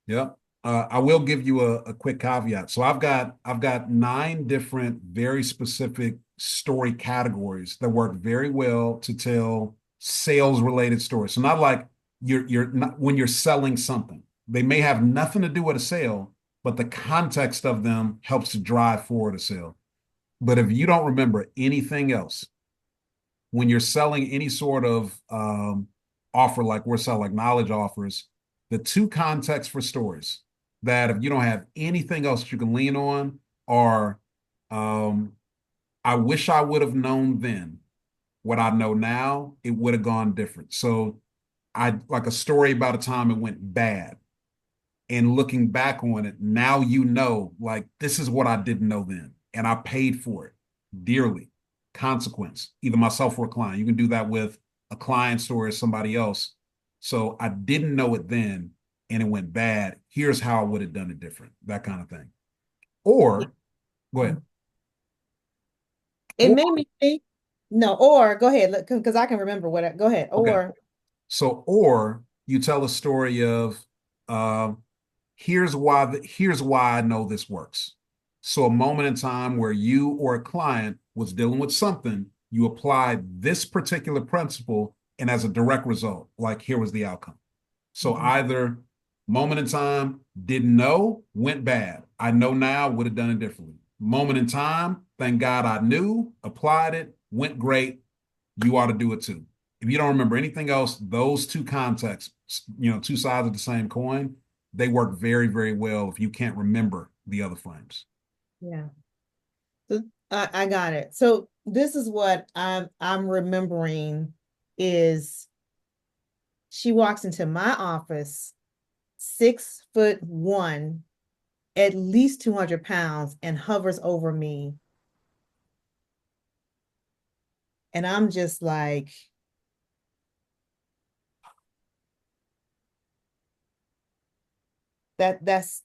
Speaker 1: Yep. I will give you a quick caveat. So I've got 9 different, very specific story categories that work very well to tell sales related stories. So not like you're not when you're selling something. They may have nothing to do with a sale, but the context of them helps to drive forward a sale. But if you don't remember anything else, when you're selling any sort of offer, like we're selling like knowledge offers, the 2 contexts for stories that if you don't have anything else that you can lean on are um, I wish I would have known then what I know now, it would have gone different. So I like a story about a time it went bad. And looking back on it, now like this is what I didn't know then. And I paid for it dearly. Consequence, either myself or a client. You can do that with a client story or somebody else. So I didn't know it then and it went bad. Here's how I would have done it different. That kind of thing. Or go ahead.
Speaker 2: It
Speaker 1: Or
Speaker 2: made me think. No, or go ahead, because I can remember go ahead.
Speaker 1: okay.
Speaker 2: Or
Speaker 1: Or you tell a story of uh, here's why I know this works. So a moment in time where you or a client was dealing with something, you applied this particular principle, and as a direct result, like here was the outcome. So either moment in time, didn't know, went bad. I know now, would have done it differently. Moment in time, thank God I knew, applied it, went great. You ought to do it too. If you don't remember anything else, those 2 contexts, 2 sides of the same coin, they work very, very well if you can't remember the other frames.
Speaker 2: yeah. So I got it. So this is what I'm remembering is she walks into my office 6'1", at least 200 pounds, and hovers over me. And I'm just like, that's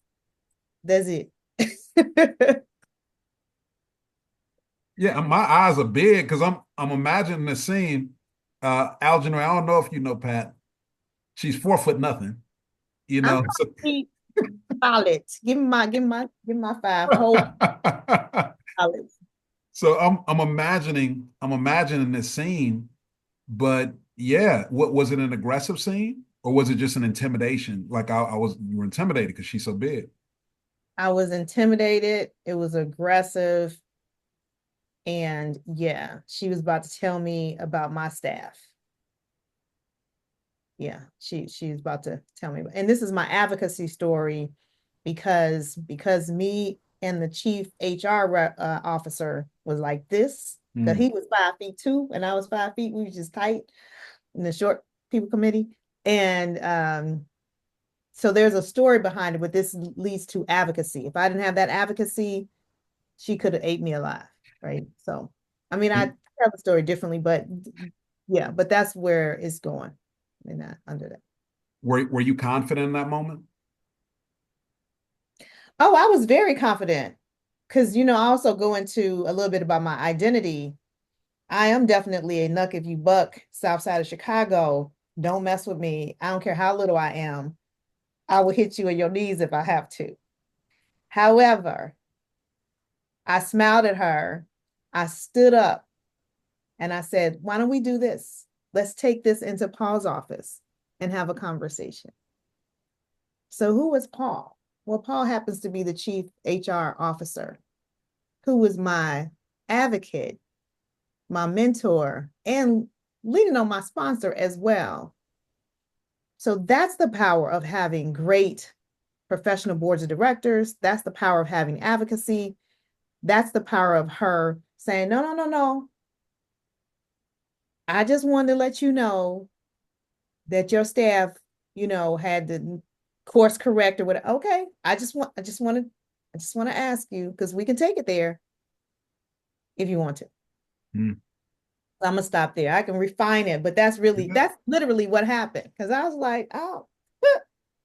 Speaker 2: it.
Speaker 1: Yeah, my eyes are big because I'm imagining the scene. Algernon, I don't know if you know Pat. She's 4 foot nothing, you
Speaker 2: I'm
Speaker 1: know. So,
Speaker 2: 5 feet solid. Give me my five whole solid.
Speaker 1: so I'm imagining this scene, but yeah, what was it, an aggressive scene or was it just an intimidation? Like you were intimidated because she's so big.
Speaker 2: I was intimidated. It was aggressive. And yeah, she was about to tell me about my staff. Yeah, she's about to tell me. And this is my advocacy story because me and the chief HR officer was like this, because
Speaker 1: Mm.
Speaker 2: he was 5 feet too, and I was 5 feet. We were just tight in the short people committee. And so there's a story behind it, but this leads to advocacy. If I didn't have that advocacy, she could have ate me alive, right? So, I mean, I tell the story differently, but yeah, but that's where it's going in that under that.
Speaker 1: Were you confident in that moment?
Speaker 2: Oh, I was very confident because I also go into a little bit about my identity. I am definitely a knuck if you buck, South Side of Chicago. Don't mess with me. I don't care how little I am. I will hit you in your knees if I have to. However, I smiled at her. I stood up and I said, why don't we do this? Let's take this into Paul's office and have a conversation. So who was Paul? Well, Paul happens to be the chief HR officer, who was my advocate, my mentor, and leading on my sponsor as well. So that's the power of having great professional boards of directors. That's the power of having advocacy. That's the power of her saying, no, no, no, no. I just wanted to let you know that your staff, had the course correct or whatever. Okay. I just want to ask you, because we can take it there if you want to.
Speaker 1: Mm.
Speaker 2: I'm gonna stop there. I can refine it, but that's literally what happened. Because I was like, oh,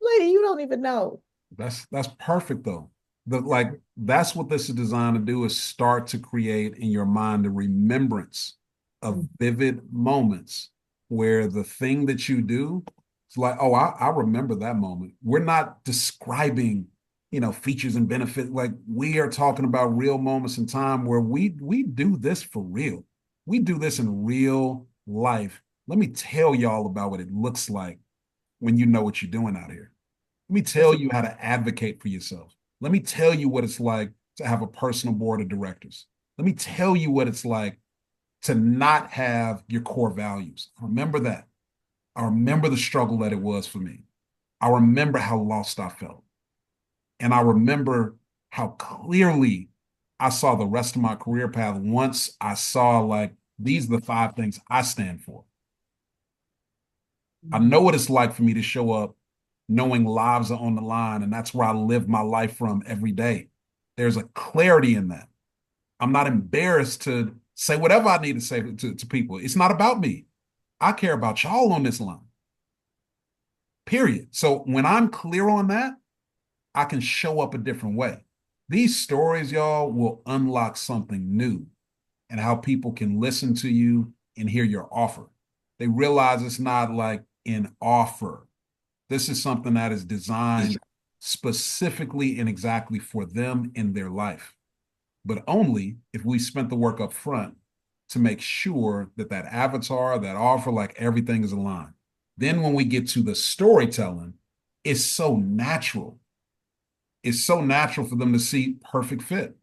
Speaker 2: lady, you don't even know.
Speaker 1: That's perfect though. That's what this is designed to do, is start to create in your mind a remembrance of
Speaker 2: Mm.
Speaker 1: vivid moments where the thing that you do, it's like, oh, I remember that moment. We're not describing, features and benefits. Like, we are talking about real moments in time where we do this for real. We do this in real life. Let me tell y'all about what it looks like when you know what you're doing out here. Let me tell you how to advocate for yourself. Let me tell you what it's like to have a personal board of directors. Let me tell you what it's like to not have your core values. I remember that. I remember the struggle that it was for me. I remember how lost I felt. And I remember how clearly I saw the rest of my career path once I saw, like, these are the 5 things I stand for. I know what it's like for me to show up knowing lives are on the line, and that's where I live my life from every day. There's a clarity in that. I'm not embarrassed to say whatever I need to say to people. It's not about me. I care about y'all on this line, period. So when I'm clear on that, I can show up a different way. These stories, y'all, will unlock something new and how people can listen to you and hear your offer. They realize it's not like an offer. This is something that is designed specifically and exactly for them in their life, but only if we spent the work up front to make sure that that avatar, that offer, like, everything is aligned. Then when we get to the storytelling, it's so natural. It's so natural for them to see perfect fit.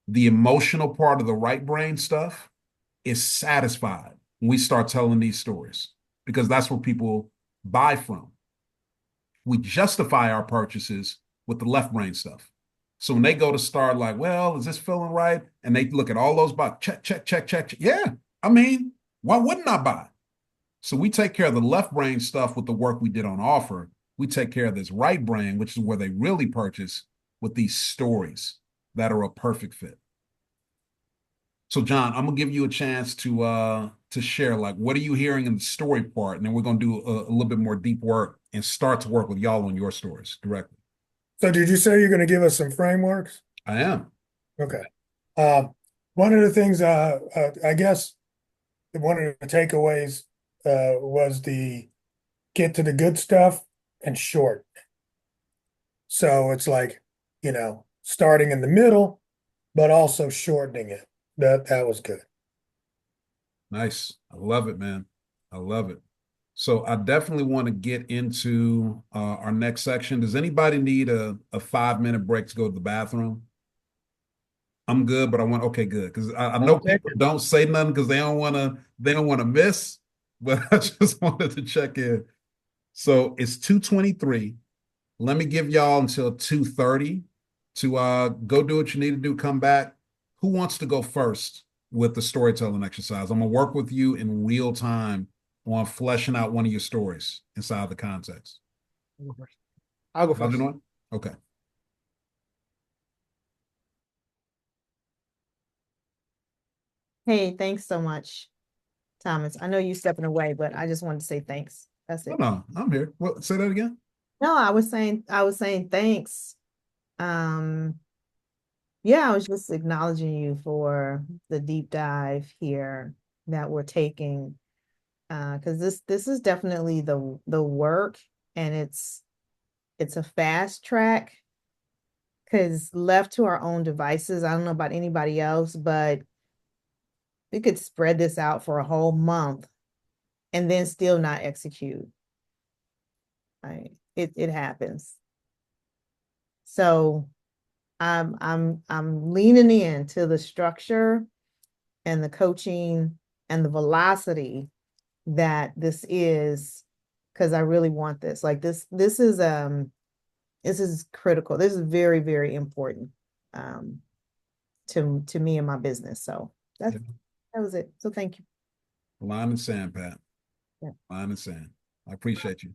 Speaker 1: The emotional part of the right brain stuff is satisfied when we start telling these stories, because that's where people buy from. We justify our purchases with the left brain stuff. So when they go to start, like, well, is this feeling right? And they look at all those boxes, check, check, check, check, check. Yeah. I mean, why wouldn't I buy? So we take care of the left brain stuff with the work we did on offer. We take care of this right brain, which is where they really purchase, with these stories that are a perfect fit. So John, I'm gonna give you a chance to share, like, what are you hearing in the story part, and then we're gonna do a little bit more deep work and start to work with y'all on your stories directly.
Speaker 3: So did you say you're going to give us some frameworks?
Speaker 1: I am.
Speaker 3: Okay. Um, one of the things, I guess one of the takeaways was the get to the good stuff and short. So it's like, starting in the middle, but also shortening it. That was good.
Speaker 1: Nice. I love it, man. I love it. So I definitely want to get into our next section. Does anybody need a 5 minute break to go to the bathroom? I'm good, but okay, good. Because I know people don't say nothing because they don't want to miss, but I just wanted to check in. So it's 2:23. Let me give y'all until 2:30 to go do what you need to do, come back. Who wants to go first with the storytelling exercise? I'm gonna work with you in real time on fleshing out one of your stories inside the context.
Speaker 4: I'll go first. I'll go first.
Speaker 1: Algernon? Okay.
Speaker 2: Hey, thanks so much, Thomas. I know you stepping away, but I just wanted to say thanks. That's
Speaker 1: Oh
Speaker 2: it.
Speaker 1: no, I'm here. What? Say that again.
Speaker 2: No, I was saying thanks. Um, yeah, I was just acknowledging you for the deep dive here that we're taking. Because this is definitely the work, and it's a fast track. Because left to our own devices, I don't know about anybody else, but we could spread this out for a whole month and then still not execute. Right? It happens. So I'm leaning into the structure and the coaching and the velocity that this is, because I really want this. Like this is critical. This is very, very important um to me and my business. So
Speaker 1: Yeah.
Speaker 2: that was it. So thank you.
Speaker 1: Line and sand, Pat.
Speaker 2: Yeah.
Speaker 1: Line and sand. I appreciate you.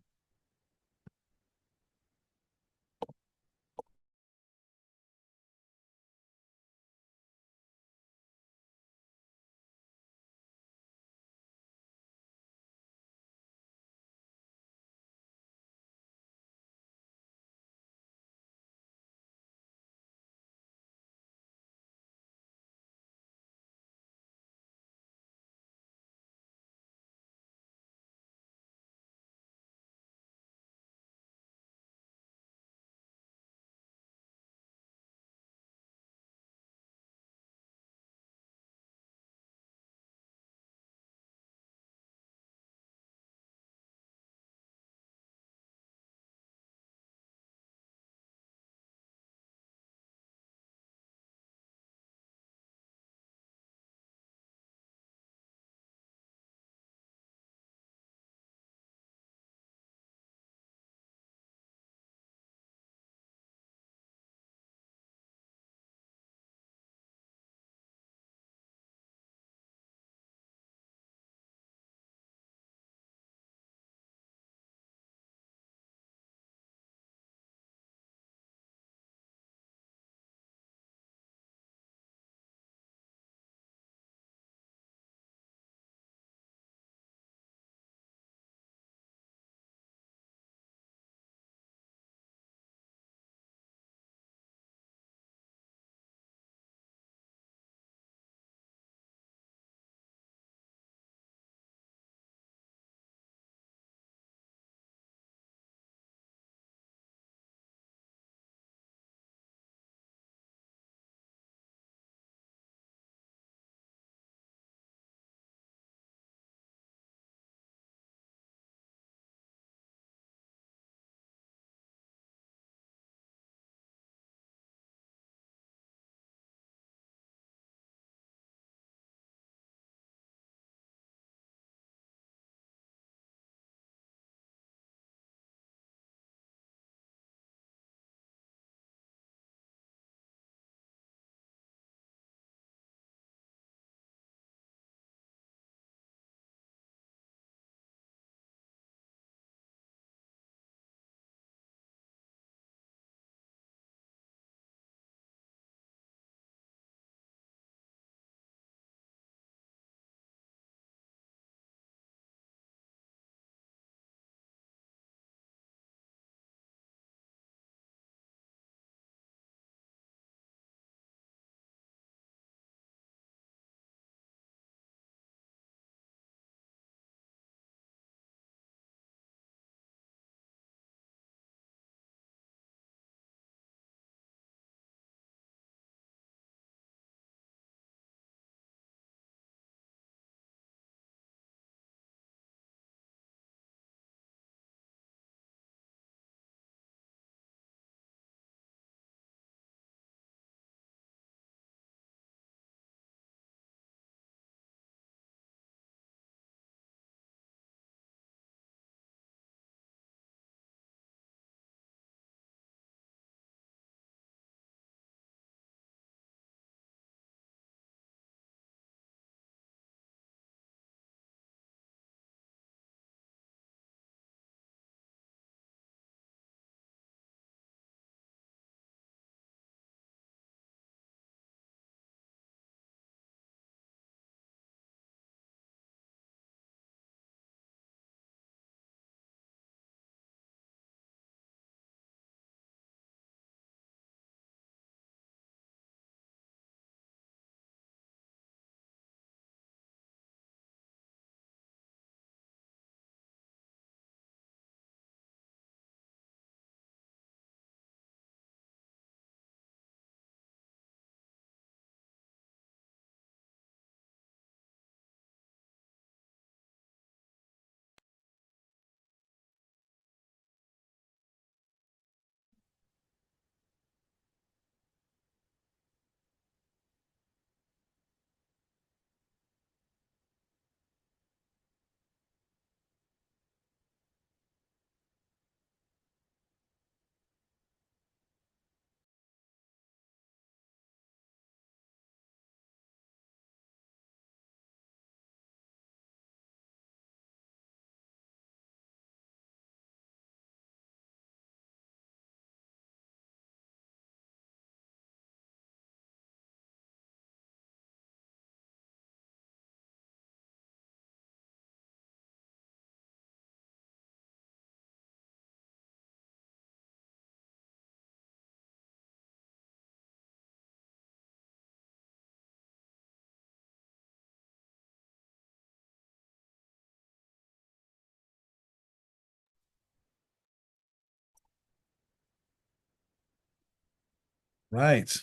Speaker 1: Right.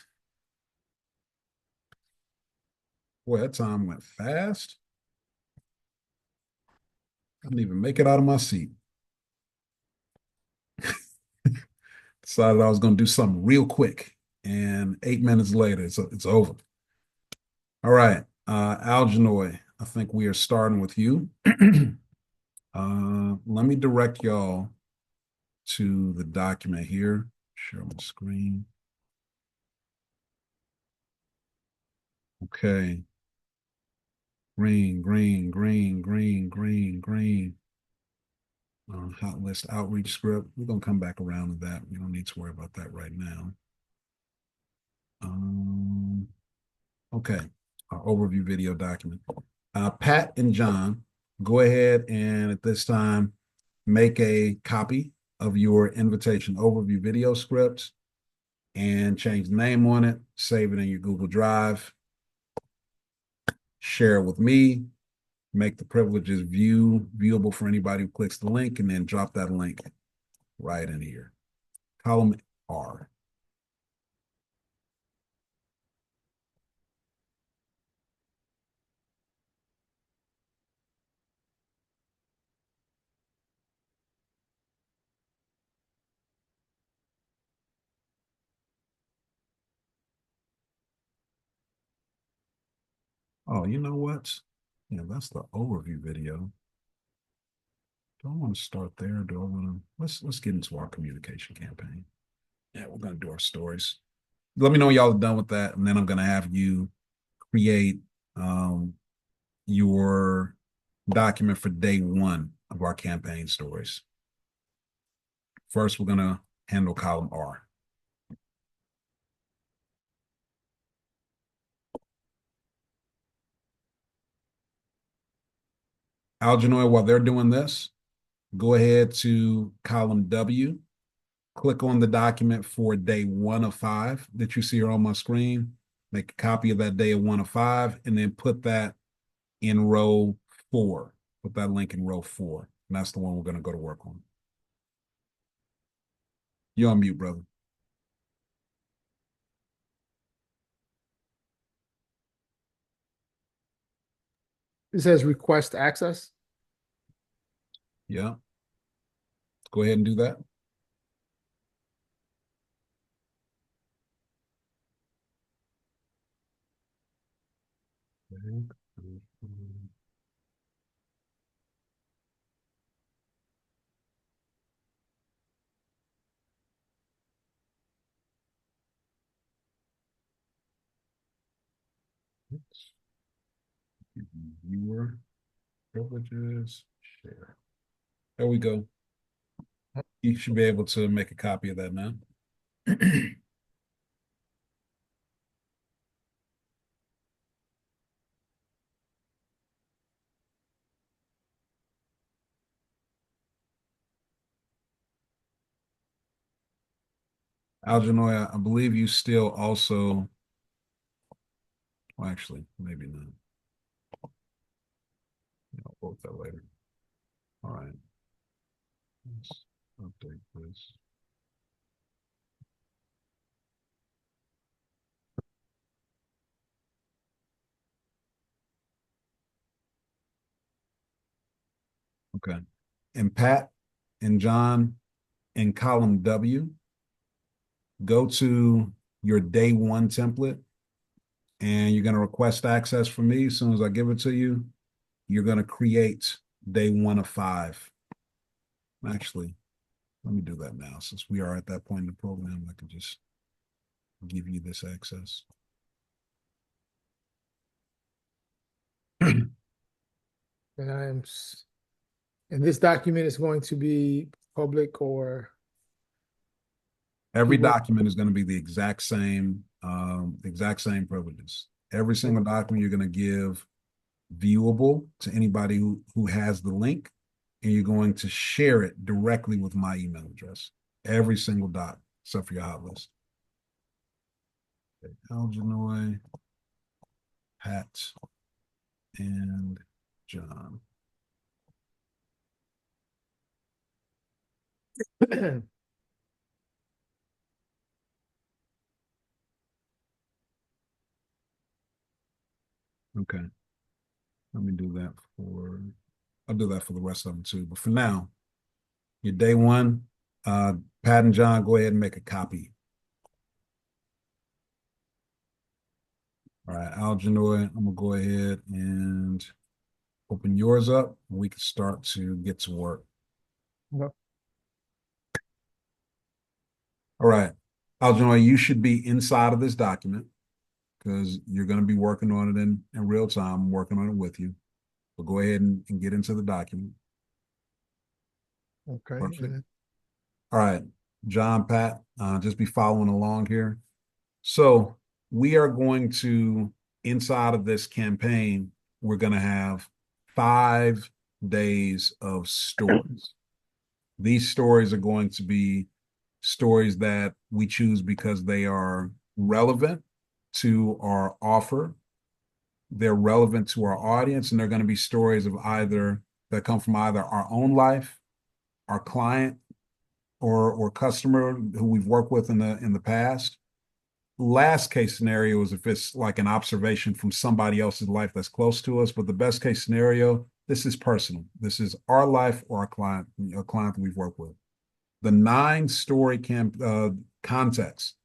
Speaker 1: Boy, that time went fast. I didn't even make it out of my seat. Decided I was going to do something real quick. And 8 minutes later, it's over. All right. Algenoy, I think we are starting with you. Let me direct y'all to the document here. Share my screen. Okay. Green, green, green, green, green, green. Hot list outreach script. We're going to come back around to that. We don't need to worry about that right now. Okay. Our overview video document. Pat and John, go ahead and at this time, make a copy of your invitation overview video script and change the name on it, save it in your Google Drive, share it with me, make the privileges viewable for anybody who clicks the link, and then drop that link right in here. Column R. Oh, you know what? Yeah, that's the overview video. Do I want to start there? Do I want to let's get into our communication campaign. Yeah, we're gonna do our stories. Let me know when y'all are done with that, and then I'm gonna have you create your document for day one of our campaign stories. First, we're gonna handle column R. Algenoid, while they're doing this, go ahead to column W, click on the document for day 1 of 5 that you see here on my screen, make a copy of that day of 1 of 5, and then put that in row 4. Put that link in row 4. And that's the one we're going to go to work on. You're on mute, brother.
Speaker 4: It says request access.
Speaker 1: Yeah. Go ahead and do that. Viewer privileges, share. There we go. You should be able to make a copy of that now. Algenoy, I believe you still also, well, actually, maybe not. I'll quote that later. All right. Let's update this. Okay. And Pat and John, in column W, go to your day 1 template and you're going to request access from me. As soon as I give it to you, you're going to create day 1 of 5. Actually, let me do that now. Since we are at that point in the program, I can just give you this access.
Speaker 4: And and this document is going to be public or
Speaker 1: Every
Speaker 4: people.
Speaker 1: document is going to be the exact same privileges. Every single document you're going to give viewable to anybody who has the link, and you're going to share it directly with my email address. Every single doc, except for your hot list. Okay, Algenoy, Pat, and John. Let me do that I'll do that for the rest of them too. But for now, your day one, Pat and John, go ahead and make a copy. All right, Algenoy, I'm gonna go ahead and open yours up. We can start to get to work.
Speaker 4: Yep.
Speaker 1: All right, Algenoy, you should be inside of this document because you're going to be working on it in real time. I'm working on it with you. So go ahead and get into the document.
Speaker 4: Okay.
Speaker 1: Perfect. All right, John, Pat, just be following along here. So we are going to, inside of this campaign, we're going to have 5 days of stories. These stories are going to be stories that we choose because they are relevant to our offer. They're relevant to our audience, and they're going to be stories of either that come from either our own life, our client, or customer who we've worked with in the past. Last case scenario is if it's like an observation from somebody else's life that's close to us. But the best case scenario, this is personal. This is our life or a client that we've worked with. The 9-story context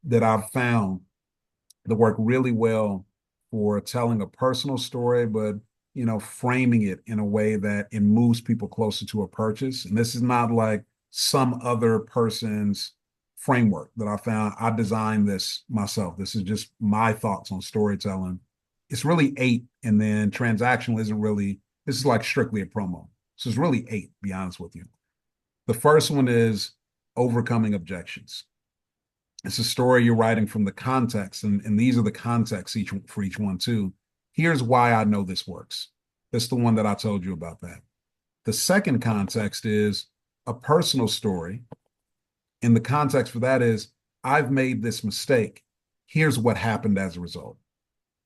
Speaker 1: that I've found that work really well for telling a personal story, but framing it in a way that it moves people closer to a purchase. And this is not like some other person's framework that I found. I designed this myself. This is just my thoughts on storytelling. It's really 8, and then transactional isn't really, this is like strictly a promo. So it's really 8, to be honest with you. The first one is overcoming objections. It's a story you're writing from the context, and these are the contexts for each one too. Here's why I know this works. That's the one that I told you about that. The second context is a personal story. And the context for that is, I've made this mistake. Here's what happened as a result.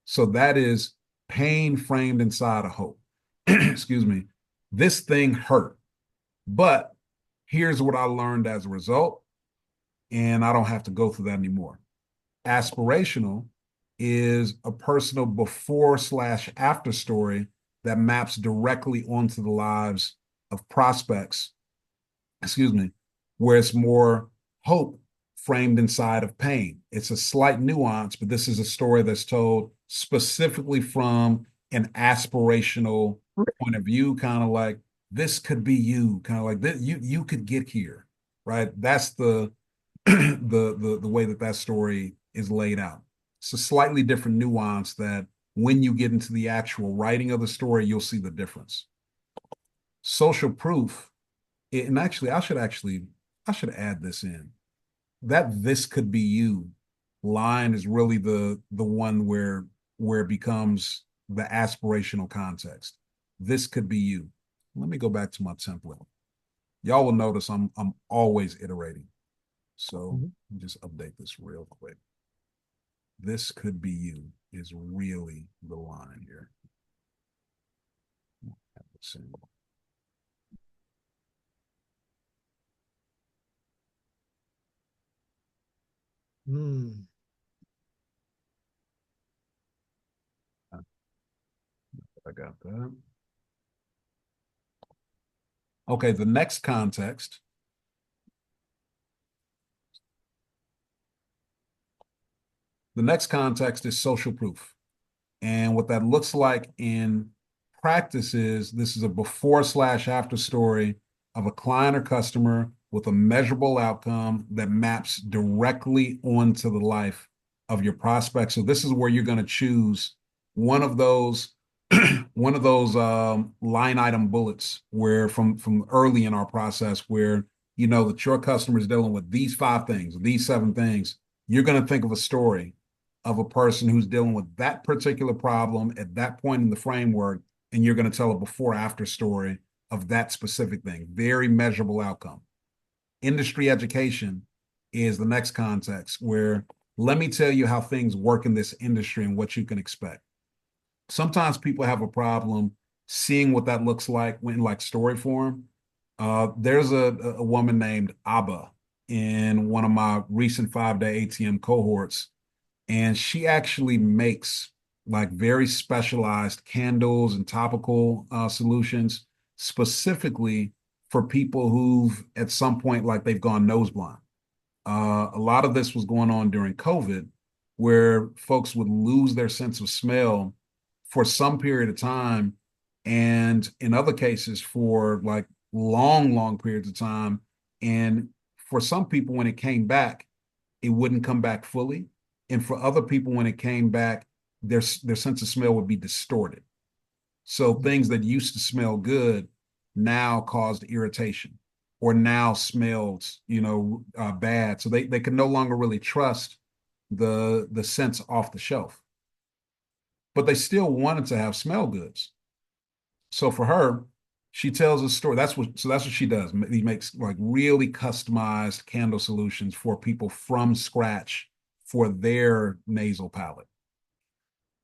Speaker 1: So that is pain framed inside of hope. Excuse me. This thing hurt, but here's what I learned as a result. And I don't have to go through that anymore. Aspirational is a personal before/after story that maps directly onto the lives of prospects, where it's more hope framed inside of pain. It's a slight nuance, but this is a story that's told specifically from an aspirational point of view, kind of like, this could be you, kind of like this, you could get here, right? That's the the way that story is laid out. It's a slightly different nuance that when you get into the actual writing of the story, you'll see the difference. Social proof, and actually, I should add this in. That "this could be you" line is really the one where it becomes the aspirational context. This could be you. Let me go back to my template. Y'all will notice I'm always iterating. So just update this real quick. This could be you is really the line here. I got that. Okay, the next context. The next context is social proof. And what that looks like in practice is, this is a before/after story of a client or customer with a measurable outcome that maps directly onto the life of your prospect. So this is where you're going to choose one of those line item bullets where from early in our process, where you know that your customer is dealing with these 5 things, these 7 things. You're going to think of a story of a person who's dealing with that particular problem at that point in the framework, and you're going to tell a before/after story of that specific thing. Very measurable outcome. Industry education is the next context, where let me tell you how things work in this industry and what you can expect. Sometimes people have a problem seeing what that looks like when like story form. There's a woman named Abba in one of my recent 5-day ATM cohorts, and she actually makes like very specialized candles and topical solutions, specifically for people who've at some point like they've gone nose blind. A lot of this was going on during COVID, where folks would lose their sense of smell for some period of time, and in other cases for like long, long periods of time. And for some people, when it came back, it wouldn't come back fully. And for other people, when it came back, their sense of smell would be distorted. So things that used to smell good now caused irritation or now smelled, bad. So they could no longer really trust the scents off the shelf. But they still wanted to have smell goods. So for her, she tells a story. That's what she does. He makes like really customized candle solutions for people from scratch for their nasal palate.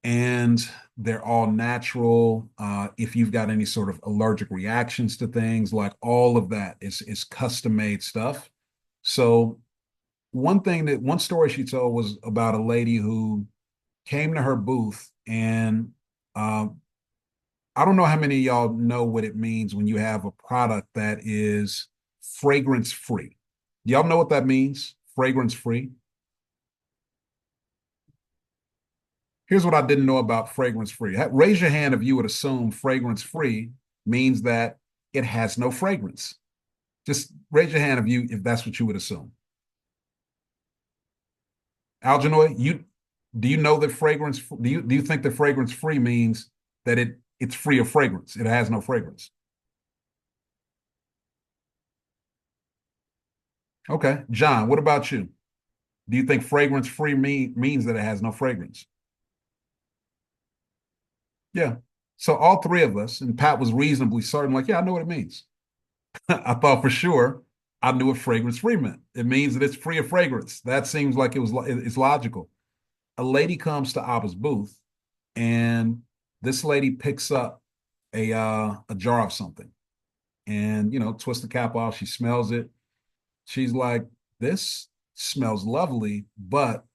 Speaker 1: And they're all natural. If you've got any sort of allergic reactions to things, like all of that is custom made stuff. So one story she told was about a lady who came to her booth, and uh, I don't know how many of y'all know what it means when you have a product that is fragrance free. Do y'all know what that means? Fragrance free. Here's what I didn't know about fragrance free. Raise your hand if you would assume fragrance free means that it has no fragrance. Just raise your hand if that's what you would assume. Algernoy, do you know that fragrance? Do you think that fragrance free means that it's free of fragrance? It has no fragrance. Okay, John, what about you? Do you think fragrance free means that it has no fragrance? Yeah. So all three of us, and Pat was reasonably certain, like, yeah, I know what it means. I thought for sure I knew what fragrance free meant. It means that it's free of fragrance. That seems like it's logical. A lady comes to Abba's booth, and this lady picks up a jar of something, and twists the cap off. She smells it. She's like, "This smells lovely, but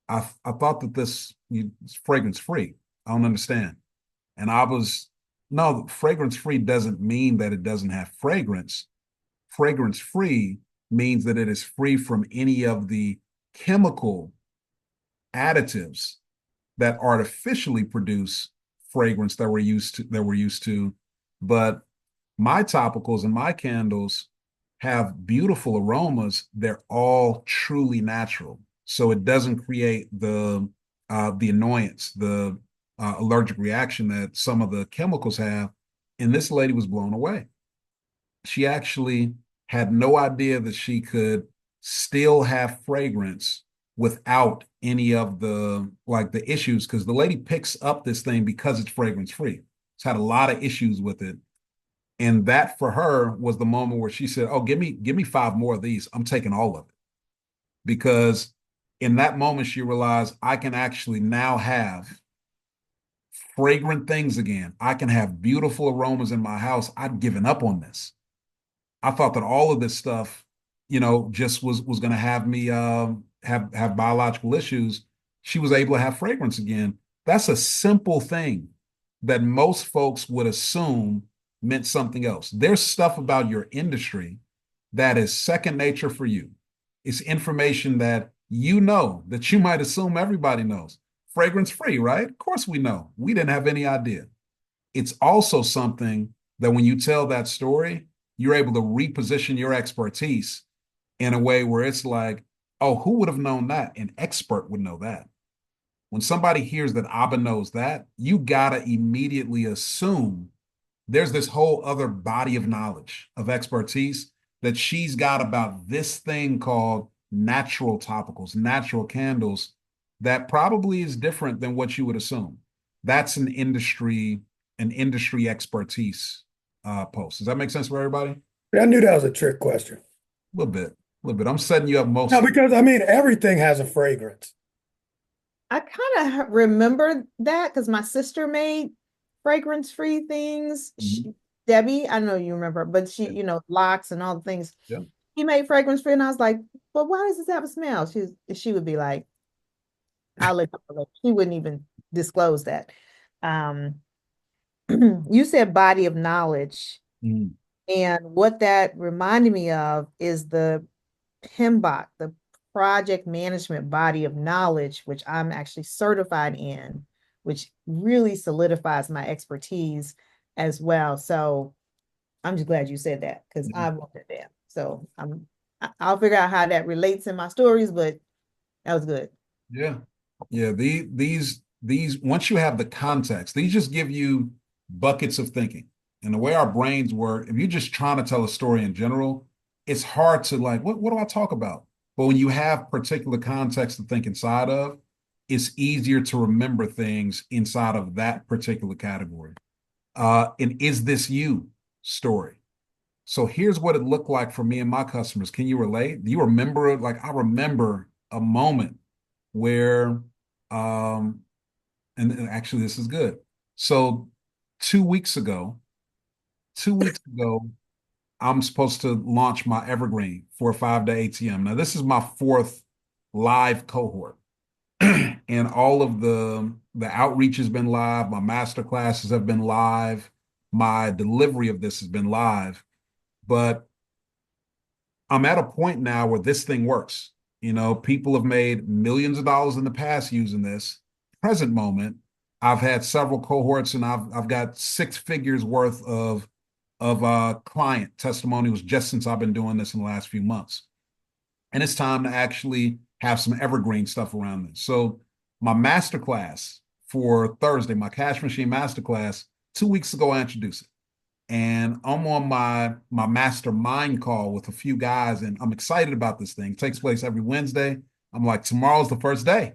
Speaker 1: I thought that this is fragrance free. I don't understand." And I was, no, fragrance free doesn't mean that it doesn't have fragrance. Fragrance free means that it is free from any of the chemical additives that artificially produce fragrance that we're used to. But my topicals and my candles have beautiful aromas. They're all truly natural. So it doesn't create the annoyance, the allergic reaction that some of the chemicals have. And this lady was blown away. She actually had no idea that she could still have fragrance without any of the issues, because the lady picks up this thing because it's fragrance free. It's had a lot of issues with it. And that for her was the moment where she said, "Oh, give me 5 more of these. I'm taking all of it." Because in that moment she realized I can actually now have fragrant things again. I can have beautiful aromas in my house. I'd given up on this. I thought that all of this stuff, just was going to have me have biological issues. She was able to have fragrance again. That's a simple thing that most folks would assume meant something else. There's stuff about your industry that is second nature for you. It's information that that you might assume everybody knows. Fragrance free, right? Of course we know. We didn't have any idea. It's also something that when you tell that story, you're able to reposition your expertise in a way where it's like, oh, who would have known that? An expert would know that. When somebody hears that Abba knows that, you gotta immediately assume there's this whole other body of knowledge, of expertise that she's got about this thing called natural topicals, natural candles, that probably is different than what you would assume. That's an industry expertise post. Does that make sense for everybody?
Speaker 3: I knew that was a trick question.
Speaker 1: A little bit, a little bit. I'm setting you up
Speaker 3: No,
Speaker 1: mostly.
Speaker 3: because I mean everything has a fragrance.
Speaker 2: I kind of remember that because my sister made fragrance-free things.
Speaker 1: Mhm.
Speaker 2: Debbie, I know you remember, but she,
Speaker 1: Yeah.
Speaker 2: locks and all the things.
Speaker 1: Yeah.
Speaker 2: She made fragrance-free, and I was like, "But why does this have a smell?" She would be like, "I'll let you know." She wouldn't even disclose that. Um, you said body of knowledge,
Speaker 1: Mm.
Speaker 2: and what that reminded me of is the PMBOK, the project management body of knowledge, which I'm actually certified in, which really solidifies my expertise as well. So I'm just glad you said that because I wanted that. So I'll figure out how that relates in my stories, but that was good.
Speaker 1: Yeah. Yeah. These, once you have the context, these just give you buckets of thinking. And the way our brains work, if you're just trying to tell a story in general, it's hard to like, what do I talk about? But when you have particular context to think inside of, it's easier to remember things inside of that particular category. And is this you story? So here's what it looked like for me and my customers. Can you relate? Do you remember it? Like I remember a moment where and actually this is good. So 2 weeks ago, 2 weeks ago, I'm supposed to launch my evergreen for a 5-day ATM. Now, this is my fourth live cohort. And all of the outreach has been live, my master classes have been live, my delivery of this has been live. But I'm at a point now where this thing works. You know, people have made millions of dollars in the past using this. Present moment, I've had several cohorts and I've got 6 figures worth of client testimonials just since I've been doing this in the last few months. And it's time to actually have some evergreen stuff around this. So my masterclass for Thursday, my cash machine masterclass, 2 weeks ago, I introduced it. And I'm on my mastermind call with a few guys, and I'm excited about this thing. It takes place every Wednesday. I'm like, tomorrow's the first day.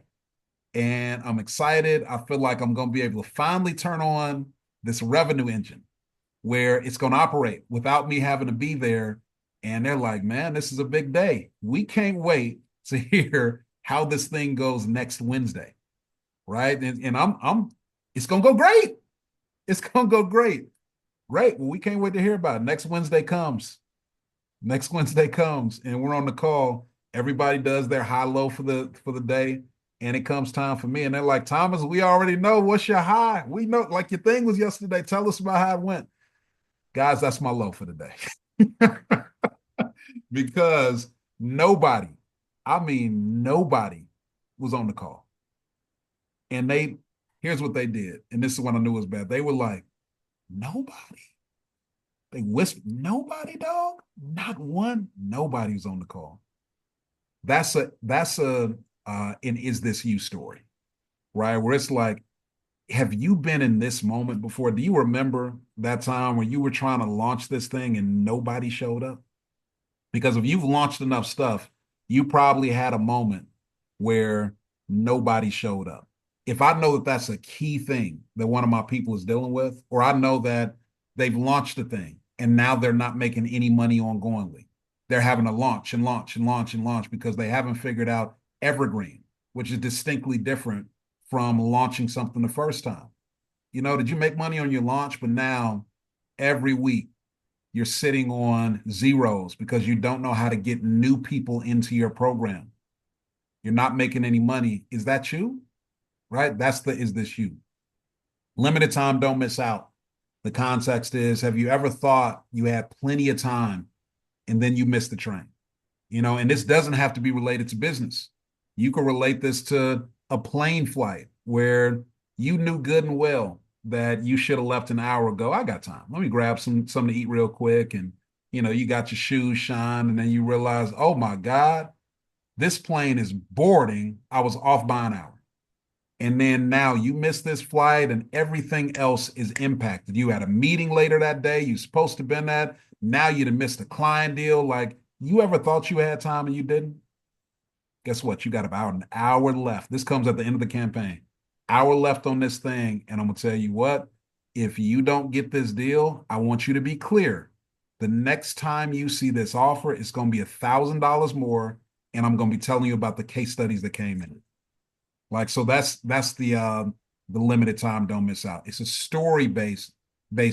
Speaker 1: And I'm excited. I feel like I'm going to be able to finally turn on this revenue engine where it's going to operate without me having to be there. And they're like, man, this is a big day. We can't wait to hear how this thing goes next Wednesday. Right. And it's going to go great. It's going to go great. Great. Well, we can't wait to hear about it. Next Wednesday comes. Next Wednesday comes, and we're on the call. Everybody does their high low for the day, and it comes time for me. And they're like, Thomas, we already know what's your high. We know, like your thing was yesterday. Tell us about how it went. Guys, that's my low for the day. Because nobody, I mean nobody was on the call. And here's what they did. And this is when I knew it was bad. They were like, nobody. They whispered, nobody, dog, not one. Nobody was on the call. That's an is this you story, right? Where it's like, have you been in this moment before? Do you remember that time when you were trying to launch this thing and nobody showed up? Because if you've launched enough stuff, you probably had a moment where nobody showed up. If I know that that's a key thing that one of my people is dealing with, or I know that they've launched a thing and now they're not making any money ongoingly, they're having to launch and launch and launch and launch because they haven't figured out evergreen, which is distinctly different from launching something the first time. You know, did you make money on your launch, but now every week you're sitting on zeros because you don't know how to get new people into your program. You're not making any money. Is that you? Right? That's the is this you? Limited time, don't miss out. The context is, have you ever thought you had plenty of time and then you missed the train? You know, and this doesn't have to be related to business. You can relate this to a plane flight where you knew good and well that you should have left an hour ago. I got time. Let me grab something to eat real quick. And, you know, you got your shoes shined and then you realize, oh my God, this plane is boarding. I was off by an hour. And then now you missed this flight and everything else is impacted. You had a meeting later that day. You're supposed to have been at. Now you'd have missed a client deal. Like, you ever thought you had time and you didn't? Guess what? You got about an hour left. This comes at the end of the campaign. Hour left on this thing. And I'm going to tell you what, if you don't get this deal, I want you to be clear. The next time you see this offer, it's going to be $1,000 more. And I'm going to be telling you about the case studies that came in. Like, so that's the limited time, don't miss out. It's a story based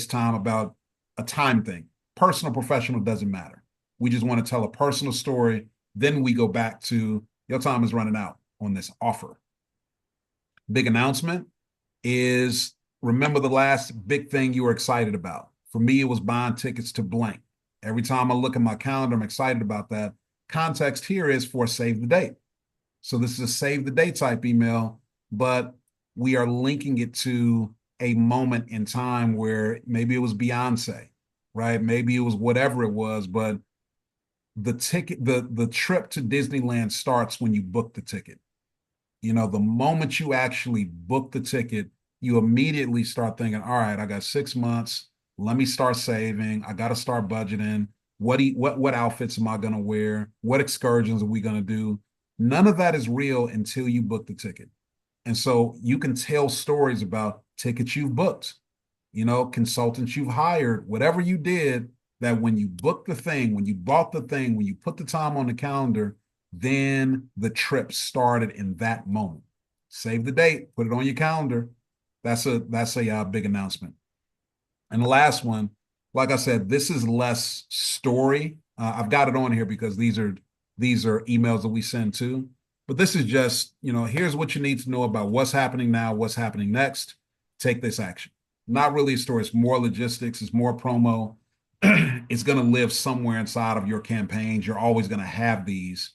Speaker 1: time about a time thing. Personal, professional, doesn't matter. We just want to tell a personal story. Then we go back to your time is running out on this offer. Big announcement. is remember the last big thing you were excited about. For me, it was buying tickets to blank. Every time I look at my calendar, I'm excited about that. Context here is for save the date. So this is a save the date type email, but we are linking it to a moment in time where maybe it was Beyonce, right? Maybe it was whatever it was, but the trip to Disneyland starts when you book the ticket. You know, the moment you actually book the ticket, you immediately start thinking, all right, I got 6 months. Let me start saving. I got to start budgeting. What outfits am I going to wear? What excursions are we going to do? None of that is real until you book the ticket. And so you can tell stories about tickets you've booked, you know, consultants you've hired, whatever you did, that when you booked the thing, when you bought the thing, when you put the time on the calendar, then the trip started in that moment. Save the date, put it on your calendar. That's a big announcement. And the last one, like I said, this is less story. I've got it on here because these are emails that we send to. But this is just, you know, here's what you need to know about what's happening now, what's happening next. Take this action. Not really a story. It's more logistics. It's more promo. It's going to live somewhere inside of your campaigns. You're always going to have these,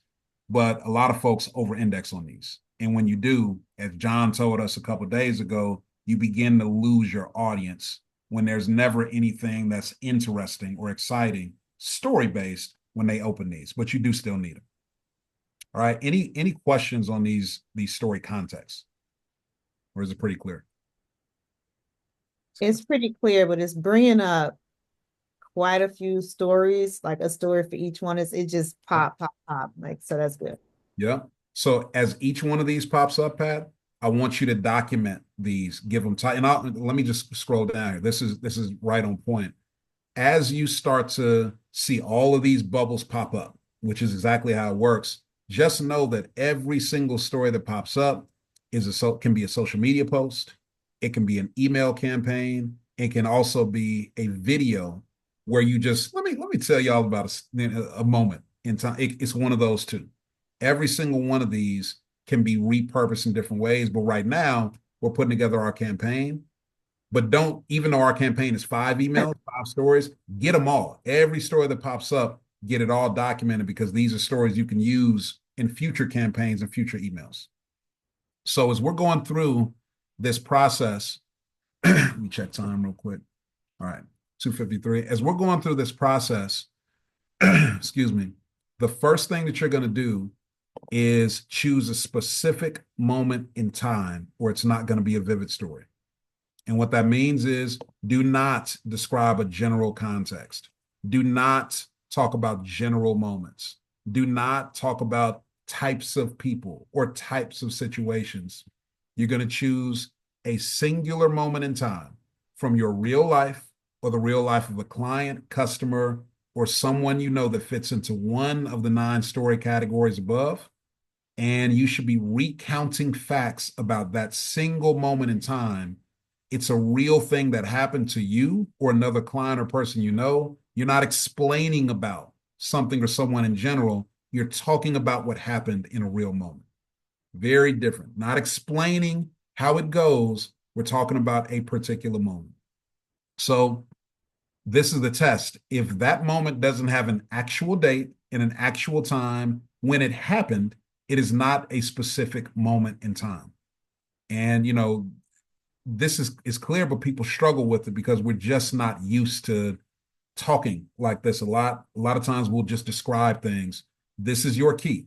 Speaker 1: but a lot of folks over-index on these. And when you do, as John told us a couple of days ago, you begin to lose your audience when there's never anything that's interesting or exciting, story-based when they open these, but you do still need them. All right. Any questions on these story contexts? Or is it pretty clear?
Speaker 2: It's pretty clear, but it's bringing up quite a few stories, like a story for each one. It just pop, pop, pop. Like, so that's good.
Speaker 1: Yeah. So as each one of these pops up, Pat, I want you to document these, give them time. And let me just scroll down here. This is right on point. As you start to see all of these bubbles pop up, which is exactly how it works, just know that every single story that pops up can be a social media post. It can be an email campaign. It can also be a video where you just let me tell y'all about a moment in time. It's one of those two. Every single one of these can be repurposed in different ways. But right now, we're putting together our campaign. But don't, even though our campaign is 5 emails, 5 stories, get them all. Every story that pops up, get it all documented, because these are stories you can use in future campaigns and future emails. So as we're going through this process, let me check time real quick. All right, 2:53. As we're going through this process, excuse me, the first thing that you're going to do is choose a specific moment in time, or it's not going to be a vivid story. And what that means is, do not describe a general context. Do not talk about general moments. Do not talk about types of people or types of situations. You're going to choose a singular moment in time from your real life or the real life of a client, customer, or someone you know that fits into one of the 9 story categories above. And you should be recounting facts about that single moment in time. It's a real thing that happened to you or another client or person you know. You're not explaining about something or someone in general. You're talking about what happened in a real moment. Very different. Not explaining how it goes. We're talking about a particular moment. So this is the test. If that moment doesn't have an actual date and an actual time when it happened, it is not a specific moment in time. And, you know, this is clear, but people struggle with it because we're just not used to talking like this a lot. A lot of times we'll just describe things. This is your key.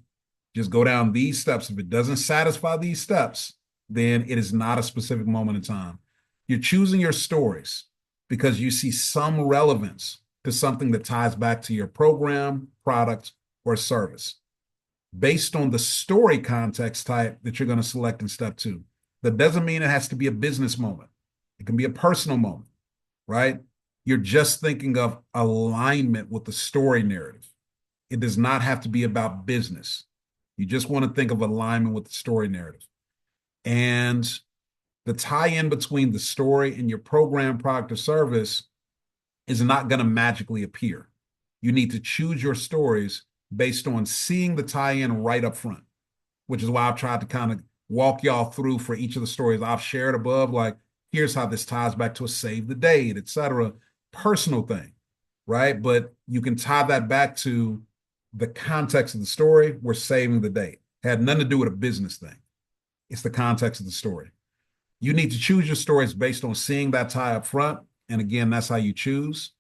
Speaker 1: Just go down these steps. If it doesn't satisfy these steps, then it is not a specific moment in time. You're choosing your stories because you see some relevance to something that ties back to your program, product, or service. Based on the story context type that you're going to select in step 2. That doesn't mean it has to be a business moment. It can be a personal moment, right? You're just thinking of alignment with the story narrative. It does not have to be about business. You just want to think of alignment with the story narrative. And the tie-in between the story and your program, product, or service is not going to magically appear. You need to choose your stories based on seeing the tie-in right up front, which is why I've tried to kind of walk y'all through for each of the stories I've shared above, like here's how this ties back to a save the date, etc. Personal thing, right? But you can tie that back to the context of the story. We're saving the date. Had nothing to do with a business thing. It's the context of the story. You need to choose your stories based on seeing that tie up front. And again, that's how you choose.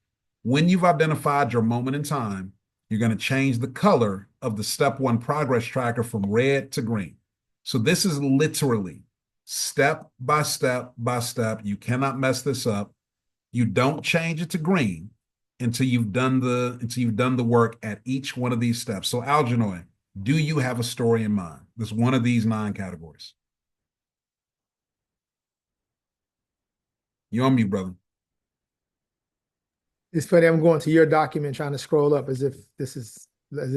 Speaker 1: When you've identified your moment in time, you're going to change the color of the step one progress tracker from red to green. So this is literally step by step by step. You cannot mess this up. You don't change it to green until you've done the work at each one of these steps. So Algernoy, do you have a story in mind? There's one of these 9 categories. You're on mute, brother.
Speaker 4: It's funny. I'm going to your document trying to scroll up as if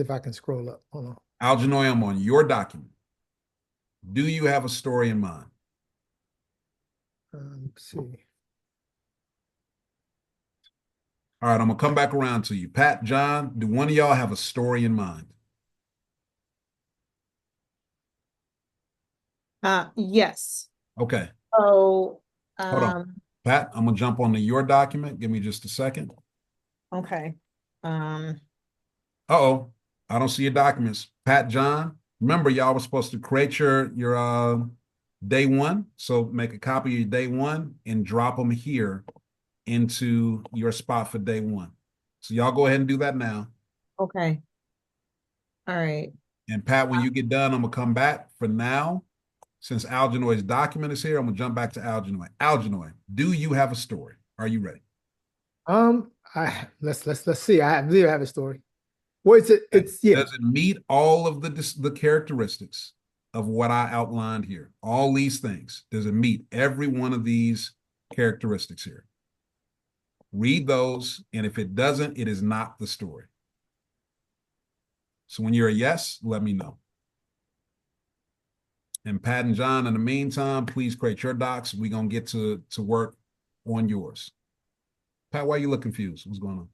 Speaker 4: I can scroll up. Hold on.
Speaker 1: Algernoy, I'm on your document. Do you have a story in mind?
Speaker 4: Let's see.
Speaker 1: All right, I'm gonna come back around to you. Pat, John, do one of y'all have a story in mind?
Speaker 2: Yes.
Speaker 1: Okay,
Speaker 2: So,
Speaker 1: hold on. Pat, I'm gonna jump onto your document. Give me just a second.
Speaker 2: okay.
Speaker 1: Uh-oh, I don't see your documents. Pat, John, remember y'all were supposed to create your day one. So make a copy of your day one and drop them here into your spot for day one. So y'all go ahead and do that now.
Speaker 2: Okay. All right.
Speaker 1: And Pat, when you get done, I'm gonna come back. For now, since Algernoy's document is here, I'm gonna jump back to Algernoy. Algernoy, do you have a story? Are you ready?
Speaker 4: Let's see. I believe I have a story. Well, it's yeah.
Speaker 1: Does it meet all of the characteristics of what I outlined here? All these things. Does it meet every one of these characteristics here? Read those, and if it doesn't, it is not the story. So when you're a yes, let me know. And Pat and John, in the meantime, please create your docs. We're gonna get to work on yours. Pat, why you look confused? What's going on?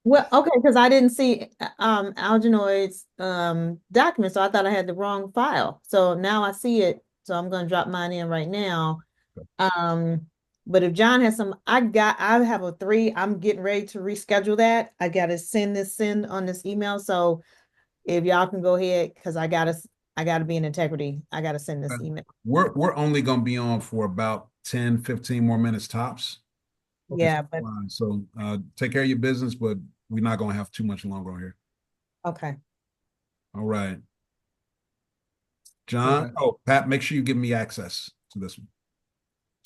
Speaker 2: Well, okay, because I didn't see Algenoid's document, so I thought I had the wrong file. So now I see it, so I'm gonna drop mine in right now. But if John has some, I have a 3. I'm getting ready to reschedule that. I gotta send on this email. So if y'all can go ahead, because I gotta be in integrity. I gotta send this email.
Speaker 1: We're only gonna be on for about 10, 15 more minutes tops.
Speaker 2: Yeah, but
Speaker 1: So take care of your business, but we're not gonna have too much longer on here.
Speaker 2: okay.
Speaker 1: All right. John, oh, Pat, make sure you give me access to this one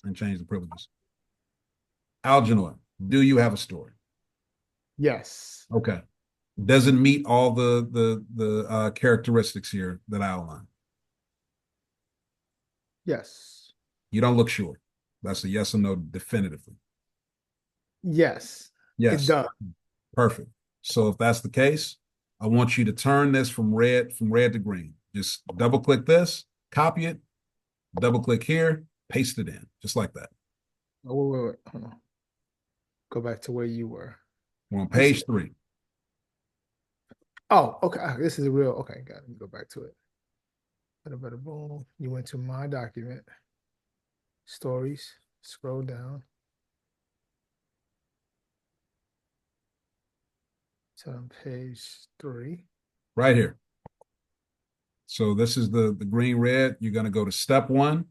Speaker 1: and change the privileges. Algernoy, do you have a story?
Speaker 4: Yes.
Speaker 1: Okay. Does it meet all the characteristics here that I outlined?
Speaker 4: Yes.
Speaker 1: You don't look sure. That's a yes or no definitively.
Speaker 4: Yes.
Speaker 1: Yes.
Speaker 4: It does.
Speaker 1: Perfect. So if that's the case, I want you to turn this from red to green. Just double click this, copy it, double click here, paste it in, just like that.
Speaker 4: Oh, wait. Hold on. Go back to where you were.
Speaker 1: We're on page 3.
Speaker 4: Oh, okay. This is a real, okay, got it. Go back to it. Bada boom. You went to my document. Stories. Scroll down. So on page 3.
Speaker 1: Right here. So this is the green red. You're going to go to step 1.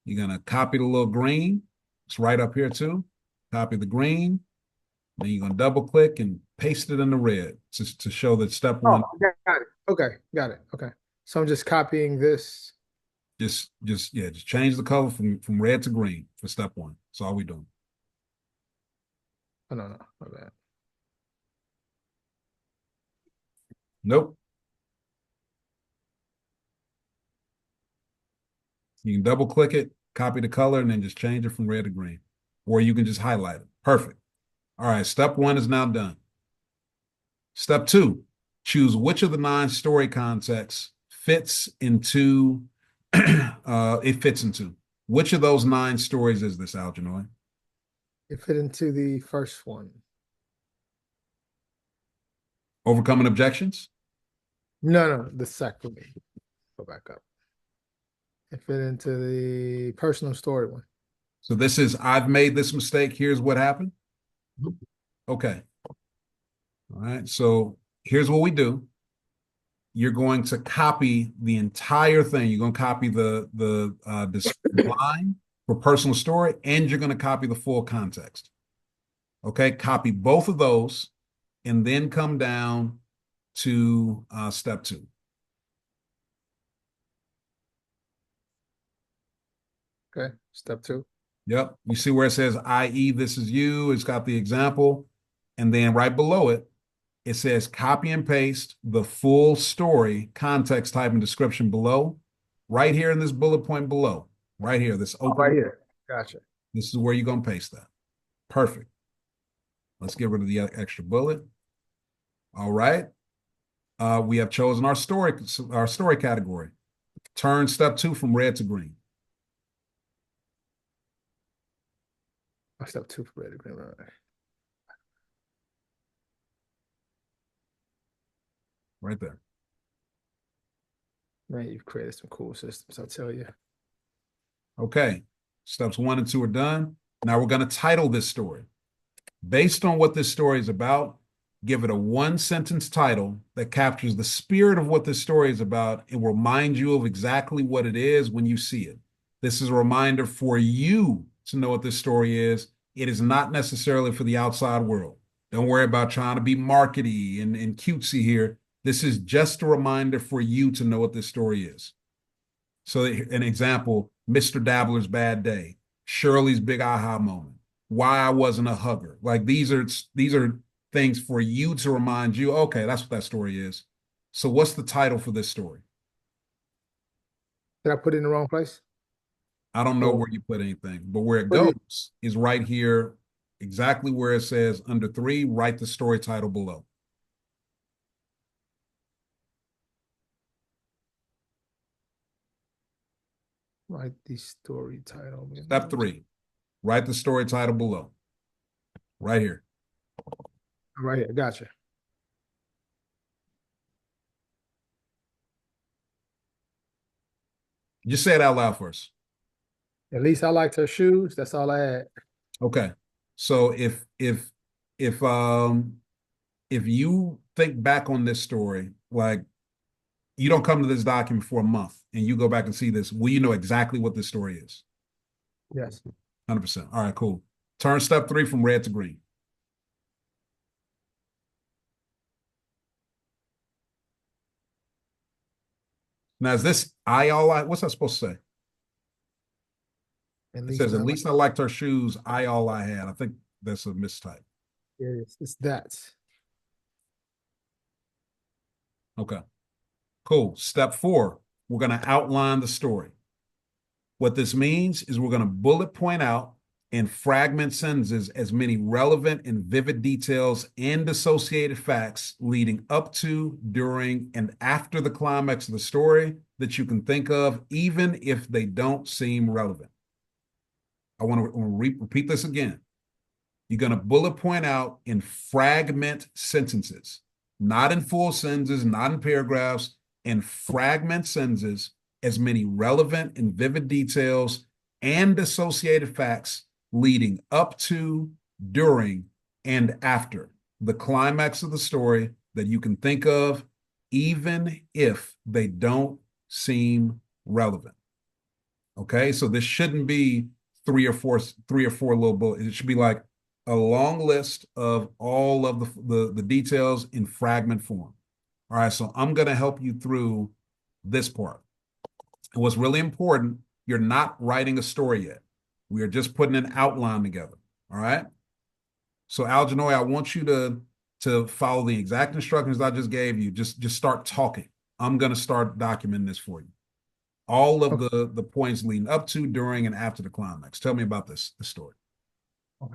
Speaker 1: You're going to copy the little green. It's right up here too. Copy the green. Then you're going to double click and paste it in the red to show that step 1.
Speaker 4: Oh, got it. Okay, got it. Okay. So I'm just copying this.
Speaker 1: Just change the color from red to green for step 1. That's all we're doing.
Speaker 4: Oh, no, my bad.
Speaker 1: Nope. You can double click it, copy the color, and then just change it from red to green. Or you can just highlight it. Perfect. All right, step 1 is now done. Step 2, choose which of the 9 story contexts fits into Which of those 9 stories is this, Algernoy?
Speaker 4: It fit into the first one.
Speaker 1: Overcoming objections?
Speaker 4: No, the second. Go back up. and fit into the personal story one.
Speaker 1: So this is, I've made this mistake. Here's what happened. Okay. All right. So here's what we do. You're going to copy the entire thing. You're going to copy this line for personal story, and you're going to copy the full context. Okay. Copy both of those, and then come down to step 2.
Speaker 4: Okay. Step 2.
Speaker 1: Yep. You see where it says, i.e., this is you. It's got the example. And then right below it, it says copy and paste the full story, context type, and description below. Right here in this bullet point below. Right here, this open.
Speaker 4: Right here. Gotcha.
Speaker 1: This is where you're going to paste that. Perfect. Let's get rid of the extra bullet. All right. We have chosen our story category. Turn step 2 from red to green.
Speaker 4: Step 2 for red to green. Right.
Speaker 1: Right there.
Speaker 4: Man, you've created some cool systems, I'll tell you.
Speaker 1: Okay. Steps 1 and 2 are done. Now we're going to title this story. Based on what this story is about, give it a 1-sentence title that captures the spirit of what this story is about and will remind you of exactly what it is when you see it. This is a reminder for you to know what this story is. It is not necessarily for the outside world. Don't worry about trying to be markety and cutesy here. This is just a reminder for you to know what this story is. So an example, Mr. Dabbler's bad day, Shirley's big aha moment, why I wasn't a hugger. Like these are things for you to remind you, okay, that's what that story is. So what's the title for this story?
Speaker 4: Did I put it in the wrong place?
Speaker 1: I don't know where you put anything, but where it goes is right here, exactly where it says under 3, write the story title below.
Speaker 4: Write the story title.
Speaker 1: Step 3, write the story title below. Right here.
Speaker 4: Right here. Gotcha.
Speaker 1: Just say it out loud first.
Speaker 4: At least I liked her shoes. That's all I had.
Speaker 1: Okay. So if you think back on this story, like you don't come to this document for a month and you go back and see this, will you know exactly what this story is?
Speaker 4: Yes.
Speaker 1: 100%. All right, cool. Turn step 3 from red to green. Now, is this what's that supposed to say? It says, at least I liked her shoes, all I had. I think that's a mistype.
Speaker 4: It's that.
Speaker 1: Okay. Cool. Step 4, we're going to outline the story. What this means is we're going to bullet point out and fragment sentences as many relevant and vivid details and associated facts leading up to, during, and after the climax of the story that you can think of, even if they don't seem relevant. I want to repeat this again. You're going to bullet point out and fragment sentences, not in full sentences, not in paragraphs, and fragment sentences as many relevant and vivid details and associated facts leading up to, during, and after the climax of the story that you can think of, even if they don't seem relevant. Okay, so this shouldn't be three or four little bullets. It should be like a long list of all of the details in fragment form. All right, so I'm going to help you through this part. And what's really important, you're not writing a story yet. We are just putting an outline together. All right. So Algenoy, I want you to follow the exact instructions I just gave you. Just start talking. I'm going to start documenting this for you. All of the points leading up to, during, and after the climax. Tell me about this story.
Speaker 4: Okay.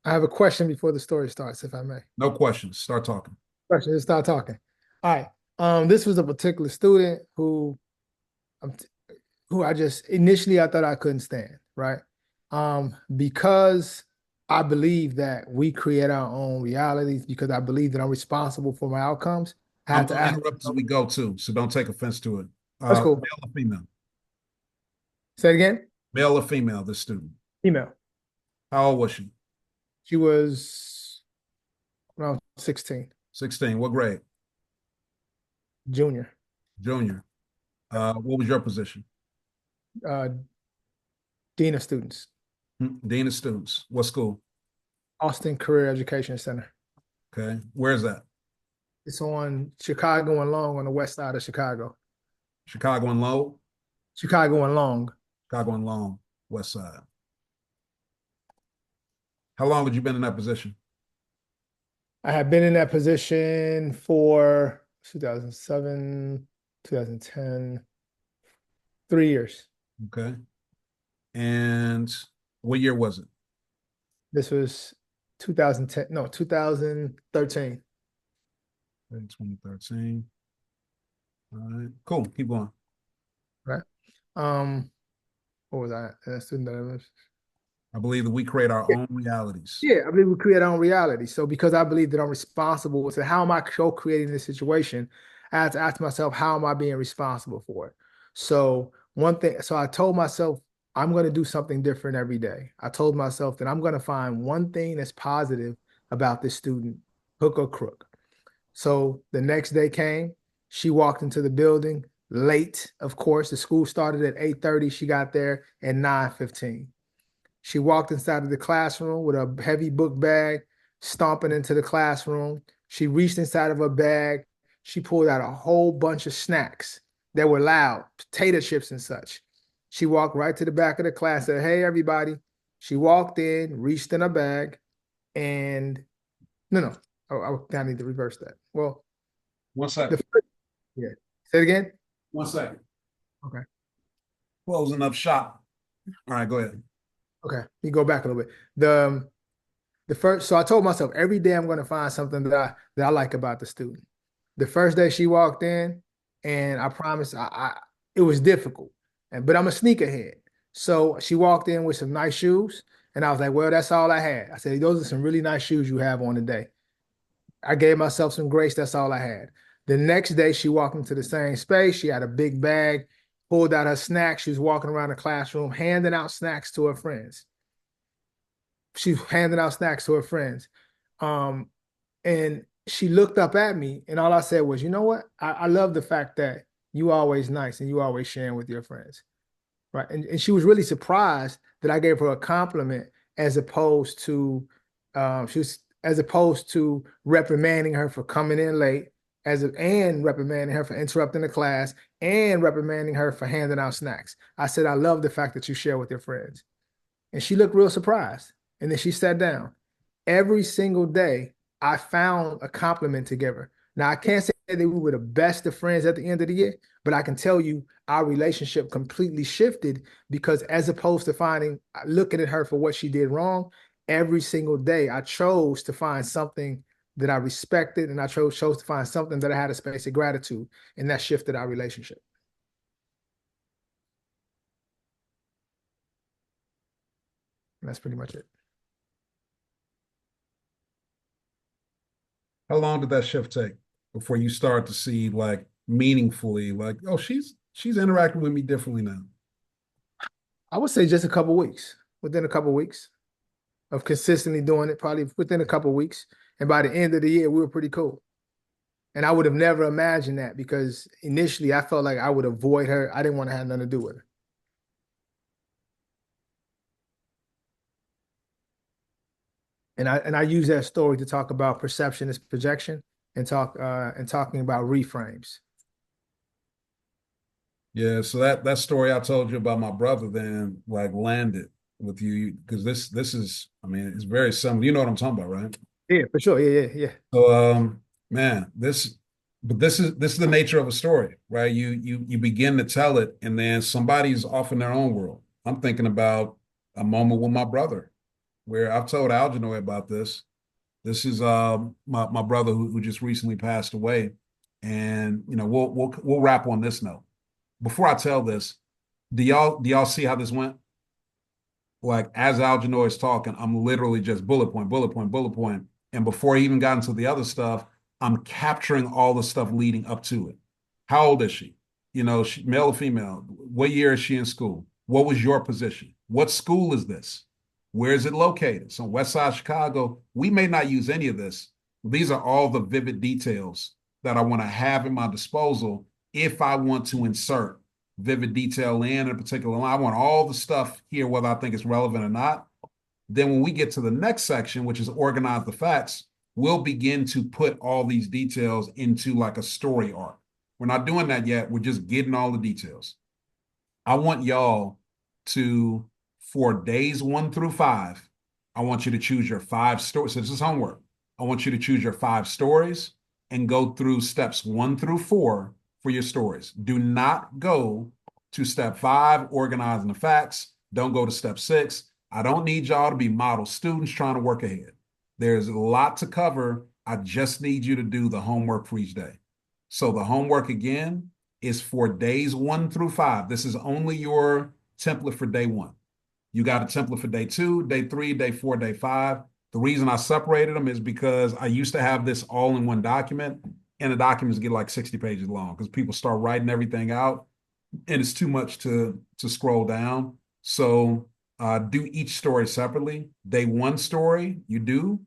Speaker 4: I have a question before the story starts, if I may.
Speaker 1: No questions. Start talking.
Speaker 4: Question. Just start talking. All right. This was a particular student who I just initially I thought I couldn't stand, right? Because I believe that we create our own realities, because I believe that I'm responsible for my outcomes. I
Speaker 1: I'm
Speaker 4: had to
Speaker 1: going to
Speaker 4: ask
Speaker 1: interrupt as
Speaker 4: myself.
Speaker 1: we go too, so don't take offense to it.
Speaker 4: That's
Speaker 1: Male
Speaker 4: cool.
Speaker 1: or female?
Speaker 4: Say it again.
Speaker 1: Male or female, this student?
Speaker 4: Female.
Speaker 1: How old was she?
Speaker 4: She was around 16,
Speaker 1: 16. What grade?
Speaker 4: junior.
Speaker 1: Junior. What was your position?
Speaker 4: Uh, Dean of Students,
Speaker 1: Dean of students. What school?
Speaker 4: Austin Career Education Center.
Speaker 1: Okay. Where's that?
Speaker 4: It's on Chicago and Long on the west side of Chicago.
Speaker 1: Chicago and Lowell?
Speaker 4: Chicago and Long.
Speaker 1: Chicago and Long, west side. How long had you been in that position?
Speaker 4: I have been in that position for 2007, 2010, 3 years.
Speaker 1: Okay. And what year was it?
Speaker 4: This was 2010, no, 2013.
Speaker 1: 2013. All right. Cool. Keep going.
Speaker 4: Right. What was I? Student that I was.
Speaker 1: I believe that we create our own realities.
Speaker 4: Yeah, I believe we create our own reality. So because I believe that I'm responsible, so how am I co-creating this situation? I had to ask myself, how am I being responsible for it? So one thing, so I told myself I'm going to do something different every day. I told myself that I'm going to find one thing that's positive about this student, hook or crook. So the next day came, she walked into the building late, of course. The school started at 8:30. She got there at 9:15. She walked inside of the classroom with a heavy book bag, stomping into the classroom. She reached inside of her bag. She pulled out a whole bunch of snacks that were loud, potato chips and such. She walked right to the back of the class, said, "Hey, everybody." She walked in, reached in her bag, and no. I need to reverse that. Well,
Speaker 1: One
Speaker 4: the
Speaker 1: second.
Speaker 4: first, yeah. Say it again.
Speaker 1: 1 second.
Speaker 4: Okay.
Speaker 1: Closing up shop. All right, go ahead.
Speaker 4: Okay. You go back a little bit. The first, so I told myself every day I'm going to find something that I like about the student. The first day she walked in, and I promise it was difficult, but I'm a sneakerhead. So she walked in with some nice shoes, and I was like, well, that's all I had. I said, those are some really nice shoes you have on today. I gave myself some grace. That's all I had. The next day, she walked into the same space. She had a big bag, pulled out her snacks. She was walking around the classroom, handing out snacks to her friends. She's handing out snacks to her friends. And she looked up at me, and all I said was, you know what? I love the fact that you always nice and you always sharing with your friends. Right. And she was really surprised that I gave her a compliment as opposed to as opposed to reprimanding her for coming in late, and reprimanding her for interrupting the class and reprimanding her for handing out snacks. I said, I love the fact that you share with your friends. And she looked real surprised. And then she sat down. Every single day, I found a compliment to give her. Now, I can't say that we were the best of friends at the end of the year, but I can tell you our relationship completely shifted because as opposed to looking at her for what she did wrong, every single day I chose to find something that I respected, and I chose to find something that I had a space of gratitude, and that shifted our relationship. And that's pretty much it.
Speaker 1: How long did that shift take before you start to see like meaningfully, like, oh, she's interacting with me differently now?
Speaker 4: I would say just a couple weeks. Within a couple weeks of consistently doing it, probably within a couple weeks. And by the end of the year, we were pretty cool. And I would have never imagined that because initially I felt like I would avoid her. I didn't want to have nothing to do with her. And I use that story to talk about perception as projection and talking about reframes.
Speaker 1: Yeah, so that story I told you about my brother then like landed with you because this is, I mean, it's very similar. You know what I'm talking about, right?
Speaker 4: Yeah, for sure. Yeah.
Speaker 1: So man, this is the nature of a story, right? You begin to tell it and then somebody's off in their own world. I'm thinking about a moment with my brother where I've told Algernoy about this. This is my brother who just recently passed away. And you know, we'll wrap on this note. Before I tell this, do y'all see how this went? Like as Algernoy is talking, I'm literally just bullet point, bullet point, bullet point. And before he even got into the other stuff, I'm capturing all the stuff leading up to it. How old is she? You know, male or female? What year is she in school? What was your position? What school is this? Where is it located? So West Side Chicago, we may not use any of this. These are all the vivid details that I want to have in my disposal if I want to insert vivid detail in a particular line. I want all the stuff here, whether I think it's relevant or not. Then when we get to the next section, which is organize the facts, we'll begin to put all these details into like a story arc. We're not doing that yet. We're just getting all the details. I want y'all to, for days 1 through 5, I want you to choose your 5 stories. So this is homework. I want you to choose your 5 stories and go through steps 1 through 4 for your stories. Do not go to step 5, organizing the facts. Don't go to step 6. I don't need y'all to be model students trying to work ahead. There's a lot to cover. I just need you to do the homework for each day. So the homework again is for days 1 through 5. This is only your template for day 1. You got a template for day 2, day 3, day 4, day 5. The reason I separated them is because I used to have this all in one document, and the documents get like 60 pages long because people start writing everything out, and it's too much to scroll down. So do each story separately. Day 1 story, you do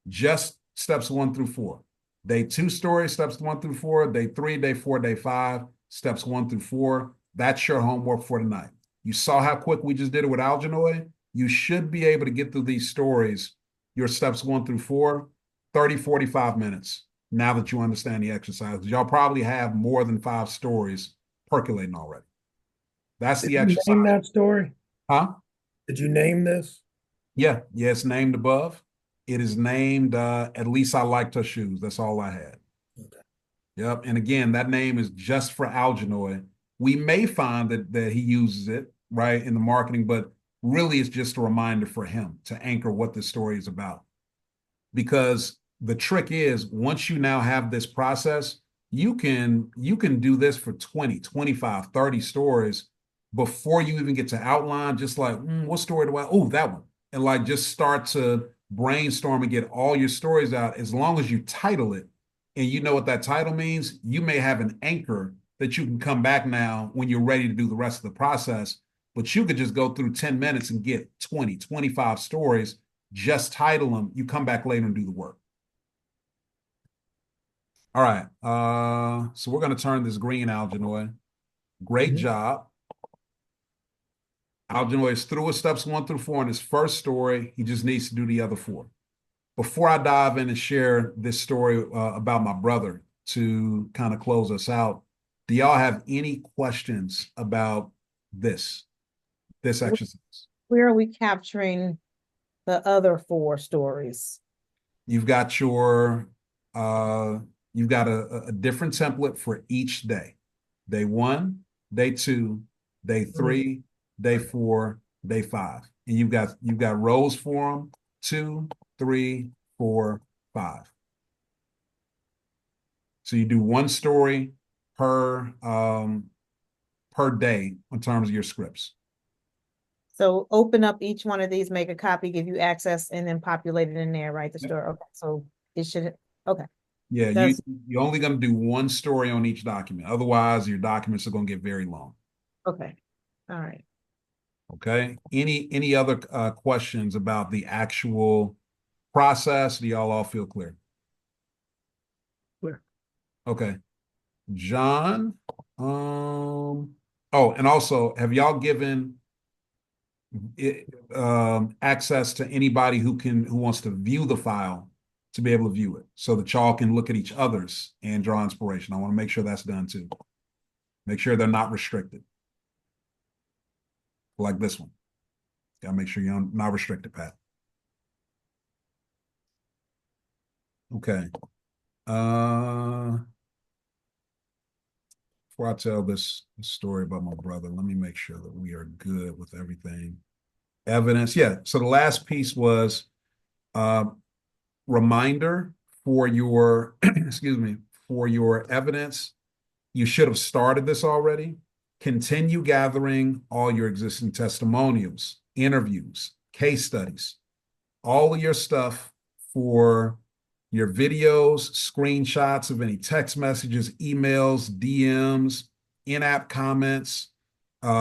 Speaker 1: just steps 1 through 4. Day 2 story, steps 1 through 4. Day 3, day 4, day 5, steps 1 through 4. That's your homework for tonight. You saw how quick we just did it with Algenoid. You should be able to get through these stories, your steps 1 through 4, 30, 45 minutes, now that you understand the exercise. Y'all probably have more than 5 stories percolating already. That's the exercise.
Speaker 3: Name that story?
Speaker 1: Huh?
Speaker 3: Did you name this?
Speaker 1: Yeah, it's named above. It is named At Least I Liked Her Shoes. That's all I had.
Speaker 3: Okay.
Speaker 1: Yep. And again, that name is just for Algenoid. We may find that he uses it, right, in the marketing, but really it's just a reminder for him to anchor what this story is about. Because the trick is, once you now have this process, you can do this for 20, 25, 30 stories before you even get to outline, just like, what story do I, oh, that one. And like just start to brainstorm and get all your stories out. As long as you title it and you know what that title means, you may have an anchor that you can come back now when you're ready to do the rest of the process. But you could just go through 10 minutes and get 20, 25 stories, just title them. You come back later and do the work. All right. So we're going to turn this green, Algenoid. Great job. Algenoid is through his steps 1 through 4 in his first story. He just needs to do the other 4. Before I dive in and share this story about my brother to kind of close us out, do y'all have any questions about this exercise?
Speaker 2: Where are we capturing the other 4 stories?
Speaker 1: You've got your you've got a different template for each day. Day 1, day 2, day 3, day 4, day 5. And you've got rows for them: 2, 3, 4, 5. So you do 1 story per day in terms of your scripts.
Speaker 2: So open up each one of these, make a copy, give you access, and then populate it in there, right? The story. Okay. So it should, okay.
Speaker 1: Yeah, you're only going to do 1 story on each document. Otherwise, your documents are going to get very long.
Speaker 2: Okay. All right.
Speaker 1: Okay. Any other questions about the actual process? Do y'all all feel clear?
Speaker 4: Clear.
Speaker 1: Okay. John. Oh, and also, have y'all given access to anybody who wants to view the file to be able to view it so that y'all can look at each other's and draw inspiration? I want to make sure that's done too. Make sure they're not restricted. Like this one. Gotta make sure you're not restricted, Pat. Okay. Before I tell this story about my brother, let me make sure that we are good with everything. Evidence. Yeah. So the last piece was reminder for your, excuse me, for your evidence. You should have started this already. Continue gathering all your existing testimonials, interviews, case studies, all of your stuff for your videos, screenshots of any text messages, emails, DMs, in-app comments,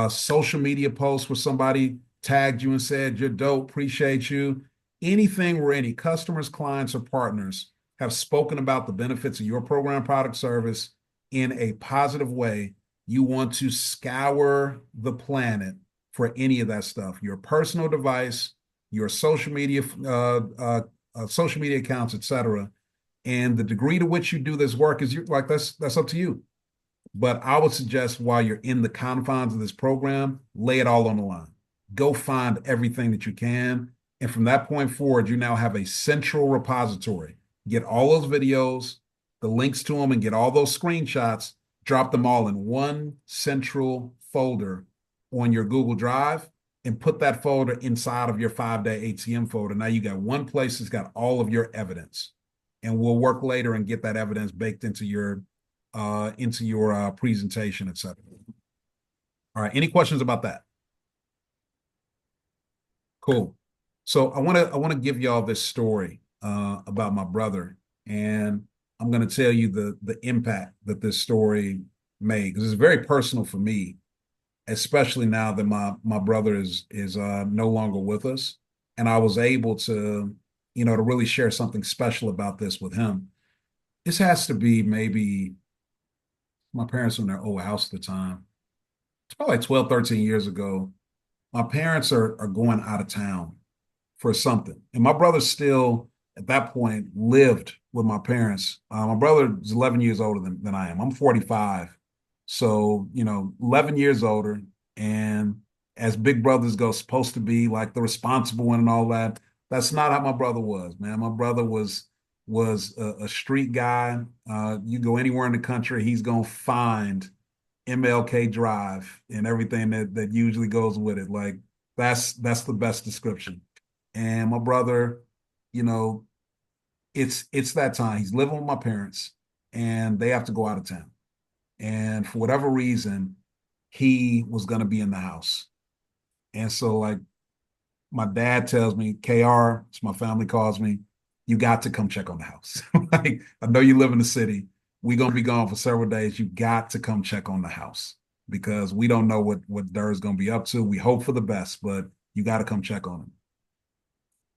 Speaker 1: social media posts where somebody tagged you and said, "You're dope, appreciate you." Anything where any customers, clients, or partners have spoken about the benefits of your program, product, service in a positive way, you want to scour the planet for any of that stuff. Your personal device, your social media accounts, etc. And the degree to which you do this work is like that's up to you. But I would suggest while you're in the confines of this program, lay it all on the line. Go find everything that you can. And from that point forward, you now have a central repository. Get all those videos, the links to them, and get all those screenshots, drop them all in one central folder on your Google Drive, and put that folder inside of your 5-day ATM folder. Now you got one place that's got all of your evidence. And we'll work later and get that evidence baked into your presentation, etc. All right. Any questions about that? Cool. So I want to give y'all this story about my brother, and I'm going to tell you the impact that this story made because it's very personal for me, especially now that my brother is no longer with us, and I was able to to really share something special about this with him. This has to be maybe my parents were in their old house at the time. It's probably like 12, 13 years ago. My parents are going out of town for something. And my brother still, at that point, lived with my parents. My brother is 11 years older than I am. I'm 45. So, 11 years older. And as big brothers go, supposed to be like the responsible one and all that. That's not how my brother was, man. My brother was a street guy. You go anywhere in the country, he's going to find MLK Drive and everything that usually goes with it. Like that's the best description. And my brother, you know, it's that time. He's living with my parents and they have to go out of town. And for whatever reason, he was going to be in the house. And so like my dad tells me, KR, it's my family calls me, you got to come check on the house. Like, I know you live in the city. We're going to be gone for several days. You got to come check on the house because we don't know what Durr's going to be up to. We hope for the best, but you got to come check on him.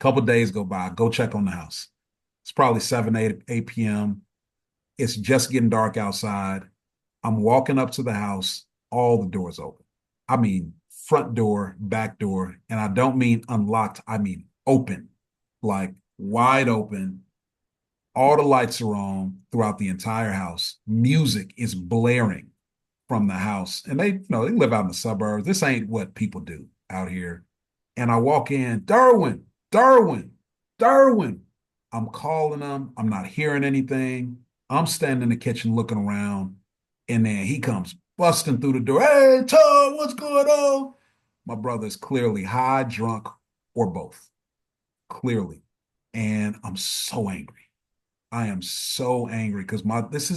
Speaker 1: A couple of days go by, go check on the house. It's probably 7, 8 p.m. It's just getting dark outside. I'm walking up to the house, all the doors open. I mean, front door, back door, and I don't mean unlocked, I mean open, like wide open. All the lights are on throughout the entire house. Music is blaring from the house. And they live out in the suburbs. This ain't what people do out here. And I walk in, Darwin, Darwin, Darwin. I'm calling him. I'm not hearing anything. I'm standing in the kitchen looking around. And then he comes busting through the door. Hey, Todd, what's going on? My brother's clearly high, drunk, or both. Clearly. And I'm so angry. I am so angry because this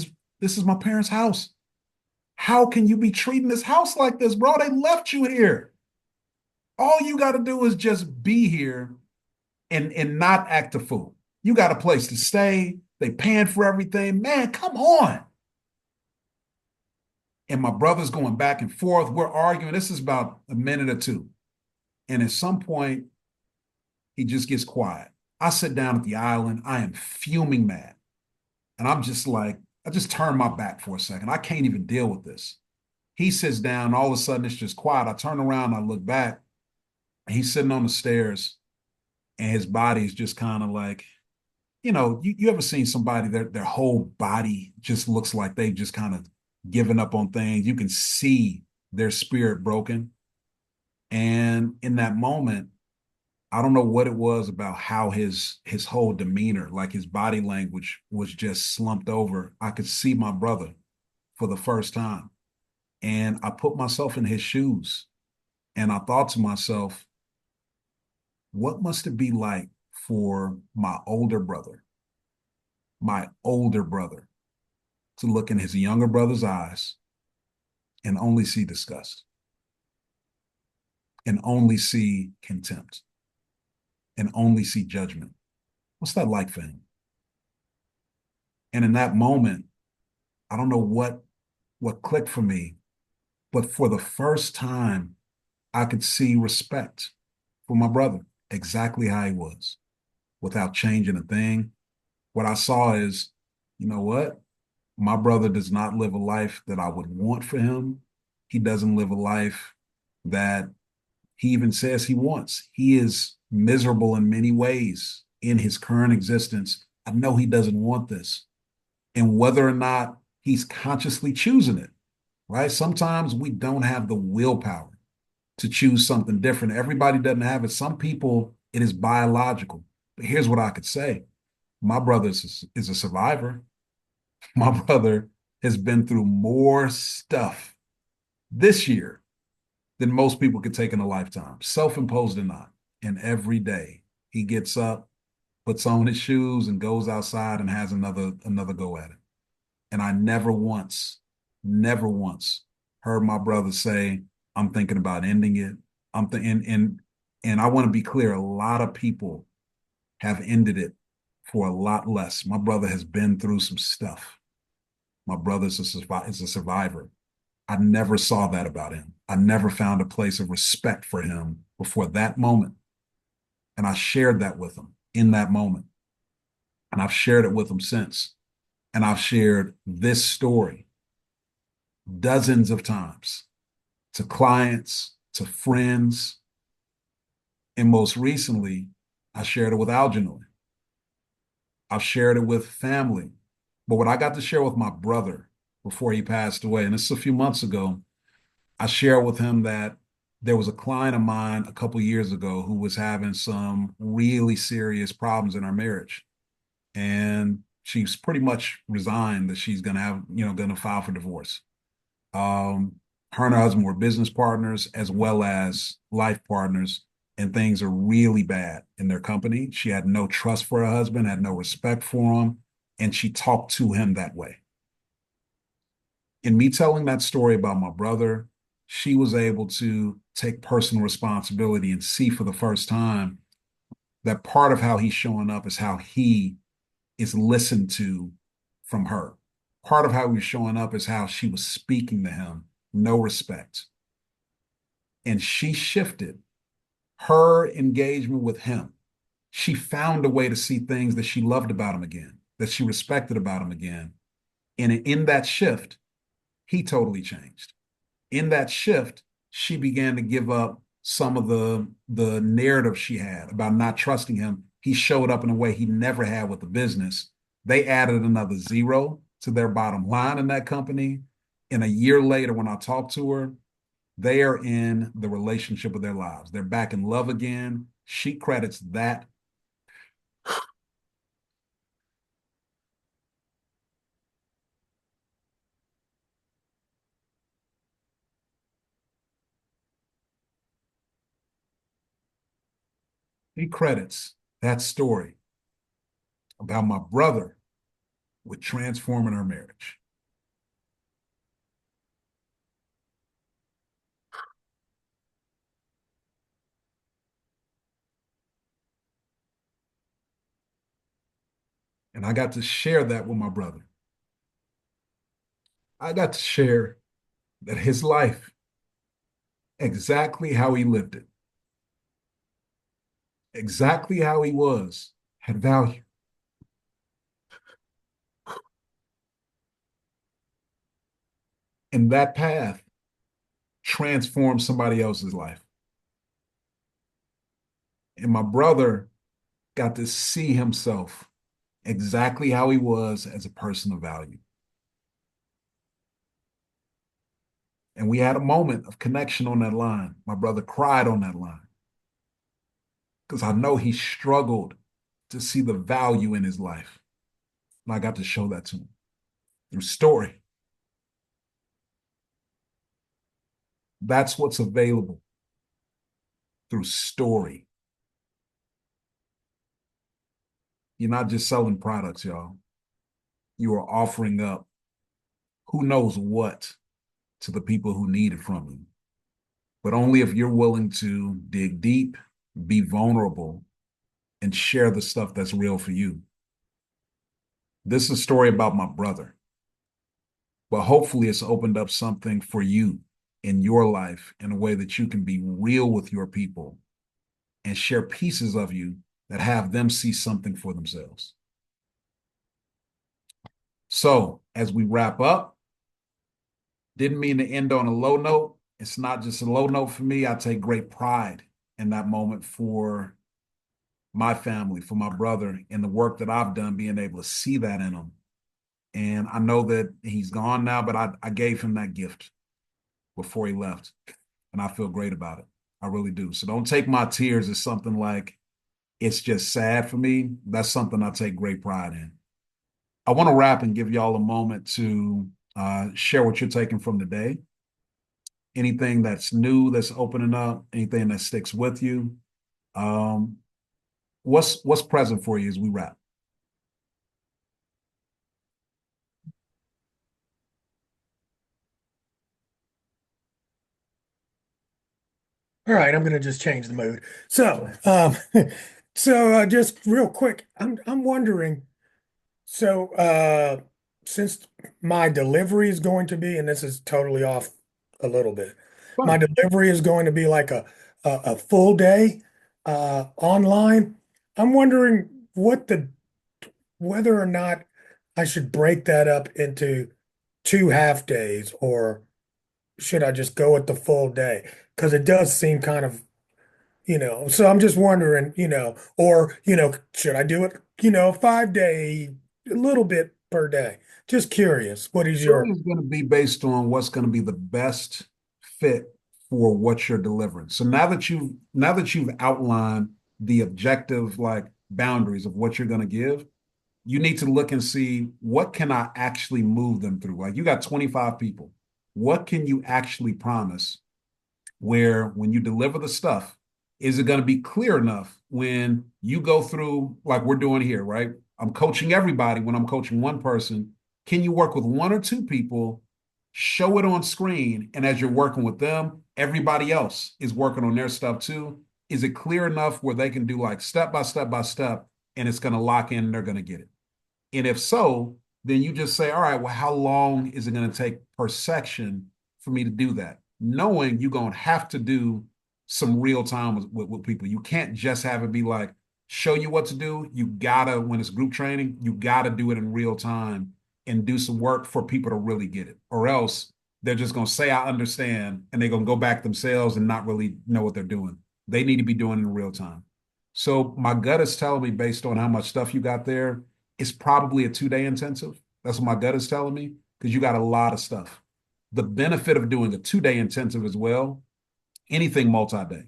Speaker 1: is my parents' house. How can you be treating this house like this, bro? They left you here. All you got to do is just be here and not act a fool. You got a place to stay. They paying for everything. Man, come on. And my brother's going back and forth. We're arguing. This is about a minute or two. And at some point, he just gets quiet. I sit down at the island. I am fuming mad. And I'm just like, I just turn my back for a second. I can't even deal with this. He sits down. All of a sudden, it's just quiet. I turn around. I look back. And he's sitting on the stairs. And his body is just kind of like, you ever seen somebody, their whole body just looks like they've just kind of given up on things. You can see their spirit broken. And in that moment, I don't know what it was about how his whole demeanor, like his body language was just slumped over. I could see my brother for the first time. And I put myself in his shoes and I thought to myself, what must it be like for my older brother to look in his younger brother's eyes and only see disgust and only see contempt and only see judgment? What's that like for him? And in that moment, I don't know what clicked for me, but for the first time, I could see respect for my brother exactly how he was without changing a thing. What I saw is, you know what? My brother does not live a life that I would want for him. He doesn't live a life that he even says he wants. He is miserable in many ways in his current existence. I know he doesn't want this. And whether or not he's consciously choosing it, right? Sometimes we don't have the willpower to choose something different. Everybody doesn't have it. Some people, it is biological. But here's what I could say. My brother is a survivor. My brother has been through more stuff this year than most people could take in a lifetime, self-imposed or not. And every day he gets up, puts on his shoes, and goes outside and has another go at it. And I never once heard my brother say, "I'm thinking about ending it." I'm thinking, and I want to be clear, a lot of people have ended it for a lot less. My brother has been through some stuff. My brother is a survivor. I never saw that about him. I never found a place of respect for him before that moment. And I shared that with him in that moment. And I've shared it with him since. And I've shared this story dozens of times to clients, to friends. And most recently, I shared it with Algernon. I've shared it with family. But what I got to share with my brother before he passed away, and this is a few months ago, I shared with him that there was a client of mine a couple years ago who was having some really serious problems in her marriage. And she's pretty much resigned that she's going to have, going to file for divorce. Um, Her and her husband were business partners as well as life partners, and things are really bad in their company. She had no trust for her husband, had no respect for him, and she talked to him that way. In me telling that story about my brother, she was able to take personal responsibility and see for the first time that part of how he's showing up is how he is listened to from her. Part of how he was showing up is how she was speaking to him, no respect. And she shifted her engagement with him. She found a way to see things that she loved about him again, that she respected about him again. And in that shift, he totally changed. In that shift, she began to give up some of the narrative she had about not trusting him. He showed up in a way he never had with the business. They added another zero to their bottom line in that company. And a year later, when I talked to her, they are in the relationship of their lives. They're back in love again. She credits that. He credits that story about my brother with transforming her marriage. And I got to share that with my brother. I got to share that his life, exactly how he lived it, exactly how he was, had value. And that path transformed somebody else's life. And my brother got to see himself exactly how he was as a person of value. And we had a moment of connection on that line. My brother cried on that line because I know he struggled to see the value in his life. And I got to show that to him through story. That's what's available through story. You're not just selling products, y'all. You are offering up who knows what to the people who need it from you. But only if you're willing to dig deep, be vulnerable, and share the stuff that's real for you. This is a story about my brother, but hopefully it's opened up something for you in your life in a way that you can be real with your people and share pieces of you that have them see something for themselves. So, as we wrap up, didn't mean to end on a low note. It's not just a low note for me. I take great pride in that moment for my family, for my brother, and the work that I've done, being able to see that in him. And I know that he's gone now, but I gave him that gift before he left. And I feel great about it. I really do. So don't take my tears as something like it's just sad for me. That's something I take great pride in. I want to wrap and give y'all a moment to share what you're taking from the day. Anything that's new, that's opening up, anything that sticks with you. Um, what's present for you as we wrap?
Speaker 3: All right, I'm gonna just change the mood. So, just real quick, I'm wondering. So, since my delivery is going to be, and this is totally off a little bit, my
Speaker 1: Fun.
Speaker 3: delivery is going to be like a full day online. I'm wondering whether or not I should break that up into 2 half days, or should I just go with the full day? Because it does seem kind of, so I'm just wondering, or, should I do it, 5 day, a little bit per day? Just curious. What is
Speaker 1: Really
Speaker 3: your,
Speaker 1: is going to be based on what's going to be the best fit for what you're delivering. So now that you've outlined the objective like boundaries of what you're going to give, you need to look and see what can I actually move them through. Like you got 25 people. What can you actually promise where when you deliver the stuff, is it going to be clear enough when you go through like we're doing here, right? I'm coaching everybody when I'm coaching one person. Can you work with one or two people, show it on screen, and as you're working with them, everybody else is working on their stuff too? Is it clear enough where they can do like step by step by step and it's going to lock in and they're going to get it? And if so, then you just say, all right, well, how long is it going to take per section for me to do that? Knowing you're going to have to do some real time with people. You can't just have it be like, show you what to do. You gotta, when it's group training, you gotta do it in real time and do some work for people to really get it. Or else they're just going to say, I understand, and they're going to go back themselves and not really know what they're doing. They need to be doing it in real time. So my gut is telling me, based on how much stuff you got there, it's probably a 2 day intensive. That's what my gut is telling me because you got a lot of stuff. The benefit of doing a 2 day intensive as well, anything multi day.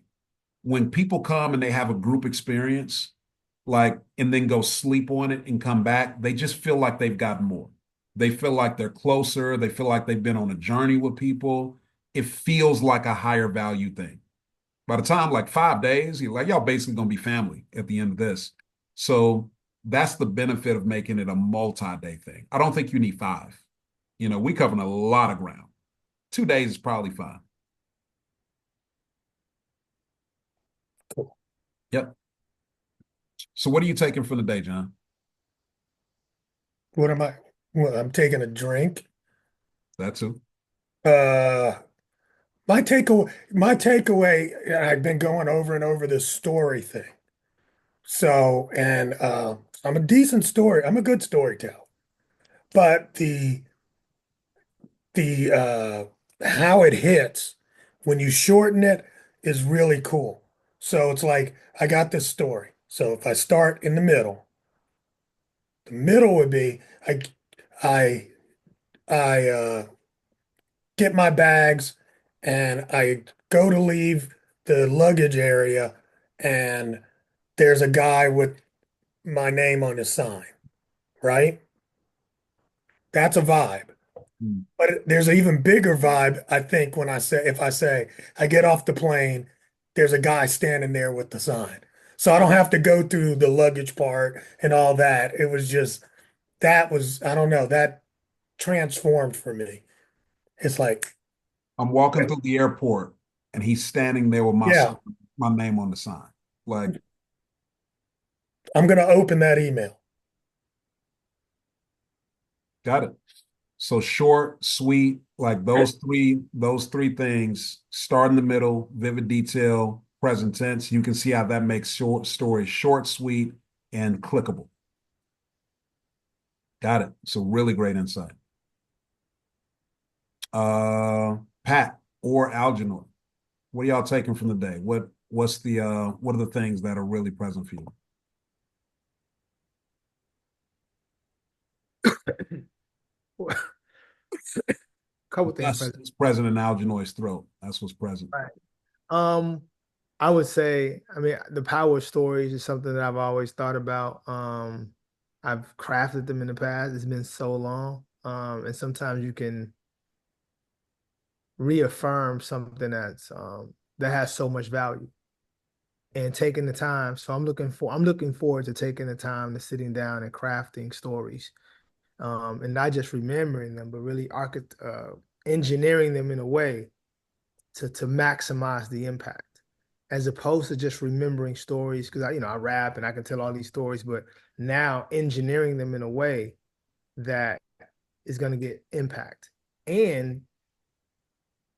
Speaker 1: When people come and they have a group experience, like, and then go sleep on it and come back, they just feel like they've gotten more. They feel like they're closer. They feel like they've been on a journey with people. It feels like a higher value thing. By the time like 5 days, you're like, y'all basically gonna be family at the end of this. So that's the benefit of making it a multi-day thing. I don't think you need five. We covering a lot of ground. 2 days is probably fine. Yep. So what are you taking from the day, John?
Speaker 3: what am I? Well, I'm taking a drink.
Speaker 1: That too.
Speaker 3: Uh, my takeaway, I've been going over and over this story thing. So, and I'm a decent story. I'm a good storyteller, but the how it hits when you shorten it is really cool. So it's like I got this story. So if I start in the middle would be I I get my bags and I go to leave the luggage area, and there's a guy with my name on his sign, right? That's a vibe.
Speaker 1: Mm.
Speaker 3: But there's an even bigger vibe, I think, when if I say I get off the plane, there's a guy standing there with the sign. So I don't have to go through the luggage part and all that. It was just I don't know, that transformed for me. It's like,
Speaker 1: I'm walking through the airport and he's standing there with
Speaker 3: yeah,
Speaker 1: my name on the sign. Like,
Speaker 3: I'm gonna open that email.
Speaker 1: Got it. So short, sweet, like those three things, start in the middle, vivid detail, present tense. You can see how that makes short stories short, sweet, and clickable. Got it. So really great insight. Pat or Algernon, what are y'all taking from the day? What are the things that are really present for you?
Speaker 4: Couple things
Speaker 1: That's
Speaker 4: present.
Speaker 1: it's present in Algernoin's throat. That's what's present.
Speaker 4: Right. Um, I would say, I mean, the power of stories is something that I've always thought about. I've crafted them in the past. It's been so long. And sometimes you can reaffirm something that has so much value and taking the time. So I'm looking forward to taking the time to sitting down and crafting stories. And not just remembering them, but really engineering them in a way to maximize the impact as opposed to just remembering stories because I rap and I can tell all these stories, but now engineering them in a way that is going to get impact and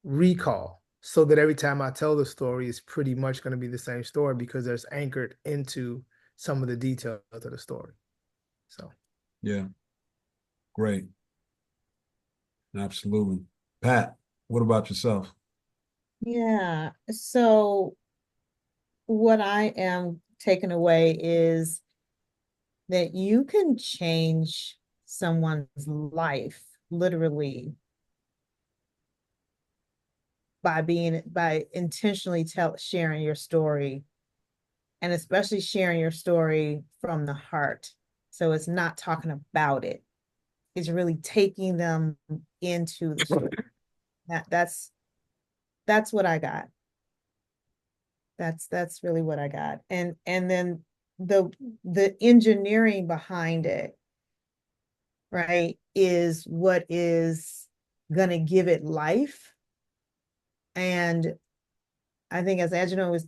Speaker 4: recall so that every time I tell the story, it's pretty much going to be the same story because there's anchored into some of the details of the story. So,
Speaker 1: Yeah, great. Absolutely. Pat, what about yourself?
Speaker 2: Yeah. So what I am taking away is that you can change someone's life literally by intentionally sharing your story, and especially sharing your story from the heart. So it's not talking about it. It's really taking them into the story. That's what I got. That's really what I got. And then the engineering behind it, right, is what is gonna give it life. And I think as Algernoy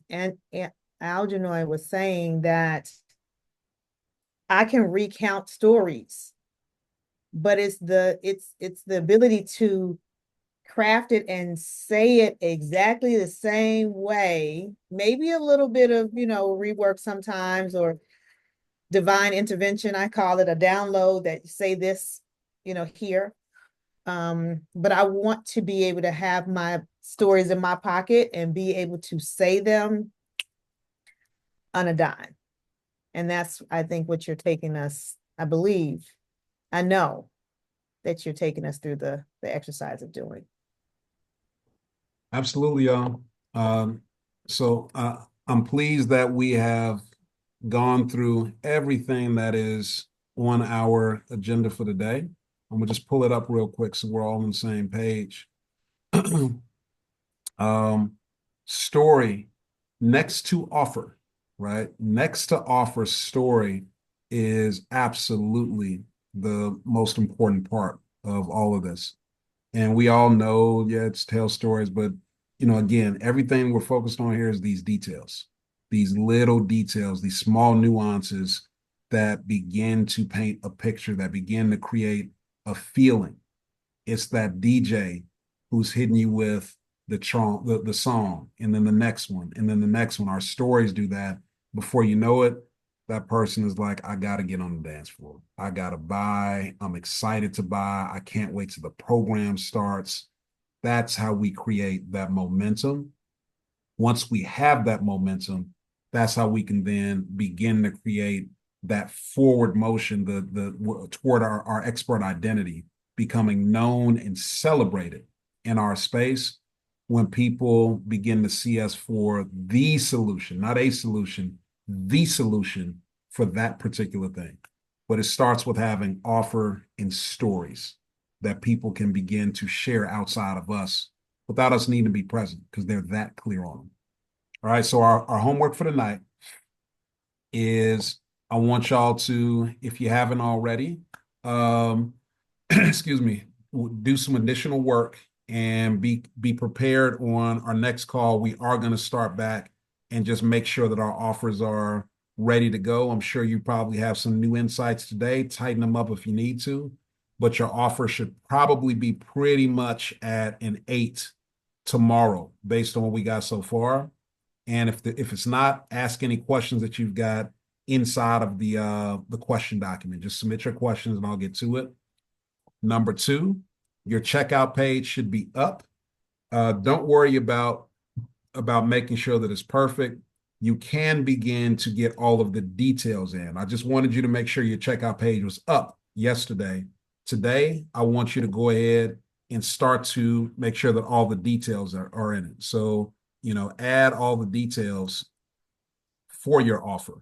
Speaker 2: was saying that I can recount stories, but it's the ability to craft it and say it exactly the same way, maybe a little bit of, rework sometimes, or divine intervention. I call it a download that you say this, here. But I want to be able to have my stories in my pocket and be able to say them on a dime. And that's, I think, what you're taking us, I believe, I know that you're taking us through the exercise of doing.
Speaker 1: Absolutely, y'all. So I'm pleased that we have gone through everything that is on our agenda for the day. I'm gonna just pull it up real quick so we're all on the same page. Um, story next to offer, right? Next to offer story is absolutely the most important part of all of this. And we all know, yeah, it's tell stories, but again, everything we're focused on here is these details, these little details, these small nuances that begin to paint a picture, that begin to create a feeling. It's that DJ who's hitting you with the song, and then the next one, and then the next one. Our stories do that. Before you know it, that person is like, I gotta get on the dance floor. I gotta buy. I'm excited to buy. I can't wait till the program starts. That's how we create that momentum. Once we have that momentum, that's how we can then begin to create that forward motion, the toward our expert identity, becoming known and celebrated in our space. When people begin to see us for the solution, not a solution, the solution for that particular thing. But it starts with having offer and stories that people can begin to share outside of us without us needing to be present because they're that clear on them. All right. So our homework for the night is I want y'all to, if you haven't already, um, excuse me, do some additional work and be prepared on our next call. We are going to start back and just make sure that our offers are ready to go. I'm sure you probably have some new insights today. Tighten them up if you need to. but your offer should probably be pretty much at an 8 tomorrow based on what we got so far. And if it's not, ask any questions that you've got inside of the question document. Just submit your questions and I'll get to it. Number 2, your checkout page should be up. Don't worry about making sure that it's perfect. You can begin to get all of the details in. I just wanted you to make sure your checkout page was up yesterday. Today, I want you to go ahead and start to make sure that all the details are in it. So, add all the details for your offer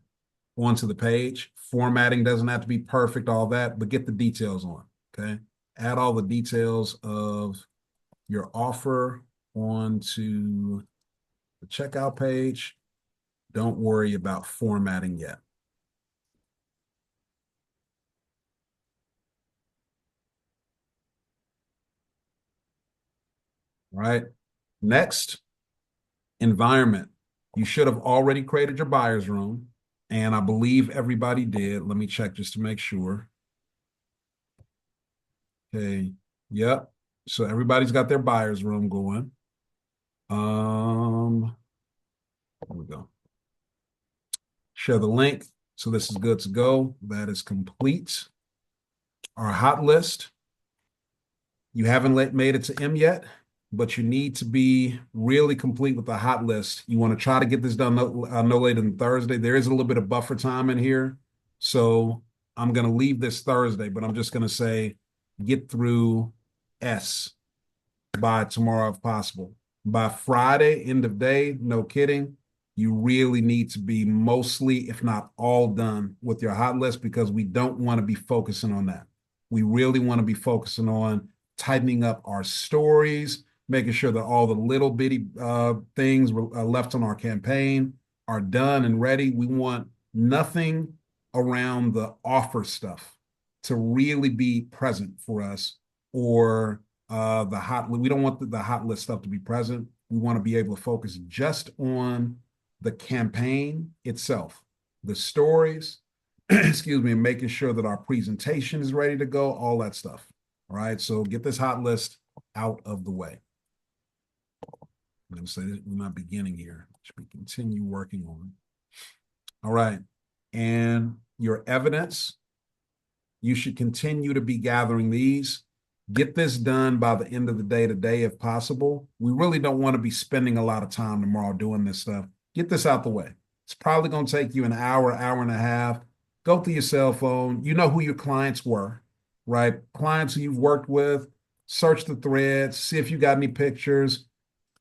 Speaker 1: onto the page. Formatting doesn't have to be perfect, all that, but get the details on, okay? Add all the details of your offer onto the checkout page. Don't worry about formatting yet. All right. Next, environment. You should have already created your buyer's room, and I believe everybody did. Let me check just to make sure. Okay. Yep. So everybody's got their buyer's room going. Here we go. Share the link. So this is good to go. That is complete. Our hot list. You haven't made it to M yet, but you need to be really complete with the hot list. You want to try to get this done no later than Thursday. There is a little bit of buffer time in here. So I'm going to leave this Thursday, but I'm just going to say get through S by tomorrow if possible. By Friday, end of day, no kidding, you really need to be mostly, if not all done with your hot list because we don't want to be focusing on that. We really want to be focusing on tightening up our stories, making sure that all the little bitty things left on our campaign are done and ready. We want nothing around the offer stuff to really be present for us, or we don't want the hot list stuff to be present. We want to be able to focus just on the campaign itself, the stories, excuse me, and making sure that our presentation is ready to go, all that stuff. All right, so get this hot list out of the way. I'm going to say that we're not beginning here. Should we continue working on? All right, and your evidence, you should continue to be gathering these. Get this done by the end of the day today, if possible. We really don't want to be spending a lot of time tomorrow doing this stuff. Get this out the way. It's probably going to take you an hour, hour and a half. Go through your cell phone. You know who your clients were, right? Clients who you've worked with. Search the threads. See if you got any pictures.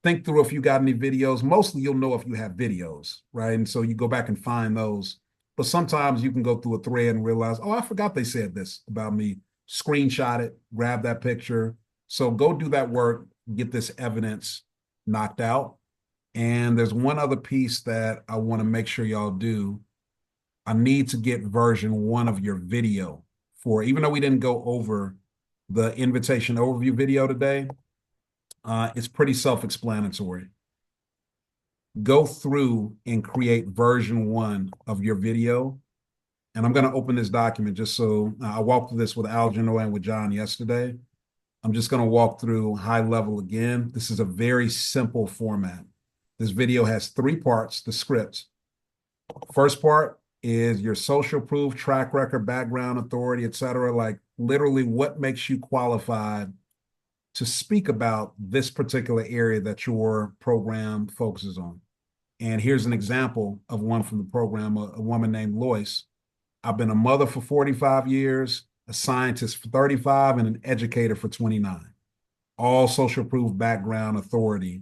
Speaker 1: Think through if you got any videos. Mostly you'll know if you have videos, right? And so you go back and find those. But sometimes you can go through a thread and realize, oh, I forgot they said this about me. Screenshot it, grab that picture. So go do that work, get this evidence knocked out. And there's one other piece that I want to make sure y'all do. I need to get version 1 of your video even though we didn't go over the invitation overview video today, it's pretty self-explanatory. Go through and create version 1 of your video. And I'm going to open this document just so I walked through this with Algernon and with John yesterday. I'm just going to walk through high level again. This is a very simple format. This video has 3 parts, the script. First part is your social proof, track record, background, authority, etc. Like literally what makes you qualified to speak about this particular area that your program focuses on. And here's an example of one from the program, a woman named Lois. I've been a mother for 45 years, a scientist for 35, and an educator for 29. All social proof, background, authority.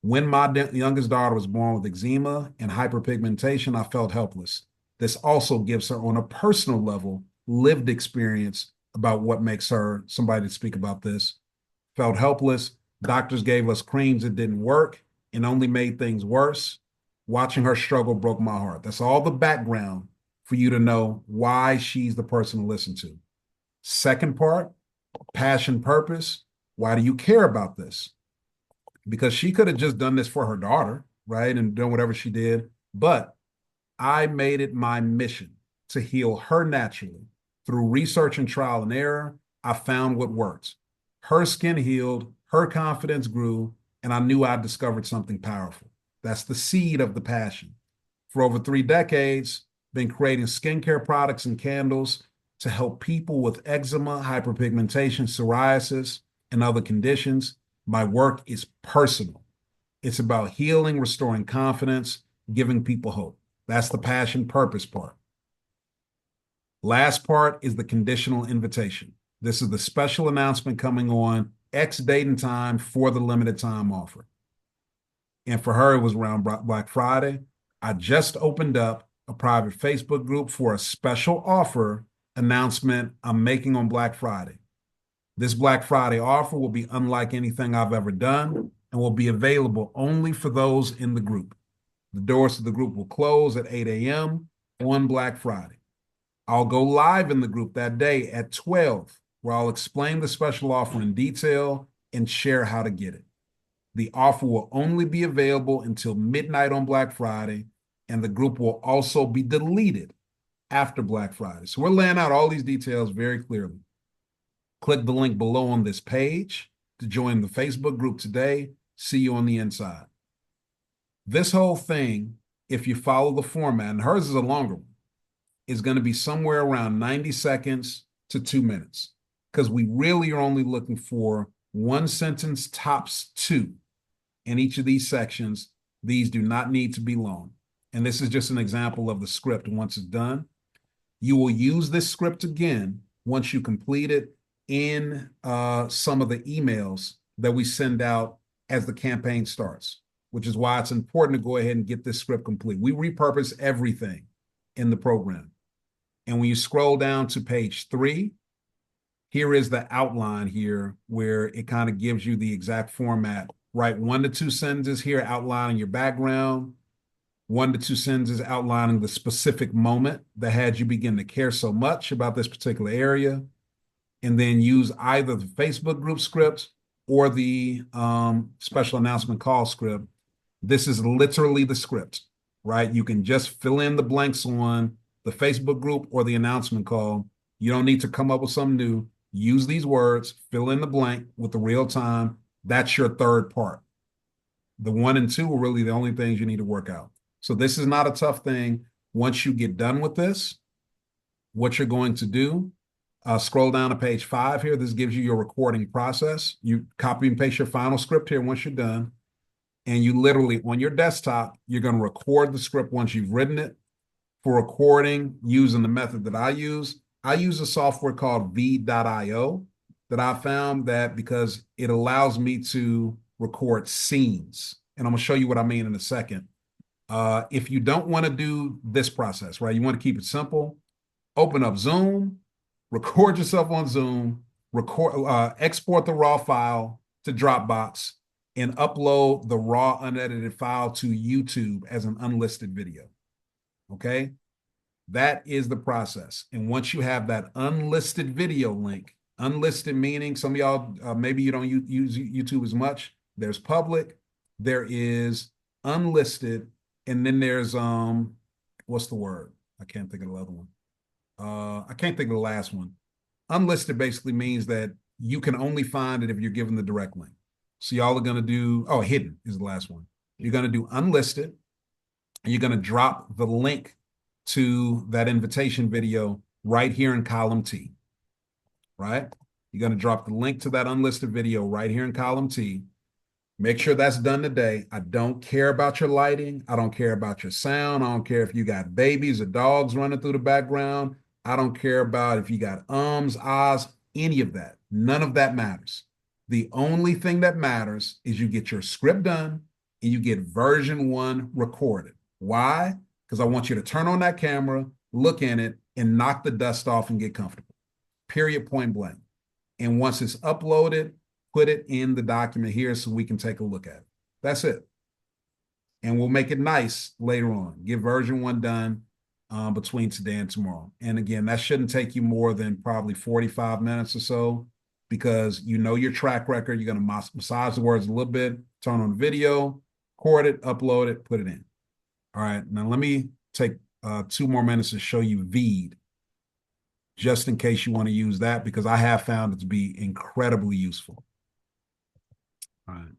Speaker 1: When my youngest daughter was born with eczema and hyperpigmentation, I felt helpless. This also gives her, on a personal level, lived experience about what makes her somebody to speak about this. Felt helpless. Doctors gave us creams that didn't work and only made things worse. Watching her struggle broke my heart. That's all the background for you to know why she's the person to listen to. Second part, passion, purpose. Why do you care about this? Because she could have just done this for her daughter, right? And done whatever she did. But I made it my mission to heal her naturally through research and trial and error. I found what worked. Her skin healed, her confidence grew, and I knew I'd discovered something powerful. That's the seed of the passion. For over 3 decades, been creating skincare products and candles to help people with eczema, hyperpigmentation, psoriasis, and other conditions. My work is personal. It's about healing, restoring confidence, giving people hope. That's the passion purpose part. Last part is the conditional invitation. This is the special announcement coming on X date and time for the limited time offer. And for her, it was around Black Friday. I just opened up a private Facebook group for a special offer announcement I'm making on Black Friday. This Black Friday offer will be unlike anything I've ever done and will be available only for those in the group. The doors to the group will close at 8 a.m. on Black Friday. I'll go live in the group that day at 12, where I'll explain the special offer in detail and share how to get it. The offer will only be available until midnight on Black Friday, and the group will also be deleted after Black Friday. So we're laying out all these details very clearly. Click the link below on this page to join the Facebook group today. See you on the inside. This whole thing, if you follow the format, and hers is a longer one, is going to be somewhere around 90 seconds to 2 minutes, because we really are only looking for 1 sentence, tops 2 in each of these sections. These do not need to be long. And this is just an example of the script. Once it's done, you will use this script again once you complete it in some of the emails that we send out as the campaign starts, which is why it's important to go ahead and get this script complete. We repurpose everything in the program. And when you scroll down to page 3, here is the outline here where it kind of gives you the exact format. Write 1 to 2 sentences here outlining your background, 1 to 2 sentences outlining the specific moment that had you begin to care so much about this particular area, and then use either the Facebook group script or the special announcement call script. This is literally the script, right? You can just fill in the blanks on the Facebook group or the announcement call. You don't need to come up with something new. Use these words, fill in the blank with the real time. That's your third part. The 1 and 2 are really the only things you need to work out. So this is not a tough thing. Once you get done with this, what you're going to do, scroll down to page 5 here. This gives you your recording process. You copy and paste your final script here once you're done. And you literally, on your desktop, you're going to record the script once you've written it. For recording, using the method that I use a software called v.io that I found that because it allows me to record scenes. And I'm going to show you what I mean in a second. If you don't want to do this process, right, you want to keep it simple, open up Zoom, record yourself on Zoom, export the raw file to Dropbox, and upload the raw unedited file to YouTube as an unlisted video. Okay, that is the process. And once you have that unlisted video link, unlisted meaning some of y'all, maybe you don't use YouTube as much. There's public, there is unlisted, and then there's, what's the word? I can't think of the other one. I can't think of the last one. Unlisted basically means that you can only find it if you're given the direct link. So y'all are going to do, hidden is the last one. You're going to do unlisted, and you're going to drop the link to that invitation video right here in column T, right? You're going to drop the link to that unlisted video right here in column T. Make sure that's done today. I don't care about your lighting. I don't care about your sound. I don't care if you got babies or dogs running through the background. I don't care about if you got ahs, any of that. None of that matters. The only thing that matters is you get your script done and you get version 1 recorded. Why? Because I want you to turn on that camera, look in it, and knock the dust off and get comfortable. Period, point blank. And once it's uploaded, put it in the document here so we can take a look at it. That's it. And we'll make it nice later on. Get version 1 done between today and tomorrow. And again, that shouldn't take you more than probably 45 minutes or so, because you know your track record. You're going to massage the words a little bit, turn on the video, record it, upload it, put it in. All right, now let me take 2 more minutes to show you Veed. just in case you want to use that, because I have found it to be incredibly useful. All right.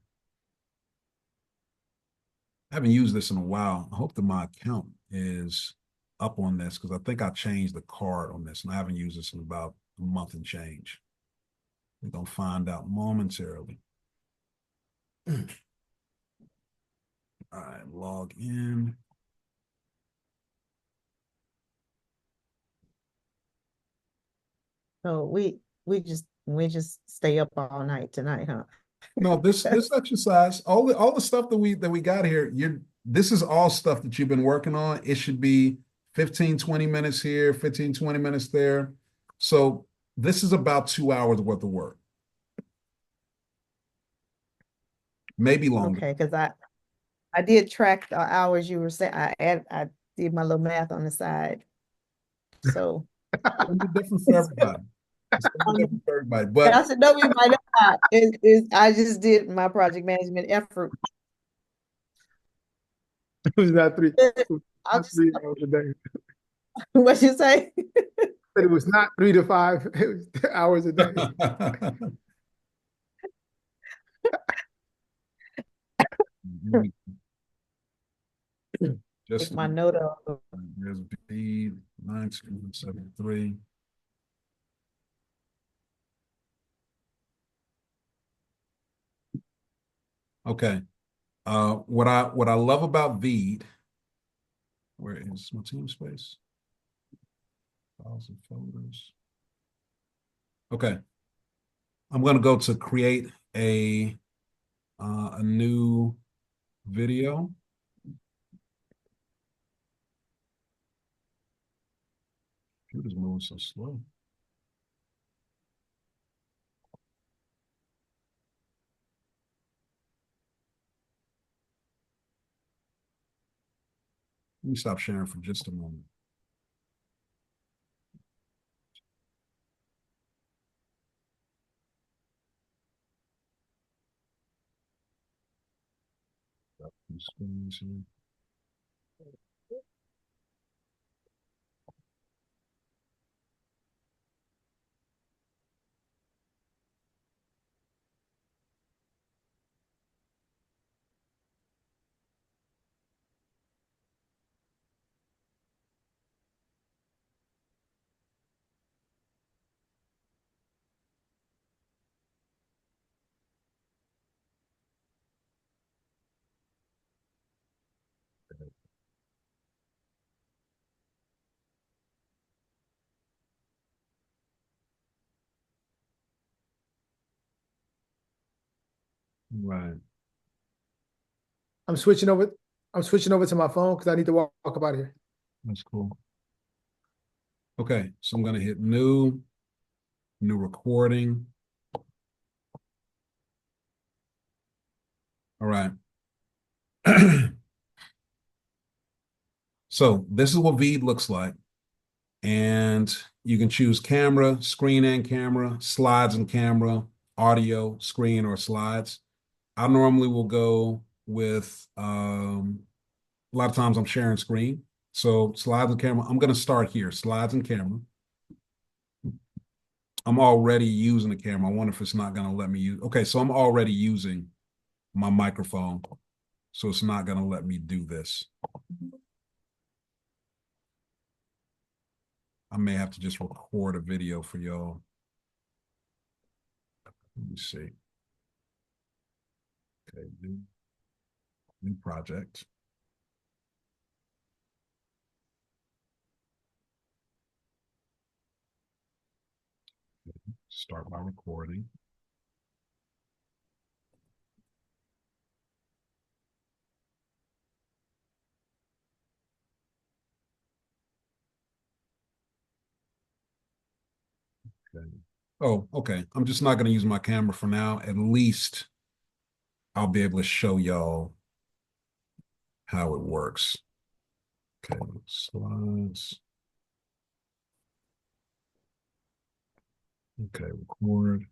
Speaker 1: I haven't used this in a while. I hope that my account is up on this because I think I changed the card on this and I haven't used this in about a month and change. We're going to find out momentarily. All right, log in.
Speaker 2: So we just stay up all night tonight, huh?
Speaker 1: No, this exercise, all the stuff that we got here, this is all stuff that you've been working on. It should be 15, 20 minutes here, 15, 20 minutes there. So this is about 2 hours worth of work. Maybe longer.
Speaker 2: Okay, because I did track the hours you were saying. I did my little math on the side. So
Speaker 1: It's gonna be different for everybody. It's gonna be different for everybody.
Speaker 2: I
Speaker 1: But
Speaker 2: said, no, you might not. I just did my project management effort.
Speaker 4: It was not
Speaker 2: I'll just,
Speaker 4: 3 hours a day.
Speaker 2: what you say?
Speaker 4: But it was not 3 to 5 it was hours a day.
Speaker 1: just
Speaker 2: Take my note of.
Speaker 1: there's B 973. Okay. What I love about Veed, where is my team space? Files and folders. Okay. I'm gonna go to create a new video. Computer's moving so slow. Let me stop sharing for just a moment. Right.
Speaker 4: I'm switching over. I'm switching over to my phone because I need to walk up out of here.
Speaker 1: That's cool. Okay, so I'm gonna hit new recording. All right. So this is what Veed looks like. And you can choose camera, screen and camera, slides and camera, audio, screen, or slides. I normally will go with a lot of times I'm sharing screen. So slides and camera. I'm going to start here, slides and camera. I'm already using the camera. I wonder if it's not going to let me use. Okay, so I'm already using my microphone. So it's not going to let me do this. I may have to just record a video for y'all. Let me see. Okay, new project. Start my recording. Okay. Oh, okay. I'm just not going to use my camera for now. At least I'll be able to show y'all how it works. Okay, slides. Okay, record.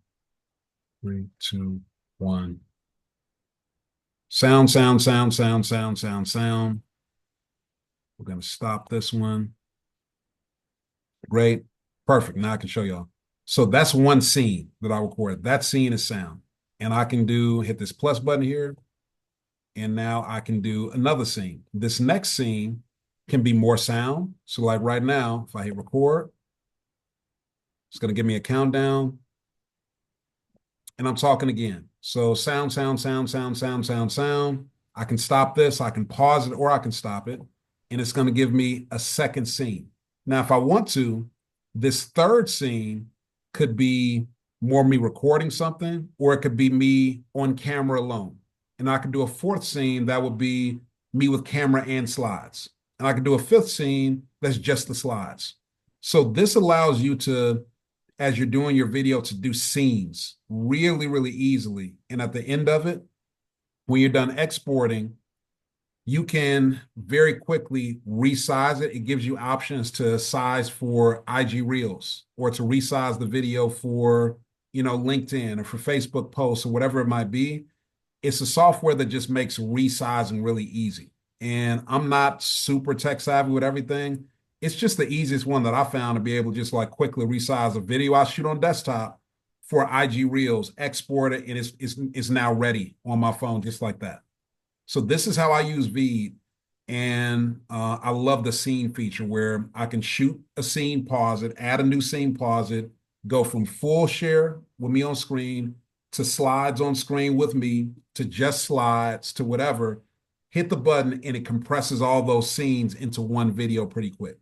Speaker 1: 3, 2, 1. Sound, sound, sound, sound, sound, sound, sound. We're going to stop this one. Great. Perfect. Now I can show y'all. So that's one scene that I recorded. That scene is sound. And I can hit this plus button here. And now I can do another scene. This next scene can be more sound. So like right now, if I hit record, it's going to give me a countdown. And I'm talking again. So sound, sound, sound, sound, sound, sound, sound. I can stop this, I can pause it, or I can stop it. And it's going to give me a second scene. Now, if I want to, this third scene could be more me recording something, or it could be me on camera alone. And I could do a fourth scene that would be me with camera and slides. And I could do a fifth scene that's just the slides. So this allows you to, as you're doing your video, to do scenes really, really easily. And at the end of it, when you're done exporting, you can very quickly resize it. It gives you options to size for IG Reels or to resize the video for, LinkedIn or for Facebook posts or whatever it might be. It's a software that just makes resizing really easy. And I'm not super tech savvy with everything. It's just the easiest one that I found to be able to just like quickly resize a video I shoot on desktop for IG Reels, export it, and it's now ready on my phone just like that. So this is how I use Veed. And I love the scene feature where I can shoot a scene, pause it, add a new scene, pause it, go from full share with me on screen to slides on screen with me to just slides to whatever, hit the button and it compresses all those scenes into one video pretty quick.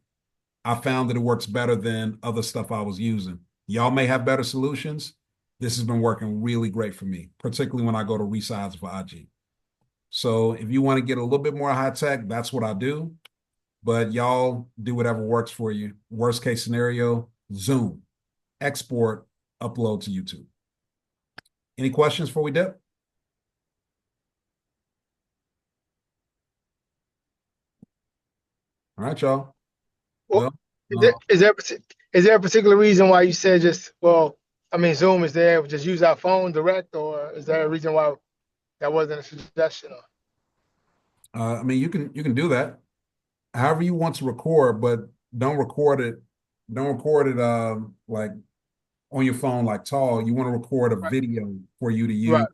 Speaker 1: I found that it works better than other stuff I was using. Y'all may have better solutions. This has been working really great for me, particularly when I go to resize for IG. So if you want to get a little bit more high tech, that's what I do. But y'all do whatever works for you. Worst case scenario, Zoom, export, upload to YouTube. Any questions before we dip? All right, y'all.
Speaker 4: Well,
Speaker 1: Well,
Speaker 4: is there a particular reason why you said Zoom is there, just use our phone direct, or is there a reason why that wasn't a suggestion?
Speaker 1: you can do that however you want to record, but don't record it. Don't record it like on your phone like tall. You want to record a
Speaker 4: Right,
Speaker 1: video for you to use
Speaker 4: right,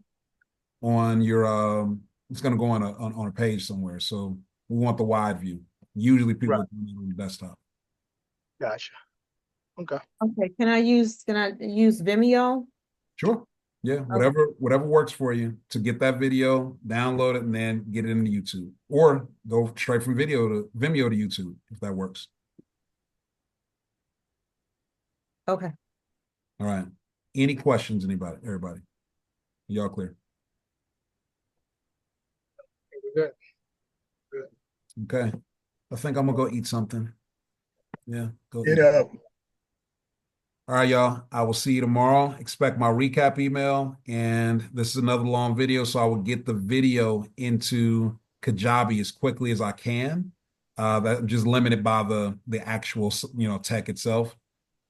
Speaker 1: on your it's going to go on a page somewhere. So we want the wide view. Usually people
Speaker 4: right.
Speaker 1: are doing it on the desktop.
Speaker 4: Gotcha. Okay.
Speaker 2: Okay, can I use Vimeo?
Speaker 1: Sure. Yeah,
Speaker 2: Okay.
Speaker 1: whatever works for you to get that video, download it, and then get it into YouTube. Or go straight from Vimeo to YouTube if that works.
Speaker 2: Okay.
Speaker 1: All right. Any questions, anybody? Everybody? Y'all clear?
Speaker 4: We're good.
Speaker 1: Okay. I think I'm gonna go eat something. Yeah, go
Speaker 3: Get
Speaker 1: eat.
Speaker 3: up.
Speaker 1: All right, y'all. I will see you tomorrow. Expect my recap email. And this is another long video, so I will get the video into Kajabi as quickly as I can. That I'm just limited by the actual tech itself.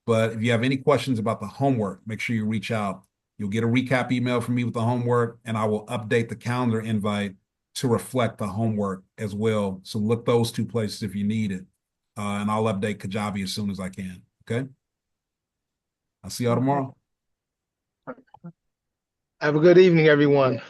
Speaker 1: But if you have any questions about the homework, make sure you reach out. You'll get a recap email from me with the homework, and I will update the calendar invite to reflect the homework as well. So look those two places if you need it. And I'll update Kajabi as soon as I can. Okay. I'll see y'all
Speaker 2: Okay.
Speaker 1: tomorrow.
Speaker 4: Have a good evening, everyone.